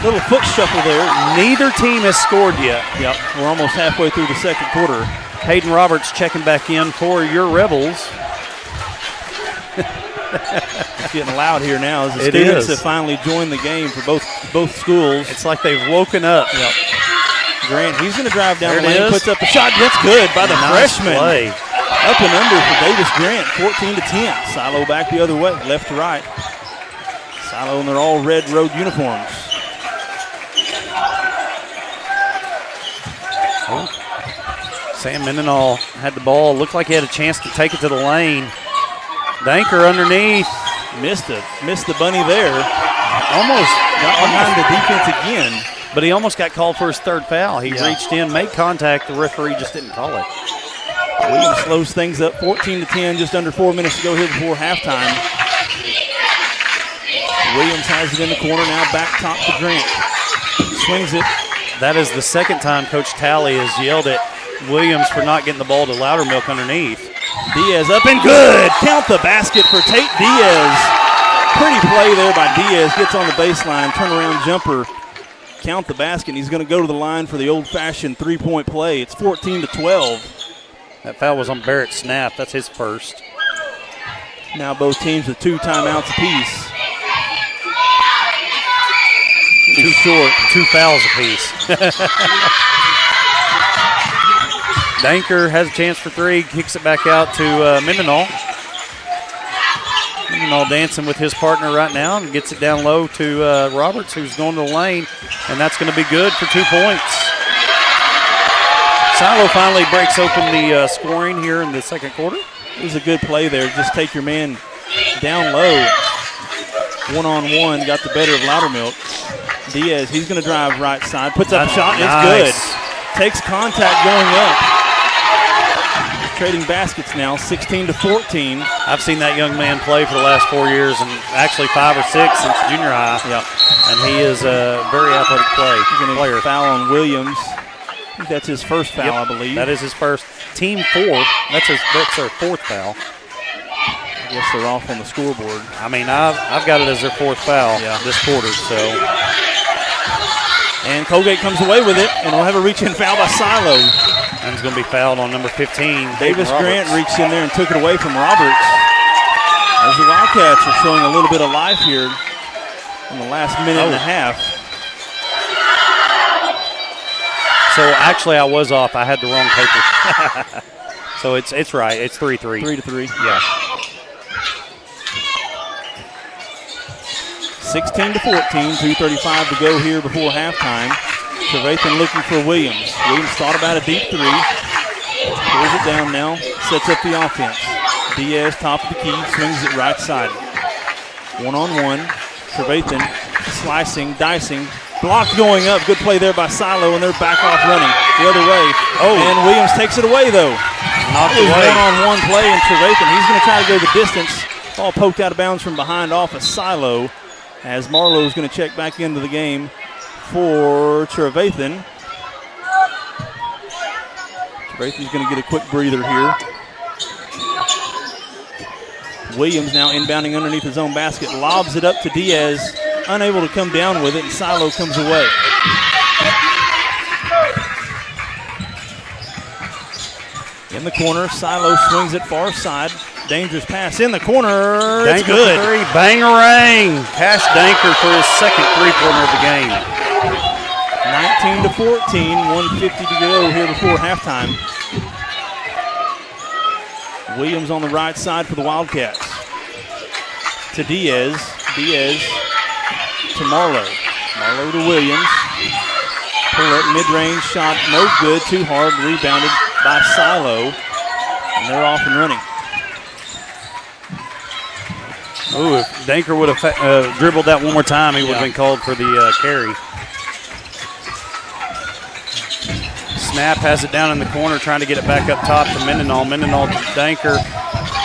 little foot shuffle there. Neither team has scored yet. Yep, we're almost halfway through the second quarter. Hayden Roberts checking back in for your Rebels. It's getting loud here now as the students have finally joined the game for both schools. It's like they've woken up. Yep. Grant, he's going to drive down the lane, puts up a shot. That's good by the freshman. Play. Up and under for Davis Grant, 14-10. Silo back the other way, left to right. Silo in their all red road uniforms. Oh. Sam Mendenhall had the ball. Looked like he had a chance to take it to the lane. Danker underneath. Missed the bunny there. Almost got behind the defense again. But he almost got called for his third foul. He reached in, made contact. The referee just didn't call it. Williams slows things up. 14-10, just under 4 minutes to go here before halftime. Williams has it in the corner now, back top to Grant. Swings it. That is the second time Coach Talley has yelled at Williams for not getting the ball to Loudermilk underneath. Diaz up and good. Count the basket for Tate Diaz. Pretty play there by Diaz. Gets on the baseline, turnaround jumper. Count the basket. And he's going to go to the line for the old-fashioned three-point play. It's 14-12. That foul was on Barrett Snap. That's his first. Now both teams with 2 timeouts apiece. Too short. 2 fouls apiece. Danker has a chance for 3. Kicks it back out to Mendenhall. Mendenhall dancing with his partner right now and gets it down low to Roberts, who's going to the lane, and that's going to be good for 2 points. Silo finally breaks open the scoring here in the second quarter. It was a good play there. Just take your man down low. One-on-one, got the better of Loudermilk. Diaz, he's going to drive right side. Puts up a shot, and it's good. Takes contact going up. Trading baskets now, 16-14. I've seen that young man play for the last 4 years, and actually 5 or 6 since junior high. Yep. And he is a very athletic player. Foul on Williams. I think that's his first foul, I believe. That is his first. Team 4. That's their fourth foul. I guess they're off on the scoreboard. I mean, I've got it as their fourth foul this quarter. So. And Coalgate comes away with it, and we'll have a reach-in foul by Silo. And he's going to be fouled on number 15. Davis Grant reached in there and took it away from Roberts. As the Wildcats are showing a little bit of life here in the last minute and a half. So actually, I was off. I had the wrong paper. So it's right. It's 3-3. 3-3. Yeah. 16-14. 2:35 to go here before halftime. Trevathan looking for Williams. Williams thought about a deep three. Pulls it down now. Sets up the offense. Diaz, top of the key, swings it right side. One-on-one. Trevathan slicing, dicing. Blocked going up. Good play there by Silo, and they're back off running the other way. And Williams takes it away, though. Knocked it was away. One-on-one play, and Trevathan, he's going to try to go the distance. Ball poked out of bounds from behind off of Silo, as Marlowe's going to check back into the game for Trevathan. Trevathan's going to get a quick breather here. Williams now inbounding underneath his own basket. Lobs it up to Diaz. Unable to come down with it, and Silo comes away. In the corner, Silo swings it far side. Dangerous pass in the corner. It's good. Three. Bang-a-rang. Cash Danker for his second three-pointer of the game. 19-14, 1:50 to go here before halftime. Williams on the right side for the Wildcats. To Diaz. Diaz to Marlowe. Marlowe to Williams. Pull up mid-range shot, no good, too hard, rebounded by Silo. And they're off and running. Ooh, if Danker would have dribbled that one more time, he would have been called for the carry. Snap has it down in the corner, trying to get it back up top to Mendenhall. Mendenhall to Danker.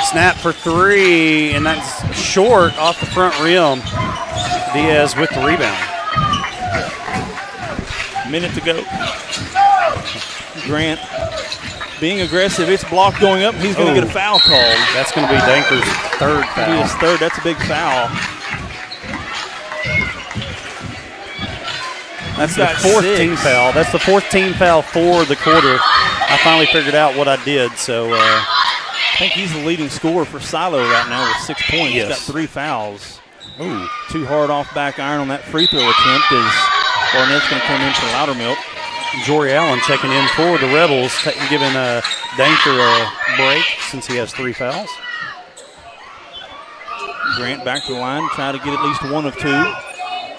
Snap for three, and that's short off the front rim. Diaz with the rebound. Minute to go. Grant being aggressive. It's blocked going up. He's going to get a foul called. That's going to be Danker's third foul. His third. That's a big foul. That's the fourth team foul. That's the fourth team foul for the quarter. I finally figured out what I did. So I think he's the leading scorer for Silo right now with 6 points. Yes. He's got 3 fouls. Ooh. Too hard off back iron on that free throw attempt as Barnett's going to come in for Loudermilk. Jory Allen checking in for the Rebels, giving Danker a break since he has 3 fouls. Grant back to the line, try to get at least one of 2.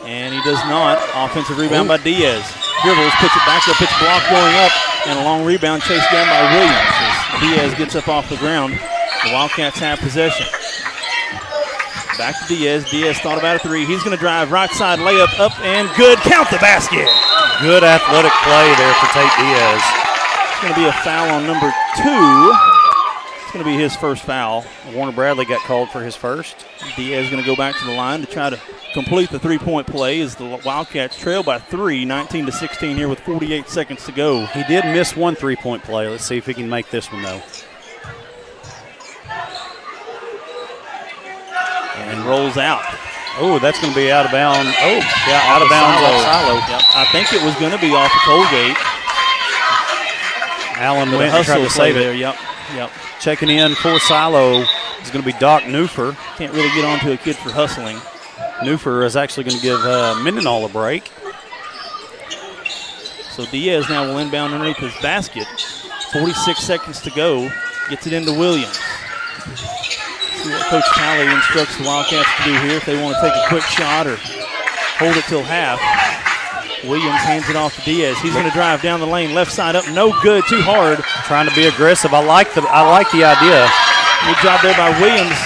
And he does not. Offensive rebound by Diaz. Dribbles, puts it back up, it's blocked going up, and a long rebound chased down by Williams as Diaz gets up off the ground. The Wildcats have possession. Back to Diaz. Diaz thought about a 3. He's going to drive right side, layup up and good. Count the basket. Good athletic play there for Tate Diaz. It's going to be a foul on number 2. It's going to be his first foul. Warner Bradley got called for his first. Diaz is going to go back to the line to try to complete the 3-point play as the Wildcats trail by 3, 19-16 here with 48 seconds to go. He did miss one 3-point play. Let's see if he can make this one, though. And rolls out. Oh, that's going to be out of bounds. Oh, yeah, out of bounds off Silo. Yep. I think it was going to be off of Coalgate. Allen went and tried to save it. There. Yep. Checking in for Silo is going to be Doc Newfer. Can't really get onto a kid for hustling. Newfer is actually going to give Mendenhall a break. So Diaz now will inbound underneath his basket. 46 seconds to go. Gets it into Williams. See what Coach Talley instructs the Wildcats to do here if they want to take a quick shot or hold it till half. Williams hands it off to Diaz. He's going to drive down the lane, left side up, no good, too hard. Trying to be aggressive. I like the idea. Good job there by Williams.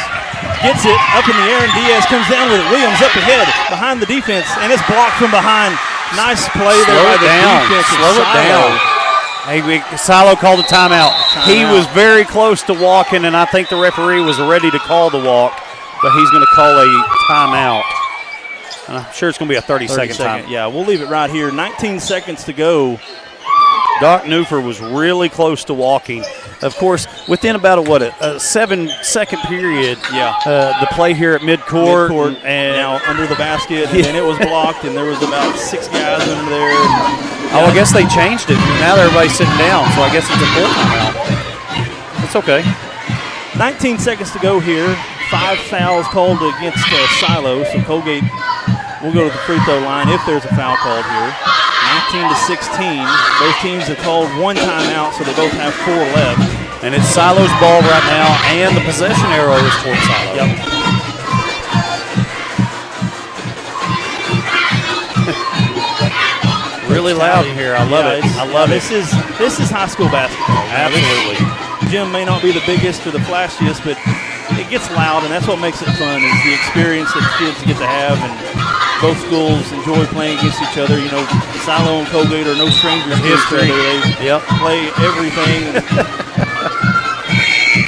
Gets it up in the air, and Diaz comes down with it. Williams up ahead, behind the defense, and it's blocked from behind. Nice play there by the defense. Slow it down. Hey, Silo called a timeout. He was very close to walking, and I think the referee was ready to call the walk, but he's going to call a timeout. And I'm sure it's going to be a 30-second time. Yeah, we'll leave it right here. 19 seconds to go. Doc Newford was really close to walking. Of course, within about a 7-second period, the play here at midcourt. And now under the basket, and then it was blocked, and there was about 6 guys under there. Oh, I guess they changed it. Now everybody's sitting down, so I guess it's a full timeout. It's okay. 19 seconds to go here. 5 fouls called against Silo, so Coalgate will go to the free throw line if there's a foul called here. 19-16. Both teams have called 1 timeout, so they both have 4 left. And it's Silo's ball right now, and the possession arrow is towards Silo. Yep. Really loud in here. I love it. I love it. This is high school basketball. Absolutely. Gym may not be the biggest or the flashiest, but it gets loud, and that's what makes it fun, is the experience that the kids get to have. And both schools enjoy playing against each other. You know, Silo and Coalgate are no strangers to each other. They play everything.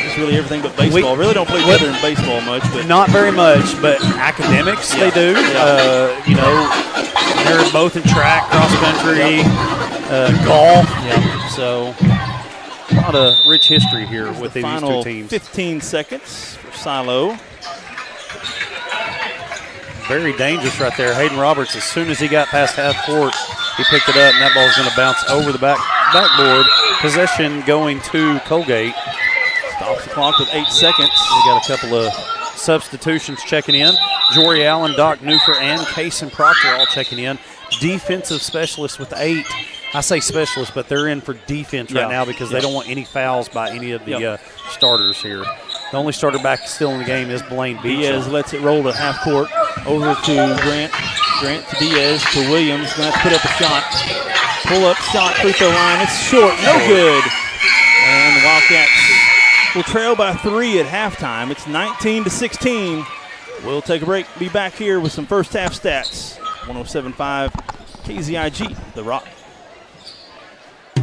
It's really everything but baseball. Really don't play together in baseball much. But not very much, but academics they do. You know, they're both in track, cross country, golf. So a lot of rich history here with these two teams. 15 seconds for Silo. Very dangerous right there. Hayden Roberts, as soon as he got past half court, he picked it up, and that ball's going to bounce over the backboard. Possession going to Coalgate. Stops the clock with 8 seconds. We got a couple of substitutions checking in. Jory Allen, Doc Newford, and Kaysen Proctor all checking in. Defensive specialists with 8. I say specialists, but they're in for defense right now because they don't want any fouls by any of the starters here. The only starter back still in the game is Blaine Beacham. Diaz lets it roll to half court. Over to Grant. Grant to Diaz to Williams. Going to have to put up a shot. Pull up shot, free throw line. It's short. No good. And the Wildcats will trail by 3 at halftime. It's 19-16. We'll take a break. Be back here with some first half stats. 107.5 KZIG, The Rock.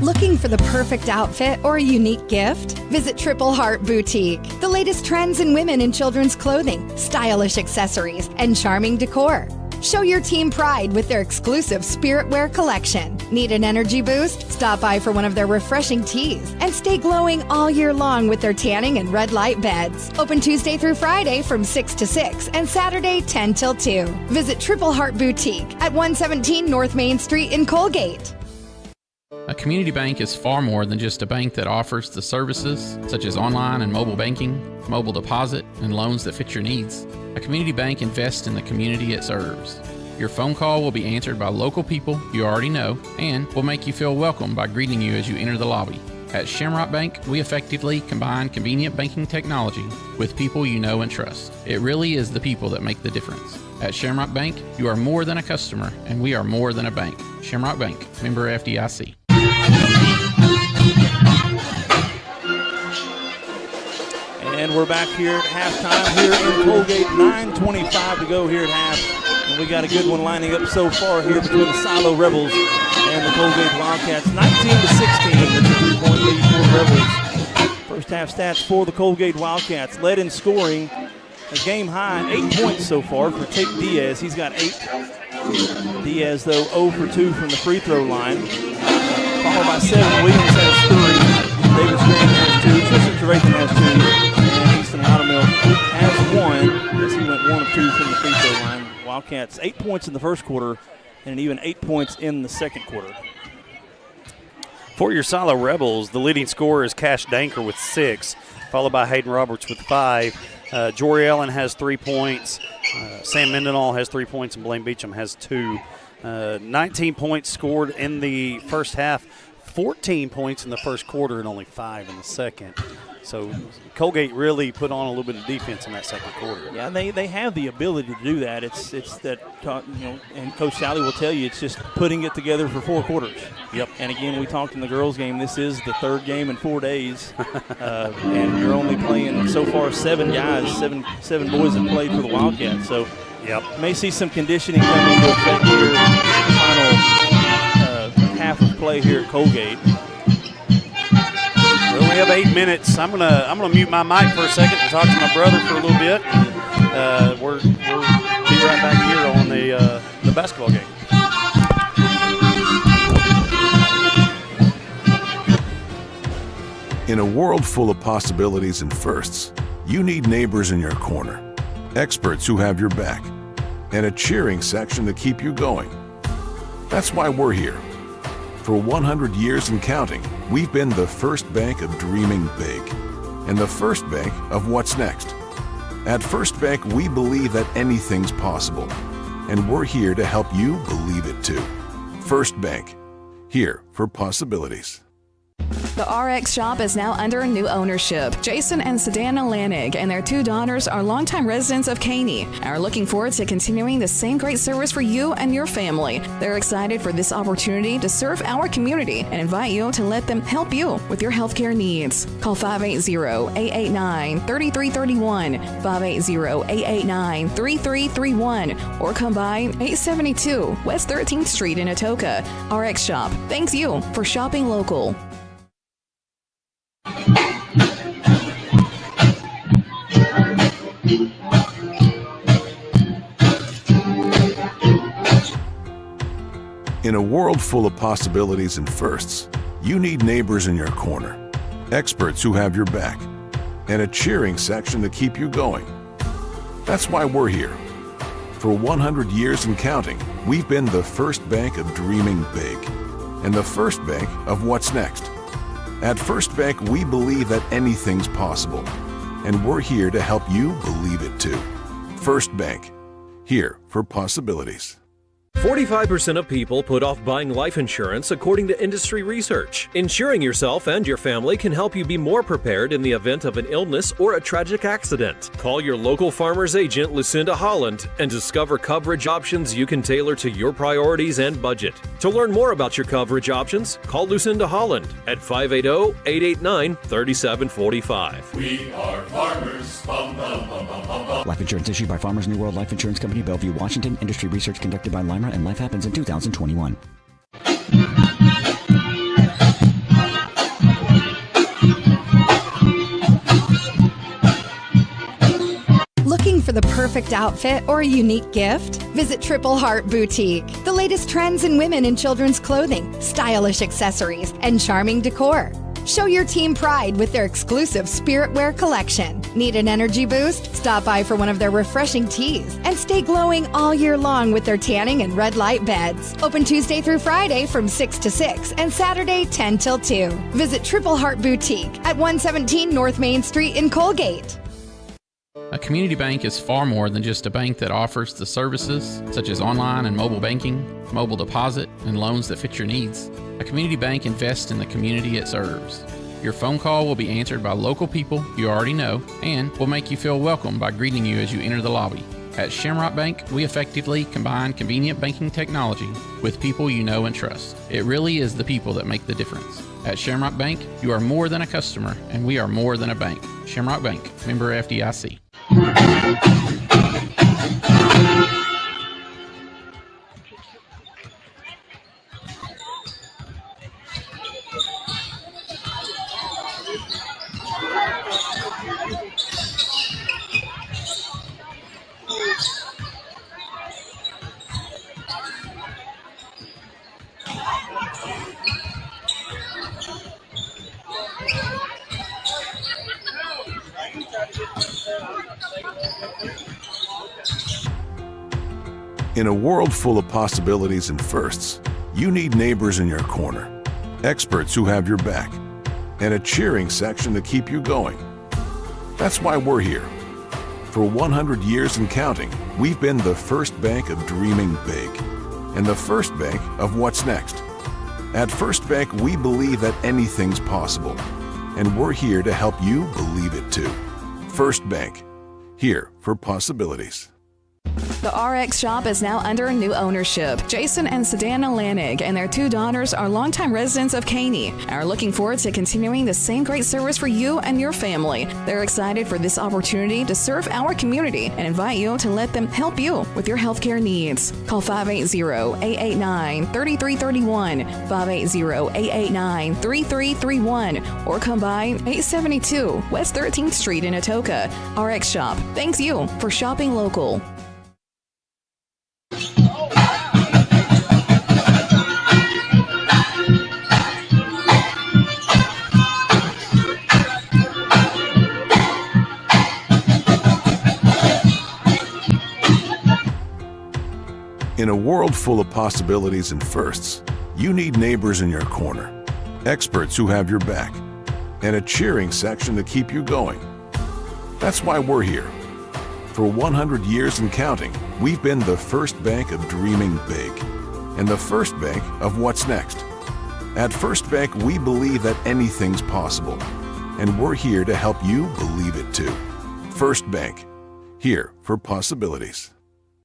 Looking for the perfect outfit or a unique gift? Visit Triple Heart Boutique. The latest trends in women and children's clothing, stylish accessories, and charming decor. Show your team pride with their exclusive Spirit Wear collection. Need an energy boost? Stop by for one of their refreshing teas and stay glowing all year long with their tanning and red light beds. Open Tuesday through Friday from 6 to 6 and Saturday 10 till 2. Visit Triple Heart Boutique at 117 North Main Street in Coalgate. A community bank is far more than just a bank that offers the services such as online and mobile banking, mobile deposit, and loans that fit your needs. A community bank invests in the community it serves. Your phone call will be answered by local people you already know and will make you feel welcome by greeting you as you enter the lobby. At Shamrock Bank, we effectively combine convenient banking technology with people you know and trust. It really is the people that make the difference. At Shamrock Bank, you are more than a customer, and we are more than a bank. Shamrock Bank, member FDIC. And we're back here at halftime here in Coalgate. 9:25 to go here at half. And we got a good one lining up so far here between the Silo Rebels and the Coalgate Wildcats. 19-16, the 3-point lead for the Rebels. First half stats for the Coalgate Wildcats. Led in scoring, a game high, 8 points so far for Tate Diaz. He's got 8. Diaz, though, 0 for 2 from the free throw line. Followed by 7. Williams has 3. Davis Grant has 2. Tristan Trevathan has 2. And Easton Loudermilk has 1 as he went 1 of 2 from the free throw line. Wildcats 8 points in the first quarter and even 8 points in the second quarter. For your Silo Rebels, the leading scorer is Cash Danker with 6, followed by Hayden Roberts with 5. Jory Allen has 3 points. Sam Mendenhall has 3 points, and Blaine Beacham has 2. 19 points scored in the first half, 14 points in the first quarter, and only 5 in the second. So Coalgate really put on a little bit of defense in that second quarter. Yeah, they have the ability to do that. It's that, and Coach Sally will tell you, it's just putting it together for 4 quarters. Yep. And again, we talked in the girls' game. This is the 3rd game in 4 days, and you're only playing so far 7 guys, seven boys have played for the Wildcats. So, yep, may see some conditioning come into effect here in the final half of play here at Coalgate. Well, we have 8 minutes. I'm gonna mute my mic for a second and talk to my brother for a little bit. We'll be right back here on the basketball game. In a world full of possibilities and firsts, you need neighbors in your corner, experts who have your back, and a cheering section to keep you going. That's why we're here. For 100 years and counting, we've been the first bank of dreaming big and the first bank of what's next. At First Bank, we believe that anything's possible, and we're here to help you believe it too. First Bank, here for possibilities. The RX shop is now under new ownership. Jason and Sedana Lanig and their 2 daughters are longtime residents of Caney and are looking forward to continuing the same great service for you and your family. They're excited for this opportunity to serve our community and invite you to let them help you with your healthcare needs. Call 580-889-3331, 580-889-3331, or come by 872 West 13th Street in Atoka. RX Shop thanks you for shopping local. In a world full of possibilities and firsts, you need neighbors in your corner, experts who have your back, and a cheering section to keep you going. That's why we're here. For 100 years and counting, we've been the first bank of dreaming big and the first bank of what's next. At First Bank, we believe that anything's possible, and we're here to help you believe it too. First Bank, here for possibilities. 45% of people put off buying life insurance according to industry research. Insuring yourself and your family can help you be more prepared in the event of an illness or a tragic accident. Call your local farmer's agent, Lucinda Holland, and discover coverage options you can tailor to your priorities and budget. To learn more about your coverage options, call Lucinda Holland at 580-889-3745. We are farmers. Bum, bum, bum, bum, bum, bum. Life insurance issued by Farmers New World Life Insurance Company, Bellevue, Washington. Industry research conducted by Lima, and Life Happens in 2021. Looking for the perfect outfit or a unique gift? Visit Triple Heart Boutique. The latest trends in women and children's clothing, stylish accessories, and charming decor. Show your team pride with their exclusive Spirit Wear collection. Need an energy boost? Stop by for one of their refreshing teas and stay glowing all year long with their tanning and red light beds. Open Tuesday through Friday from 6 to 6 and Saturday 10 till 2. Visit Triple Heart Boutique at 117 North Main Street in Coalgate. A community bank is far more than just a bank that offers the services such as online and mobile banking, mobile deposit, and loans that fit your needs. A community bank invests in the community it serves. Your phone call will be answered by local people you already know and will make you feel welcome by greeting you as you enter the lobby. At Shamrock Bank, we effectively combine convenient banking technology with people you know and trust. It really is the people that make the difference. At Shamrock Bank, you are more than a customer, and we are more than a bank. Shamrock Bank, member FDIC. In a world full of possibilities and firsts, you need neighbors in your corner, experts who have your back, and a cheering section to keep you going. That's why we're here. For 100 years and counting, we've been the first bank of dreaming big and the first bank of what's next. At First Bank, we believe that anything's possible, And we're here to help you believe it too. First Bank, here for possibilities. The RX shop is now under new ownership. Jason and Sedana Lanig and their 2 daughters are longtime residents of Caney and are looking forward to continuing the same great service for you and your family. They're excited for this opportunity to serve our community and invite you to let them help you with your healthcare needs. Call 580-889-3331, 580-889-3331, or come by 872 West 13th Street in Atoka. RX Shop thanks you for shopping local. In a world full of possibilities and firsts, you need neighbors in your corner, experts who have your back, and a cheering section to keep you going. That's why we're here. For 100 years and counting, we've been the first bank of dreaming big, and the first bank of what's next. At First Bank, we believe that anything's possible, and we're here to help you believe it too. First Bank, here for possibilities.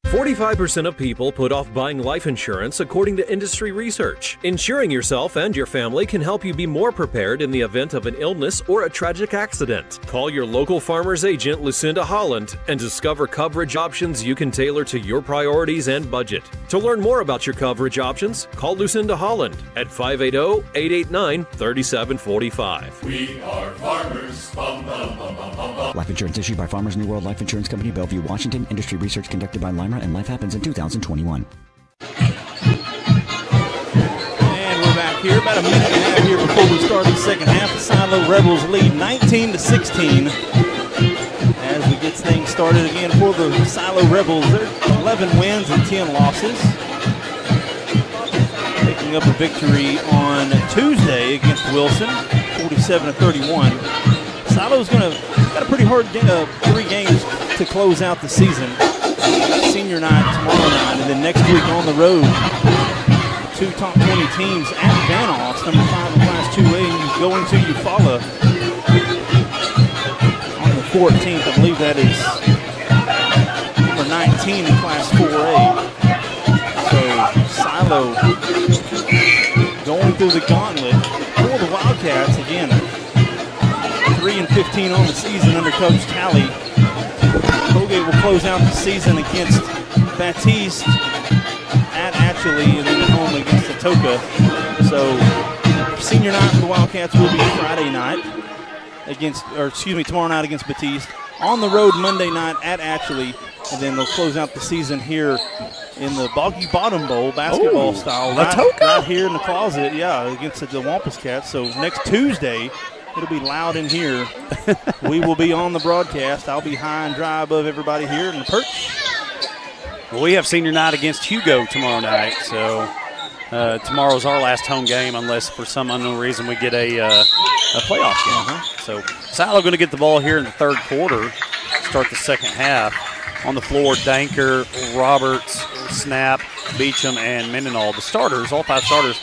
45% of people put off buying life insurance according to industry research. Insuring yourself and your family can help you be more prepared in the event of an illness or a tragic accident. Call your local farmer's agent, Lucinda Holland, and discover coverage options you can tailor to your priorities and budget. To learn more about your coverage options, call Lucinda Holland at 580-889-3745. We are farmers. Bum, bum, bum, bum, bum, bum. Life insurance issued by Farmers New World Life Insurance Company, Bellevue, Washington. Industry research conducted by Lima, and life happens in 2021. And we're back here, about a minute and a half here before we start the second half. The Silo Rebels lead 19-16 as we get things started again for the Silo Rebels. They're 11 wins and 10 losses. Picking up a victory on Tuesday against Wilson, 47-31. Silo's got a pretty hard 3 games to close out the season. Senior night tomorrow night, and then next week on the road. 2 top 20 teams at Vanoss, number 5 in Class 2A, going to Eufaula on the 14th. I believe that is number 19 in Class 4A. So Silo going through the gauntlet for the Wildcats again. 3-15 on the season under Coach Talley. Coalgate will close out the season against Baptiste at Atchlee and then at home against Atoka. So senior night for the Wildcats will be Friday night tomorrow night against Baptiste. On the road Monday night at Atchlee, and then they'll close out the season here in the Boggy Bottom Bowl basketball style. Right here in the closet, against the Wampus Cats. So next Tuesday, it'll be loud in here. We will be on the broadcast. I'll be high and dry above everybody here in the perch. Well, we have senior night against Hugo tomorrow night, so tomorrow's our last home game unless for some unknown reason we get a playoff game. So Silo going to get the ball here in the third quarter, start the second half. On the floor, Danker, Roberts, Snap, Beecham, and Mendenhall. The starters, all 5 starters.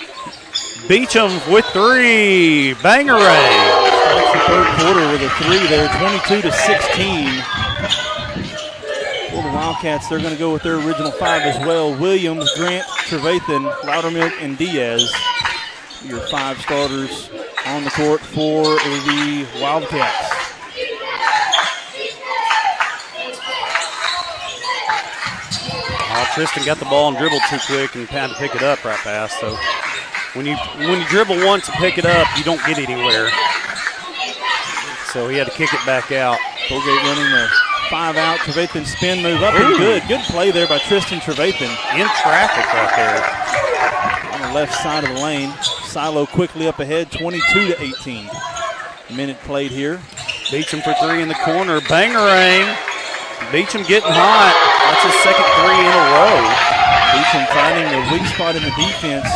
Beecham with 3. Bangeray. That's the third quarter with a 3 there, 22-16. For the Wildcats, they're going to go with their original 5 as well. Williams, Grant, Trevathan, Loudermilk, and Diaz. Your 5 starters on the court for the Wildcats. Tristan got the ball and dribbled too quick and had to pick it up right fast. So when you dribble once and pick it up, you don't get anywhere. So he had to kick it back out. Coalgate running the 5 out. Trevathan spin move up and good. Good play there by Tristan Trevathan. In traffic right there. On the left side of the lane. Silo quickly up ahead, 22-18. Minute played here. Beecham for 3 in the corner. Bangerang. Beecham getting hot. That's his second 3 in a row. Beecham finding the weak spot in the defense.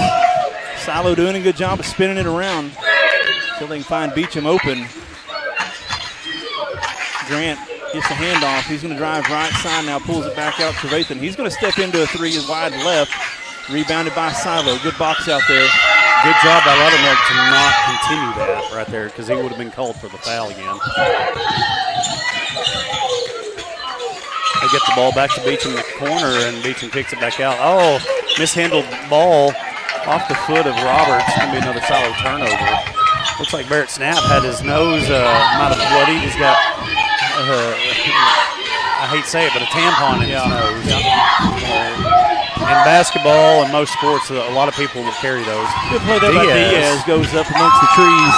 Silo doing a good job of spinning it around until they can find Beecham open. Grant gets the handoff. He's going to drive right side now, pulls it back out to Trevathan. He's going to step into a 3 wide left. Rebounded by Silo. Good box out there. Good job by Luttermilk to not continue that right there because he would have been called for the foul again. They get the ball back to Beecham in the corner, and Beecham kicks it back out. Oh, mishandled ball off the foot of Roberts. It's going to be another solid turnover. Looks like Barrett Snap had his nose might have bloodied. He's got, I hate to say it, but a tampon in his nose. In basketball and most sports, a lot of people will carry those. Good play there by Diaz. Goes up amongst the trees.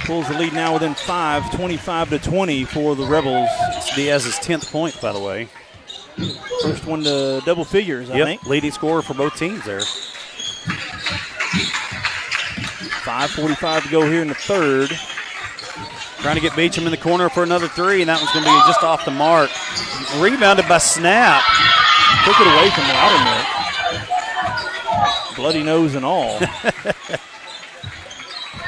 Pulls the lead now within 5, 25-20 for the Rebels. It's Diaz's 10th point, by the way. First one to double figures, I think. Leading scorer for both teams there. 5:45 to go here in the third. Trying to get Beecham in the corner for another three, and that one's going to be just off the mark. Rebounded by Snap. Took it away from Loudermilk. Bloody nose and all.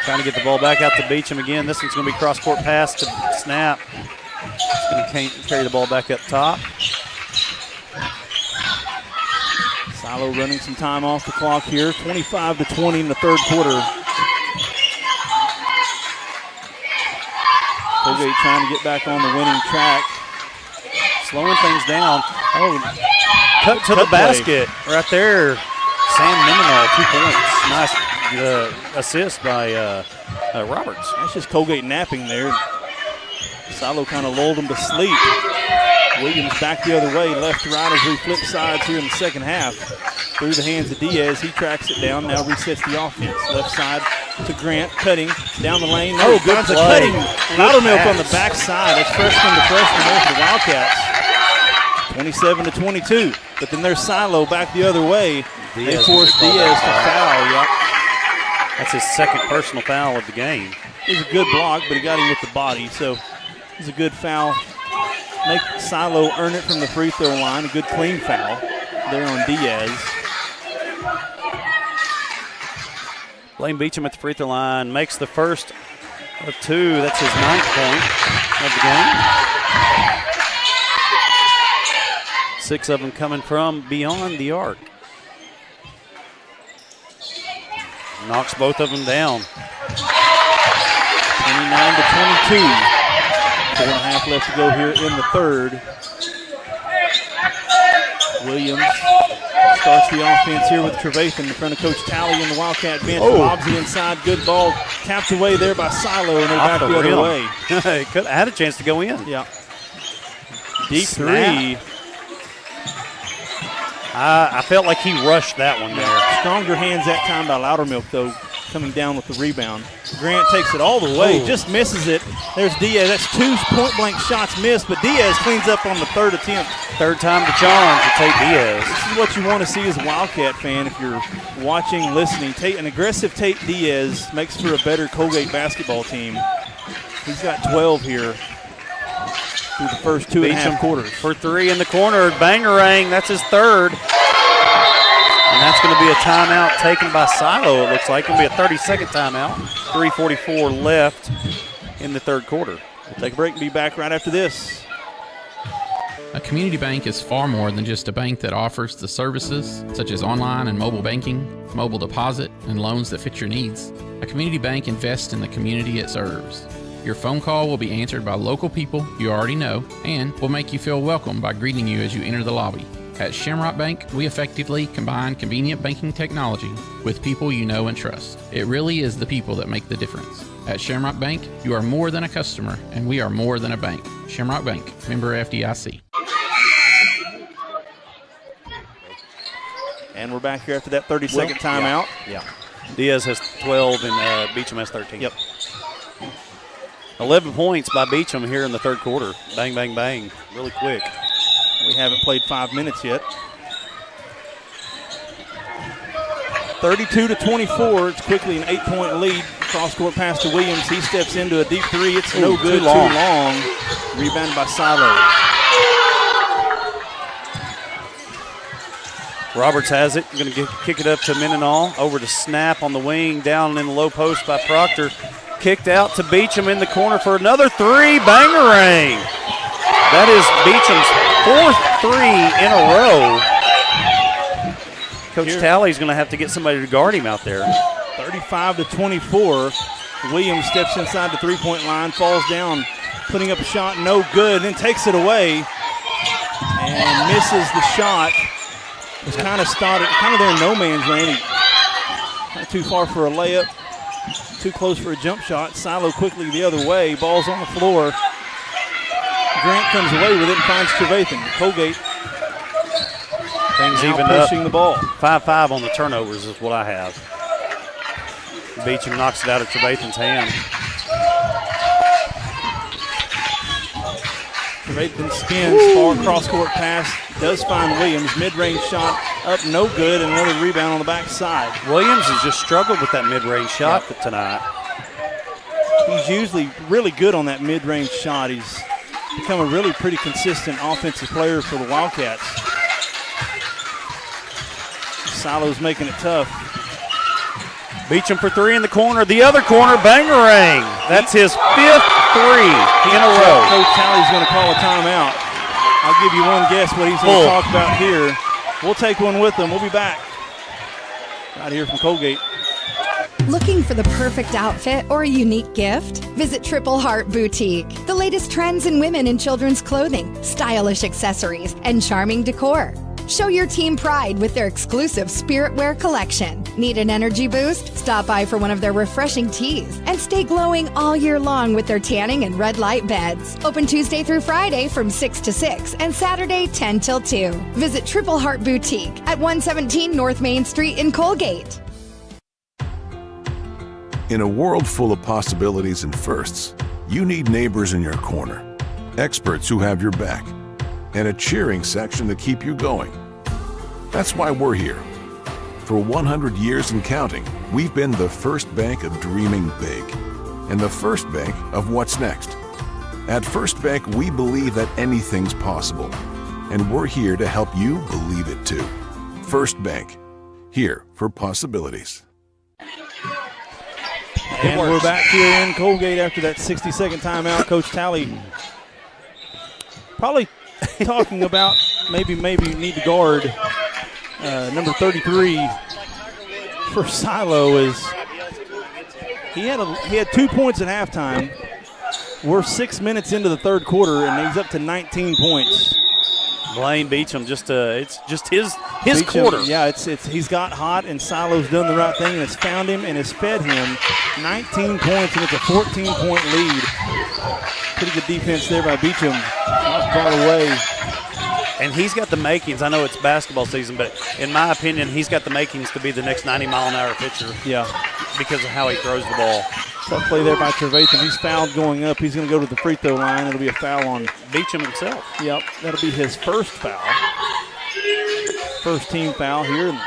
Trying to get the ball back out to Beecham again. This one's going to be cross-court pass to Snap. He's going to carry the ball back up top. Silo running some time off the clock here. 25-20 in the third quarter. Coalgate trying to get back on the winning track. Slowing things down. Oh, cut to the basket right there. Sam Mendenhall, 2 points. Nice assist by Roberts. That's just Coalgate napping there. Silo kind of lulled him to sleep. Williams back the other way, left to right as we flip sides here in the second half. Through the hands of Diaz, he tracks it down, now resets the offense. Left side to Grant, cutting down the lane. Oh, good play. Cutting. Loudermilk on the backside. It's freshman to freshman there for the Wildcats. 27-22. But then there's Silo back the other way. They force Diaz to foul. Yep. That's his second personal foul of the game. It was a good block, but he got him with the body, so it was a good foul. Make Silo earn it from the free throw line. A good clean foul there on Diaz. Blaine Beecham at the free throw line makes the first of two. That's his 9th point of the game. 6 of them coming from beyond the arc. Knocks both of them down. 29-22. 4.5 left to go here in the third. Williams starts the offense here with Trevathan in front of Coach Talley in the Wildcat bench. Lobs it inside. Good ball. Tapped away there by Silo, and they're back the other way. He could have had a chance to go in. Yeah. Deep three. I felt like he rushed that one there. Stronger hands that time by Loudermilk, though, coming down with the rebound. Grant takes it all the way, just misses it. There's Diaz. That's 2 point-blank shots missed, but Diaz cleans up on the third attempt. Third time to charm to Tate Diaz. This is what you want to see as a Wildcat fan if you're watching, listening. An aggressive Tate Diaz makes for a better Coalgate basketball team. He's got 12 here through the first 2.5 quarters. For 3 in the corner. Bangarang, that's his third. And that's going to be a timeout taken by Silo, it looks like. It'll be a 30-second timeout. 3:44 left in the third quarter. We'll take a break and be back right after this. A community bank is far more than just a bank that offers the services such as online and mobile banking, mobile deposit, and loans that fit your needs. A community bank invests in the community it serves. Your phone call will be answered by local people you already know and will make you feel welcome by greeting you as you enter the lobby. At Shamrock Bank, we effectively combine convenient banking technology with people you know and trust. It really is the people that make the difference. At Shamrock Bank, you are more than a customer, and we are more than a bank. Shamrock Bank, member FDIC. And we're back here after that 30-second timeout. Yeah. Diaz has 12 and Beecham has 13. Yep. 11 points by Beecham here in the third quarter. Bang, bang, bang. Really quick. We haven't played 5 minutes yet. 32-24. It's quickly an 8-point lead. Cross-court pass to Williams. He steps into a deep three. It's no good. Too long. Rebounded by Silo. Roberts has it. Going to kick it up to Mendenhall. Over to Snap on the wing. Down in the low post by Proctor. Kicked out to Beecham in the corner for another three. Bangarang. That is Beecham's 4th 3 in a row. Coach Talley's going to have to get somebody to guard him out there. 35-24. Williams steps inside the three-point line, falls down, putting up a shot, no good, then takes it away and misses the shot. Was kind of started, kind of there in no man's land. Not too far for a layup, too close for a jump shot. Silo quickly the other way, ball's on the floor. Grant comes away with it and finds Trevathan. Coalgate things now evened up. pushing the ball. 5-5 on the turnovers is what I have. Beecham knocks it out of Trevathan's hand. Trevathan spins, far cross-court pass, does find Williams. Mid-range shot up, no good, and another rebound on the backside. Williams has just struggled with that mid-range shot tonight. He's usually really good on that mid-range shot. He's become a really pretty consistent offensive player for the Wildcats. Silo's making it tough. Beecham for three in the corner. The other corner, Bangarang. That's his 5th three in a row. Coach Talley's going to call a timeout. I'll give you one guess what he's going to talk about here. We'll take one with him. We'll be back. Right here from Coalgate. Looking for the perfect outfit or a unique gift? Visit Triple Heart Boutique. The latest trends in women and children's clothing, stylish accessories, and charming decor. Show your team pride with their exclusive Spirit Wear collection. Need an energy boost? Stop by for one of their refreshing teas and stay glowing all year long with their tanning and red light beds. Open Tuesday through Friday from 6 to 6 and Saturday 10 till 2. Visit Triple Heart Boutique at 117 North Main Street in Coalgate. In a world full of possibilities and firsts, you need neighbors in your corner, experts who have your back, and a cheering section to keep you going. That's why we're here. For 100 years and counting, we've been the first bank of dreaming big and the first bank of what's next. At First Bank, we believe that anything's possible, and we're here to help you believe it too. First Bank, here for possibilities. And we're back here in Coalgate after that 60-second timeout. Coach Talley probably talking about maybe you need to guard number 33 for Silo. Is he had 2 points at halftime. We're 6 minutes into the third quarter, and he's up to 19 points. Blame Beecham. It's just his Beecham, quarter. Yeah, he's got hot, and Silo's done the right thing, and it's found him and has fed him 19 points, and it's a 14-point lead. Pretty good defense there by Beecham. Not ball away. And he's got the makings. I know it's basketball season, but in my opinion, he's got the makings to be the next 90-mile-an-hour pitcher. Yeah. Because of how he throws the ball. Tough play there by Trevathan. He's fouled going up. He's going to go to the free throw line. It'll be a foul on Beecham himself. Yep, that'll be his first foul. First team foul here in the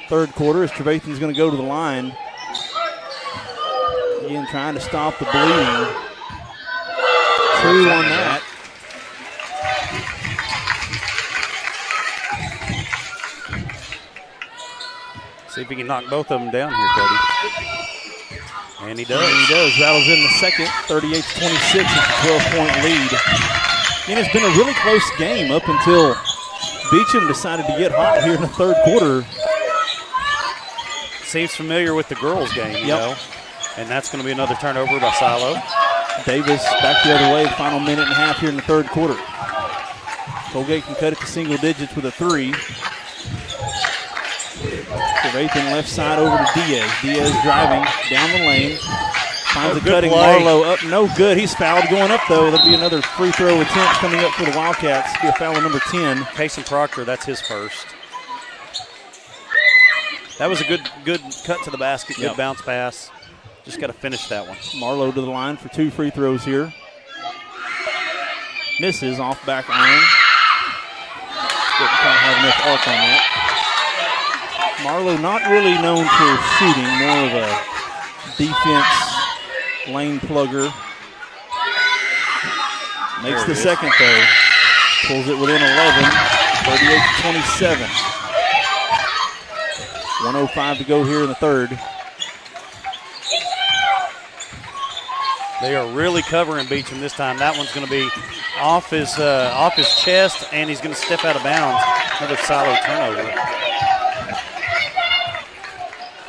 third quarter as Trevathan's going to go to the line. Again, trying to stop the bleeding. True on that. See if he can knock both of them down here, Cody. And he does. Rattles in the second, 38-26. It's a 12-point lead. And it's been a really close game up until Beecham decided to get hot here in the third quarter. Seems familiar with the girls' game, you know. And that's going to be another turnover by Silo. Davis back the other way, the final minute and a half here in the third quarter. Coalgate can cut it to single digits with a three. Trevathan left side over to Diaz. Diaz driving down the lane. Finds a cutting Marlowe up. No good. He's fouled going up, though. That'll be another free throw attempt coming up for the Wildcats. Be a foul on number 10. Payson Proctor, that's his first. That was a good cut to the basket. Good bounce pass. Just got to finish that one. Marlowe to the line for 2 free throws here. Misses off back iron. Don't have enough arc on that. Marlowe not really known for shooting, more of a defense lane plugger. Makes the second though. Pulls it within 11, 38-27. 1:05 to go here in the third. They are really covering Beecham this time. That one's going to be off his chest, and he's going to step out of bounds. Another Silo turnover.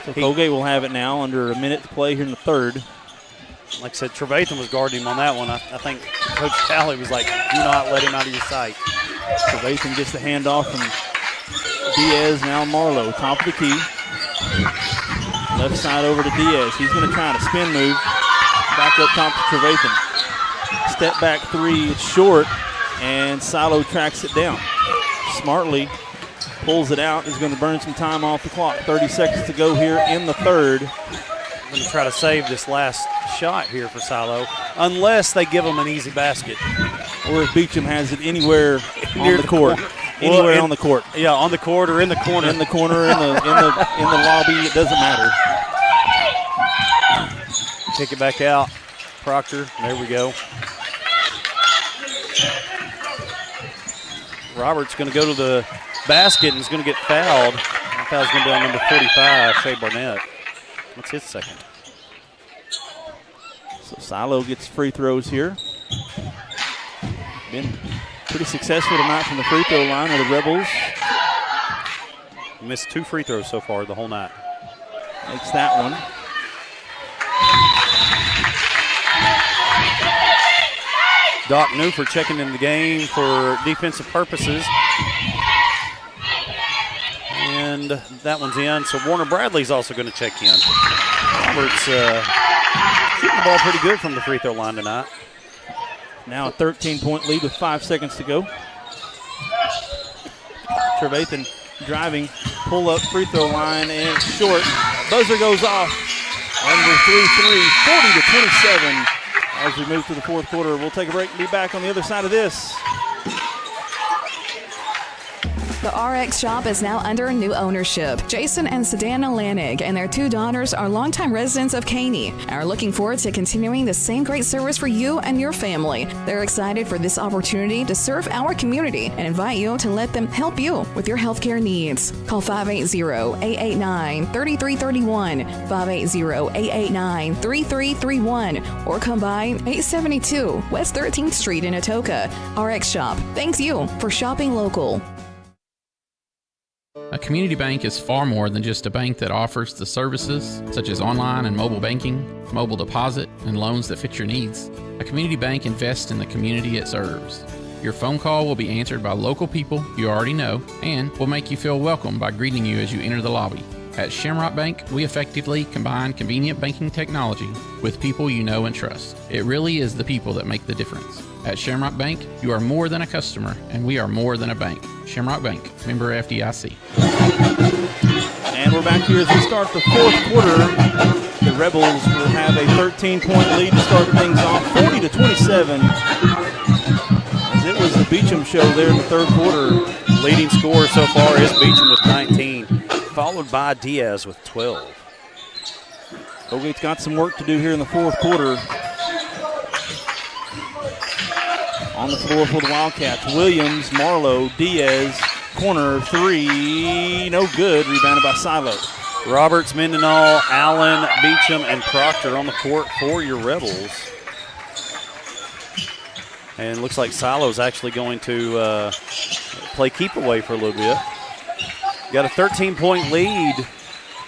So Coalgate will have it now under a minute to play here in the third. Like I said, Trevathan was guarding him on that one. I think Coach Talley was like, do not let him out of your sight. Trevathan gets the handoff from Diaz, now Marlowe, top of the key. Left side over to Diaz. He's going to try to spin move. Back up top to Trevathan. Step back three, it's short, and Silo tracks it down. Smartly pulls it out. He's going to burn some time off the clock. 30 seconds to go here in the third. Going to try to save this last shot here for Silo, unless they give them an easy basket. Or if Beecham has it anywhere on the court. Anywhere on the court. Yeah, on the court or in the corner. In the corner, in the lobby, it doesn't matter. Kick it back out. Proctor, there we go. Roberts going to go to the basket and is going to get fouled. That foul's going to be on number 45, Shea Barnett. What's his second? So Silo gets free throws here. Been pretty successful tonight from the free throw line of the Rebels. Missed 2 free throws so far the whole night. Makes that one. Doc Newford checking in the game for defensive purposes. And that one's in, so Warner Bradley's also going to check in. Roberts shooting the ball pretty good from the free throw line tonight. Now a 13-point lead with 5 seconds to go. Trevathan driving, pull up free throw line, and it's short. Buzzer goes off. Under 3-3, 40-27. As we move to the fourth quarter, we'll take a break and be back on the other side of this. The RX shop is now under new ownership. Jason and Sedana Lanig and their 2 daughters are longtime residents of Caney and are looking forward to continuing the same great service for you and your family. They're excited for this opportunity to serve our community and invite you to let them help you with your healthcare needs. Call 580-889-3331, 580-889-3331, or come by 872 West 13th Street in Atoka. RX Shop thanks you for shopping local. A community bank is far more than just a bank that offers the services such as online and mobile banking, mobile deposit, and loans that fit your needs. A community bank invests in the community it serves. Your phone call will be answered by local people you already know and will make you feel welcome by greeting you as you enter the lobby. At Shamrock Bank, we effectively combine convenient banking technology with people you know and trust. It really is the people that make the difference. At Shamrock Bank, you are more than a customer, and we are more than a bank. Shamrock Bank, member FDIC. And we're back here as we start the fourth quarter. The Rebels will have a 13-point lead to start things off, 40-27. As it was the Beecham show there in the third quarter. Leading scorer so far is Beecham with 19, followed by Diaz with 12. Coalgate's got some work to do here in the fourth quarter. On the floor for the Wildcats, Williams, Marlowe, Diaz, corner 3, no good, rebounded by Silo. Roberts, Mendenhall, Allen, Beecham, and Proctor on the court for your Rebels. And looks like Silo's actually going to play keep away for a little bit. Got a 13-point lead,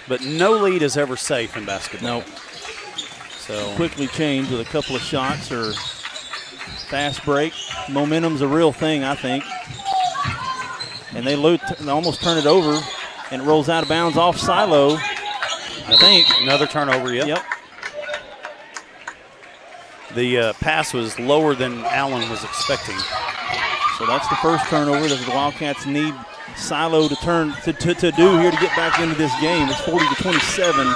but no lead is ever safe in basketball. Nope. So quickly change with a couple of shots or fast break. Momentum's a real thing, I think. And they almost turn it over, and it rolls out of bounds off Silo. I think. Another turnover, yep. The pass was lower than Allen was expecting. So that's the first turnover that the Wildcats need Silo to turn to do here to get back into this game. It's 40-27.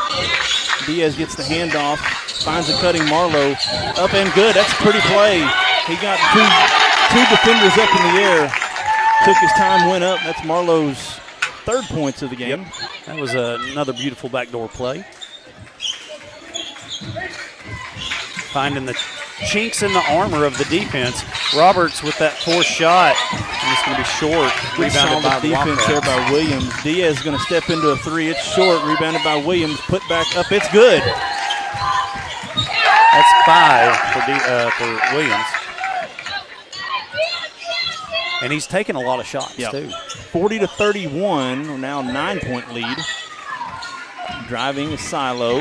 Diaz gets the handoff, finds a cutting Marlowe, up and good. That's a pretty play. He got two defenders up in the air, took his time, went up. That's Marlowe's third points of the game. Yep. That was another beautiful backdoor play. Finding the chinks in the armor of the defense. Roberts with that forced shot, and it's going to be short. Rebounded by defense there by Williams. Diaz is going to step into a 3. It's short. Rebounded by Williams. Put back up. It's good. That's 5 for Williams. And he's taking a lot of shots, too. 40-31. We're now 9-point lead. Driving is Silo.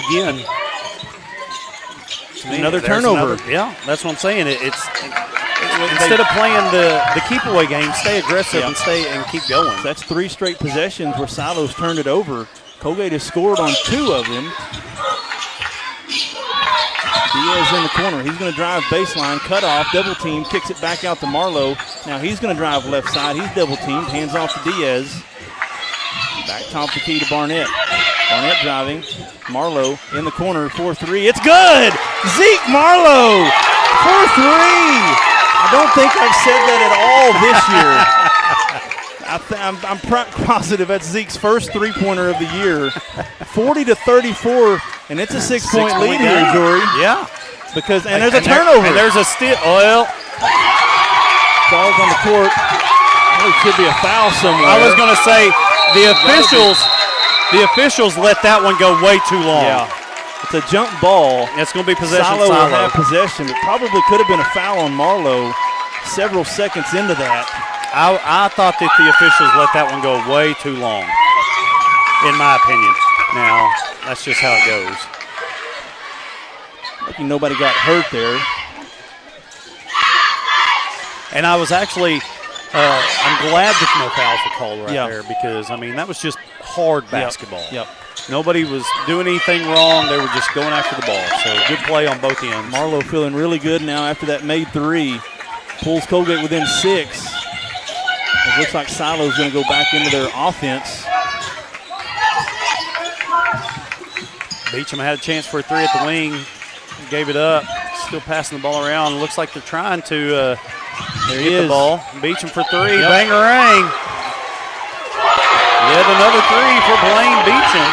Again, another turnover. Yeah, that's what I'm saying. It's instead of playing the keep-away game, stay aggressive and keep going. So that's 3 straight possessions where Silo's turned it over. Coalgate has scored on 2 of them. Diaz in the corner. He's going to drive baseline, cut off, double team, kicks it back out to Marlowe. Now he's going to drive left side. He's double teamed, hands off to Diaz. Back top the key to Barnett. Barnett driving. Marlowe in the corner for 3. It's good! Zeke Marlowe for 3. I don't think I've said that at all this year. I'm positive that's Zeke's first 3-pointer of the year. 40-34, and it's a 6-point lead here, Jory. Yeah. Because there's a turnover. And there's a steal. Well, ball's on the court. There should be a foul somewhere. I was going to say the officials let that one go way too long. Yeah. It's a jump ball. It's going to be possession. Silo will have possession. It probably could have been a foul on Marlowe several seconds into that. I thought that the officials let that one go way too long, in my opinion. Now, that's just how it goes. Lucky nobody got hurt there. And I was actually, I'm glad that no fouls were called there because, I mean, that was just hard basketball. Yep. Nobody was doing anything wrong. They were just going after the ball. So good play on both ends. Marlowe feeling really good now after that made 3. Pulls Coalgate within 6. It looks like Silo's going to go back into their offense. Beecham had a chance for a 3 at the wing. Gave it up. Still passing the ball around. Looks like they're trying to get the ball. Beecham for 3. Yep. Bangarang. Yet another 3 for Blaine Beecham.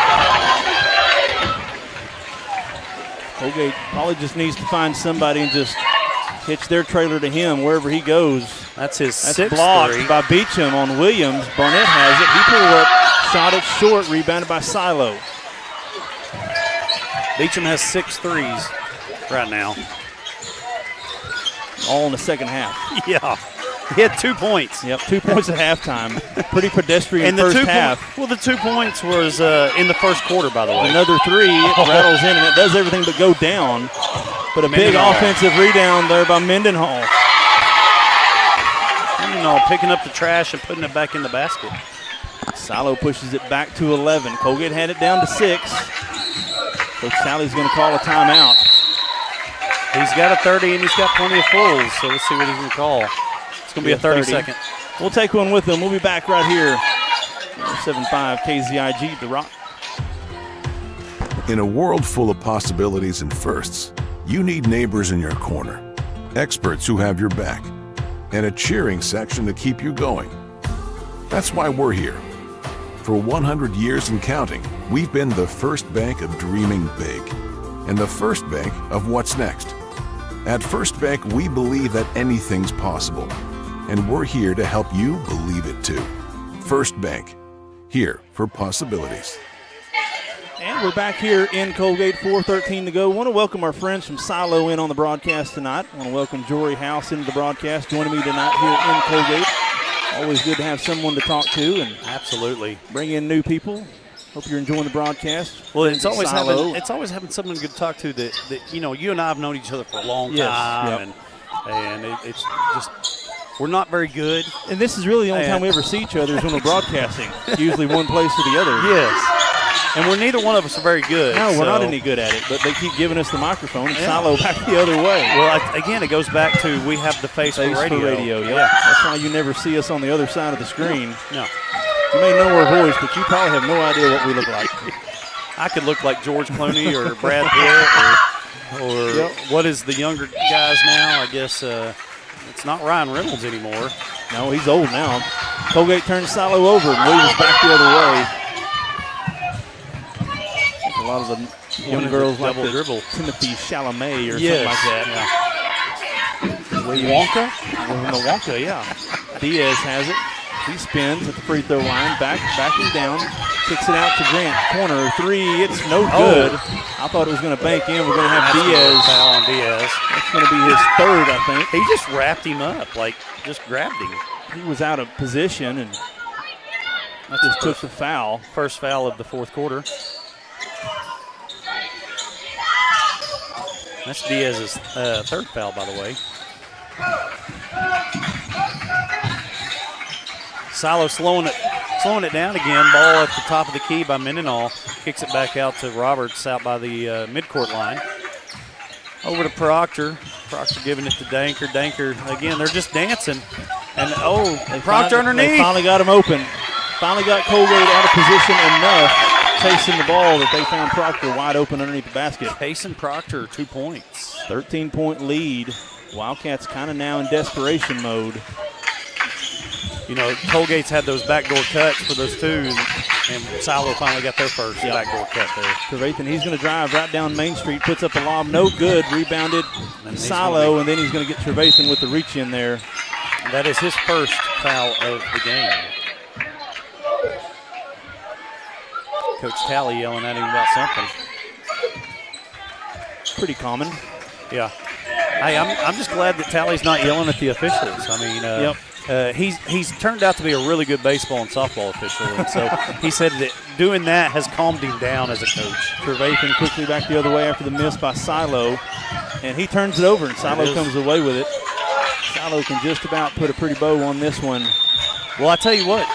Coalgate probably just needs to find somebody and just hitch their trailer to him wherever he goes. That's his 6th That's blocked 3 by Beecham on Williams. Barnett has it. He pulled up, shot it short, rebounded by Silo. Beecham has 6 threes right now. All in the second half. Yeah. He had 2 points. Yep, 2 points at halftime. Pretty pedestrian and the first 2 half. Well, the 2 points was in the first quarter, by the way. Another 3, it rattles in, and it does everything but go down. But a big offensive rebound there by Mendenhall. Mendenhall picking up the trash and putting it back in the basket. Silo pushes it back to 11. Coalgate had it down to 6. Coach Sally's going to call a timeout. He's got a 30 and he's got plenty of fulls, so let's see what he's going to call. It's going to be a 30-second. We'll take one with him. We'll be back right here. 7-5 KZIG, The Rock. In a world full of possibilities and firsts, you need neighbors in your corner, experts who have your back, and a cheering section to keep you going. That's why we're here. For 100 years and counting, we've been the first bank of dreaming big and the first bank of what's next. At First Bank, we believe that anything's possible, and we're here to help you believe it too. First Bank, here for possibilities. And we're back here in Coalgate, 4:13 to go. I want to welcome our friends from Silo in on the broadcast tonight. I want to welcome Jory House into the broadcast, joining me tonight here in Coalgate. Always good to have someone to talk to and absolutely bring in new people. Hope you're enjoying the broadcast. Well, it's always having someone good to talk to that you know, you and I have known each other for a long time, and it's just we're not very good. And this is really the only time we ever see each other is when we're broadcasting. Usually one place or the other. Yes. And we're neither one of us are very good. No, we're not any good at it, but they keep giving us the microphone and Silo back the other way. Well, again, it goes back to we have the face for radio. Yeah. That's why you never see us on the other side of the screen. No. You may know our voice, but you probably have no idea what we look like. I could look like George Clooney or Brad Pitt or what is the younger guys now? I guess it's not Ryan Reynolds anymore. No, he's old now. Coalgate turns Silo over and Williams back the other way. A lot of the young girls like the dribble. Timothy Chalamet or something like that. Wonka? Wonka, yeah. Diaz has it. He spins at the free throw line, backing down, kicks it out to Grant. Corner 3, it's no good. I thought it was going to bank in. We're going to have Diaz. Foul on Diaz. That's going to be his 3rd, I think. He just wrapped him up, like just grabbed him. He was out of position, and That just took the foul. First foul of the fourth quarter. That's Diaz's third foul, by the way. Silo slowing it down again. Ball at the top of the key by Mendenhall. Kicks it back out to Roberts out by the midcourt line. Over to Proctor. Proctor giving it to Danker. Danker, again, they're just dancing. And, Proctor underneath. They finally got him open. Finally got Coalgate out of position enough, chasing the ball, that they found Proctor wide open underneath the basket. Payson Proctor, 2 points. 13-point lead. Wildcats kind of now in desperation mode. You know, Coalgate's had those backdoor cuts for those two, and Silo finally got their first backdoor cut there. Trevathan, he's going to drive right down Main Street, puts up a lob, no good, rebounded Silo, and then he's going to get Trevathan with the reach in there. That is his first foul of the game. Coach Talley yelling at him about something. Pretty common. Yeah. Hey, I'm just glad that Talley's not yelling at the officials. I mean, he's turned out to be a really good baseball and softball official, and so he said that doing that has calmed him down as a coach. Trevathan quickly back the other way after the miss by Silo, and he turns it over, and Silo comes away with it. Silo can just about put a pretty bow on this one. Well, I tell you what,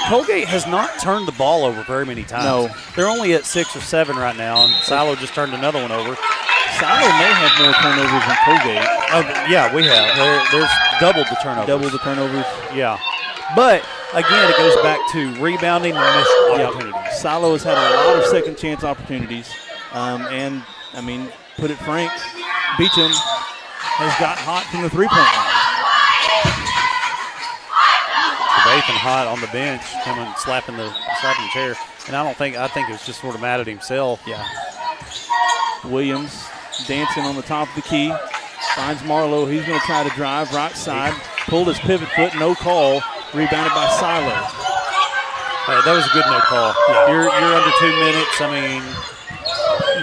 Coalgate has not turned the ball over very many times. No. They're only at 6 or 7 right now, and Silo just turned another one over. Silo may have more turnovers than Coalgate. Oh, yeah, we have. There's doubled the turnovers. Double the turnovers. Yeah. But, again, it goes back to rebounding and missed opportunities. Silo has had a lot of second chance opportunities. And, I mean, put it frank, Beecham has got hot from the three-point line. Trevathan hot on the bench, coming slapping the chair. And I think it was just sort of mad at himself. Yeah. Williams dancing on the top of the key. Finds Marlowe. He's going to try to drive right side. Pulled his pivot foot, no call. Rebounded by Silo. That was a good no call. Yeah. You're under 2 minutes. I mean,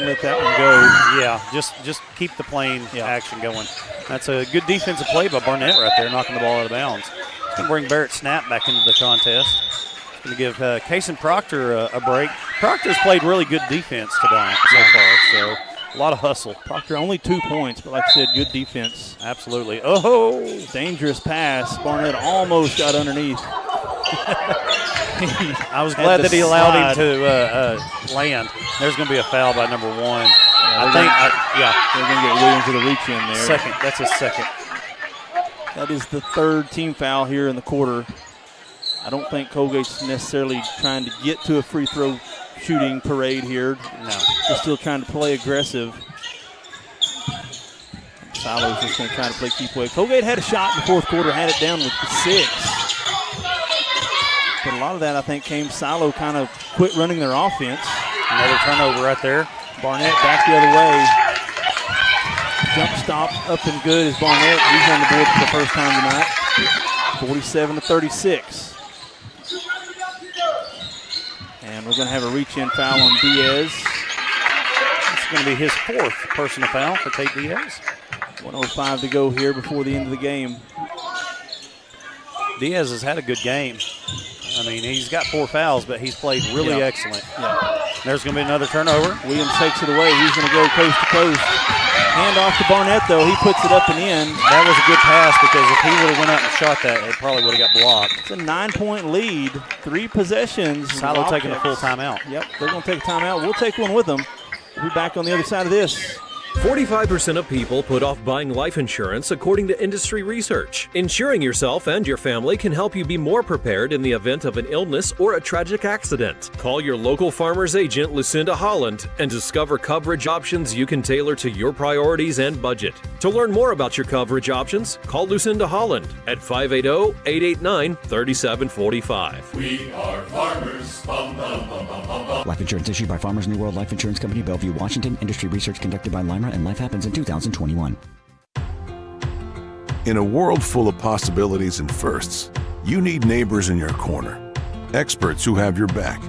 let that one go. Yeah, just keep the playing action going. That's a good defensive play by Barnett right there, knocking the ball out of bounds. It's going to bring Barrett Snap back into the contest. It's going to give Kaysen Proctor a break. Proctor's played really good defense tonight so far, so a lot of hustle. Proctor only 2 points, but like I said, good defense. Absolutely. Oh! Dangerous pass. Barnett almost got underneath. I was glad that he allowed him to land. There's going to be a foul by number 1. They're going to get Williams with a reach in there. Second. That's his second. That is the third team foul here in the quarter. I don't think Coalgate's necessarily trying to get to a free throw shooting parade here. No. They're still trying to play aggressive. Silo's just going to try to play keep away. Coalgate had a shot in the fourth quarter, had it down with 6. But a lot of that, I think, came Silo kind of quit running their offense. Another turnover right there. Barnett back the other way. Jump stop up and good is Barnett. He's on the board for the first time tonight. 47-36. And we're going to have a reach-in foul on Diaz. It's going to be his 4th personal foul for Tate Diaz. 1:05 to go here before the end of the game. Diaz has had a good game. I mean, he's got 4 fouls, but he's played really excellent. Yeah. There's going to be another turnover. Williams takes it away. He's going to go coast to coast. Hand off to Barnett, though. He puts it up and in. That was a good pass because if he would have went out and shot that, it probably would have got blocked. It's a 9-point lead. 3 possessions. Silo taking a full timeout. Yep, they're going to take a timeout. We'll take one with them. We'll be back on the other side of this. 45% of people put off buying life insurance according to industry research. Insuring yourself and your family can help you be more prepared in the event of an illness or a tragic accident. Call your local farmer's agent, Lucinda Holland, and discover coverage options you can tailor to your priorities and budget. To learn more about your coverage options, call Lucinda Holland at 580-889-3745. We are farmers. Bum, bum, bum, bum, bum, bum. Life insurance issued by Farmers New World Life Insurance Company, Bellevue, Washington. Industry research conducted by Lima, and life happens in 2021. In a world full of possibilities and firsts, you need neighbors in your corner, experts who have your back,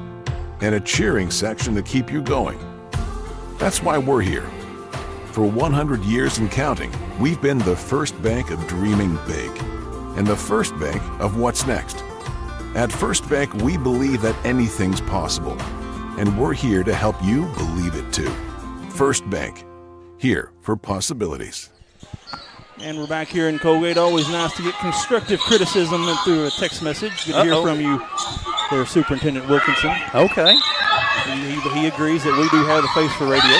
and a cheering section to keep you going. That's why we're here. For 100 years and counting, we've been the first bank of dreaming big and the first bank of what's next. At First Bank, we believe that anything's possible, and we're here to help you believe it too. First Bank, here for possibilities. And we're back here in Coalgate. Always nice to get constructive criticism through a text message. Good to hear from you there, Superintendent Wilkinson. Okay. He agrees that we do have the face for radio.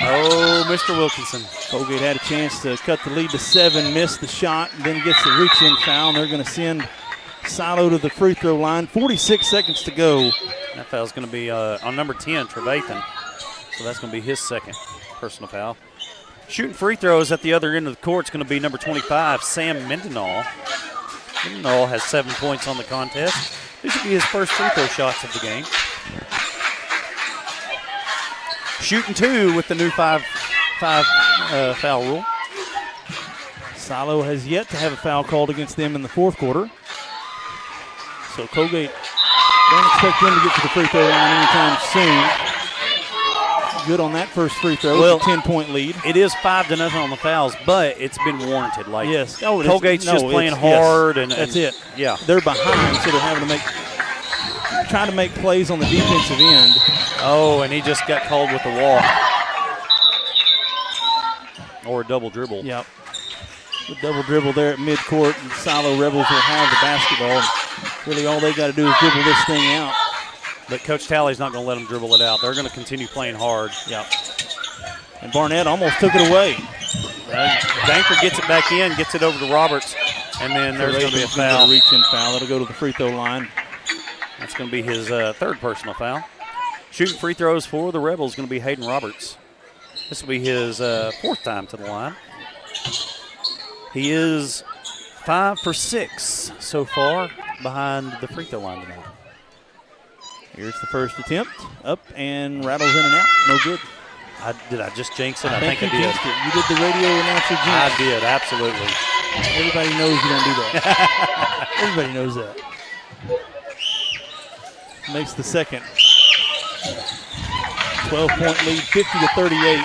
Oh, Mr. Wilkinson. Coalgate had a chance to cut the lead to 7, missed the shot, then gets the reach-in foul, and they're going to send Silo to the free throw line. 46 seconds to go. That foul's going to be on number 10, Trevathan. So that's going to be his second personal foul. Shooting free throws at the other end of the court is going to be number 25, Sam Mendenhall. Mendenhall has 7 points on the contest. These will be his first free throw shots of the game. Shooting 2 with the new 5 foul rule. Silo has yet to have a foul called against them in the fourth quarter. So Coalgate don't expect them to get to the free throw line anytime soon. Good on that first free throw. Well, 10-point lead. It is 5-0 on the fouls, but it's been warranted. Like, yes. Coalgate's just playing hard, and that's it. Yeah, they're behind, so they're having to trying to make plays on the defensive end. Oh, and he just got called with a walk or a double dribble. Yep. The double dribble there at midcourt, and Silo Rebels will have the basketball. Really, all they got to do is dribble this thing out. But Coach Talley's not going to let them dribble it out. They're going to continue playing hard. Yeah. And Barnett almost took it away. Danker gets it back in, gets it over to Roberts, and then there's going to be a foul. A reach-in foul. That'll go to the free throw line. That's going to be his third personal foul. Shooting free throws for the Rebels is going to be Hayden Roberts. This will be his fourth time to the line. He is 5 for 6 so far behind the free throw line tonight. Here's the first attempt. Up and rattles in and out. No good. Did I just jinx it? I think I you did. Jinxed it. You did the radio announcer jinx. I did, absolutely. Everybody knows you don't do that. Everybody knows that. Makes the second. 12-point lead, 50-38.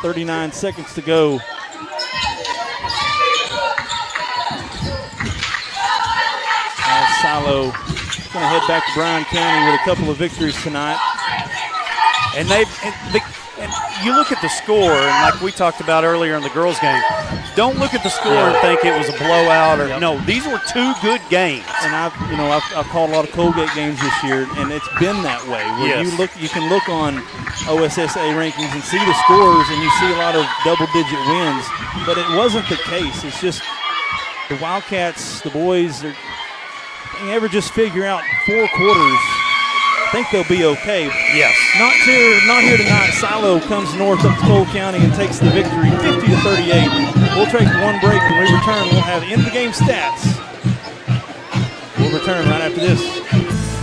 39 seconds to go. Silo going to head back to Bryan County with a couple of victories tonight. And you look at the score, and like we talked about earlier in the girls' game, don't look at the score and think it was a blowout or no. These were 2 good games. And I've called a lot of Coalgate games this year, and it's been that way. Where you can look on OSSA rankings and see the scores, and you see a lot of double-digit wins. But it wasn't the case. It's just the Wildcats, the boys are. They ever just figure out 4 quarters, I think they'll be okay. Yes. Not here tonight. Silo comes north up to Cole County and takes the victory, 50-38. We'll take one break. When we return, we'll have end-of-the-game stats. We'll return right after this.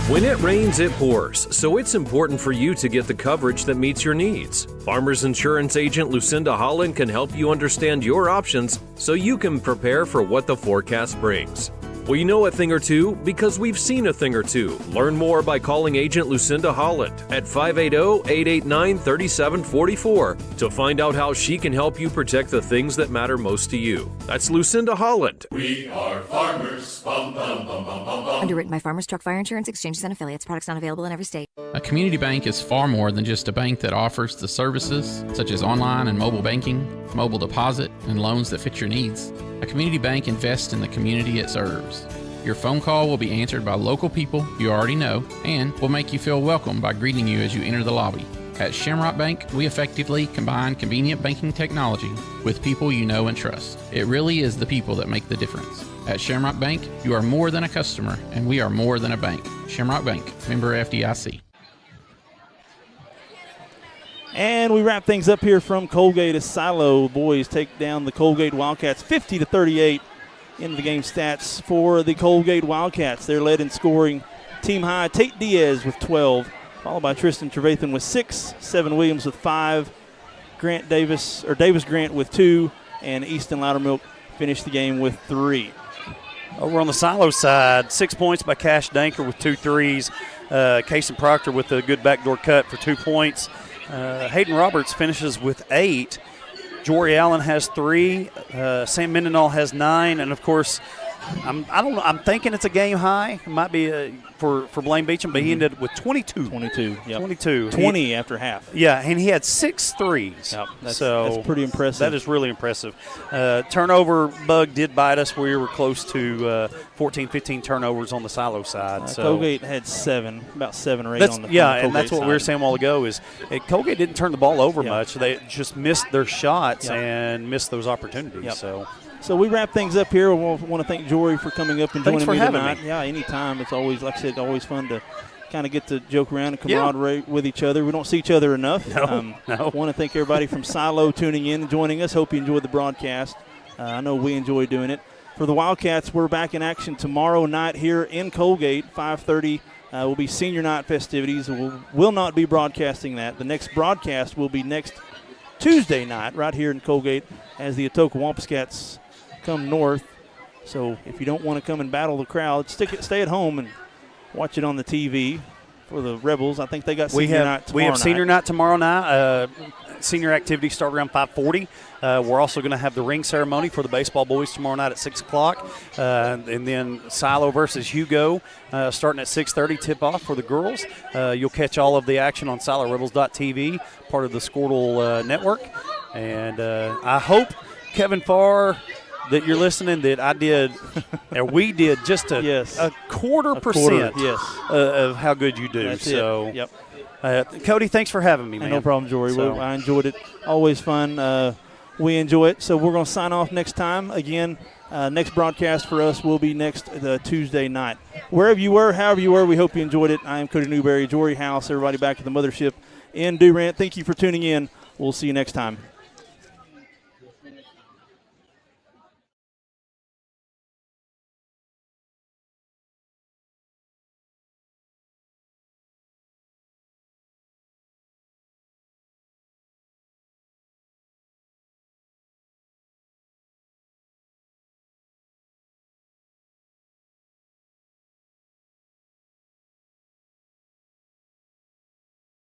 When it rains, it pours, so it's important for you to get the coverage that meets your needs. Farmers Insurance agent Lucinda Holland can help you understand your options so you can prepare for what the forecast brings. We know a thing or two because we've seen a thing or two. Learn more by calling Agent Lucinda Holland at 580-889-3744 to find out how she can help you protect the things that matter most to you. That's Lucinda Holland. We are farmers. Bum, bum, bum, bum, bum, bum. Underwritten by Farmers Truck Fire Insurance Exchanges and Affiliates. Products not available in every state. A community bank is far more than just a bank that offers the services such as online and mobile banking, mobile deposit, and loans that fit your needs. A community bank invests in the community it serves. Your phone call will be answered by local people you already know and will make you feel welcome by greeting you as you enter the lobby. At Shamrock Bank, we effectively combine convenient banking technology with people you know and trust. It really is the people that make the difference. At Shamrock Bank, you are more than a customer, and we are more than a bank. Shamrock Bank, member FDIC. And we wrap things up here from Coalgate as Silo boys take down the Coalgate Wildcats 50-38. Into the game stats for the Coalgate Wildcats. They're led in scoring team high. Tate Diaz with 12, followed by Tristan Trevathan with 6, Seven Williams with 5, Davis Grant with 2, and Easton Loudermilk finished the game with 3. Over on the Silo side, 6 points by Cash Danker with 2 threes. Kason Proctor with a good backdoor cut for 2 points. Hayden Roberts finishes with 8. Jory Allen has 3. Sam Mendenhall has 9. And, of course, I don't know. I'm thinking it's a game high. It might be for Blaine Beecham, but he ended with 22. 22. Yep. 22. 20 after half. Yeah, and he had 6 threes. Yep. That's pretty impressive. That is really impressive. Turnover bug did bite us. We were close to 14, 15 turnovers on the Silo side. Coalgate had about 7 or 8 on the and that's what we were saying a while ago is Coalgate didn't turn the ball over much. They just missed their shots and missed those opportunities. Yep. So we wrap things up here. We want to thank Jory for coming up and joining me tonight. Yeah, anytime. It's always, like I said, always fun to kind of get to joke around and camaraderie with each other. We don't see each other enough. No. Want to thank everybody from Silo tuning in and joining us. Hope you enjoyed the broadcast. I know we enjoy doing it. For the Wildcats, we're back in action tomorrow night here in Coalgate, 5:30. Will be senior night festivities. We'll not be broadcasting that. The next broadcast will be next Tuesday night right here in Coalgate as the Atoka Wampuscats come north. So if you don't want to come and battle the crowd, stay at home and watch it on the TV for the Rebels. I think they got senior night tomorrow night. We have senior night tomorrow night. Senior activities start around 5:40. We're also going to have the ring ceremony for the baseball boys tomorrow night at 6 o'clock. And then Silo versus Hugo starting at 6:30 tip-off for the girls. You'll catch all of the action on SiloRebels.tv, part of the Squirtle network. And I hope, Kevin Farr, that you're listening, that I did, or we did just a quarter percent of how good you do. That's so, it. Yep. Cody, thanks for having me, man. No problem, Jory. I enjoyed it. Always fun. We enjoy it. So we're going to sign off next time. Again, next broadcast for us will be next Tuesday night. Wherever you were, however you were, we hope you enjoyed it. I am Cody Newberry, Jory House, everybody back at the mothership in Durant. Thank you for tuning in. We'll see you next time.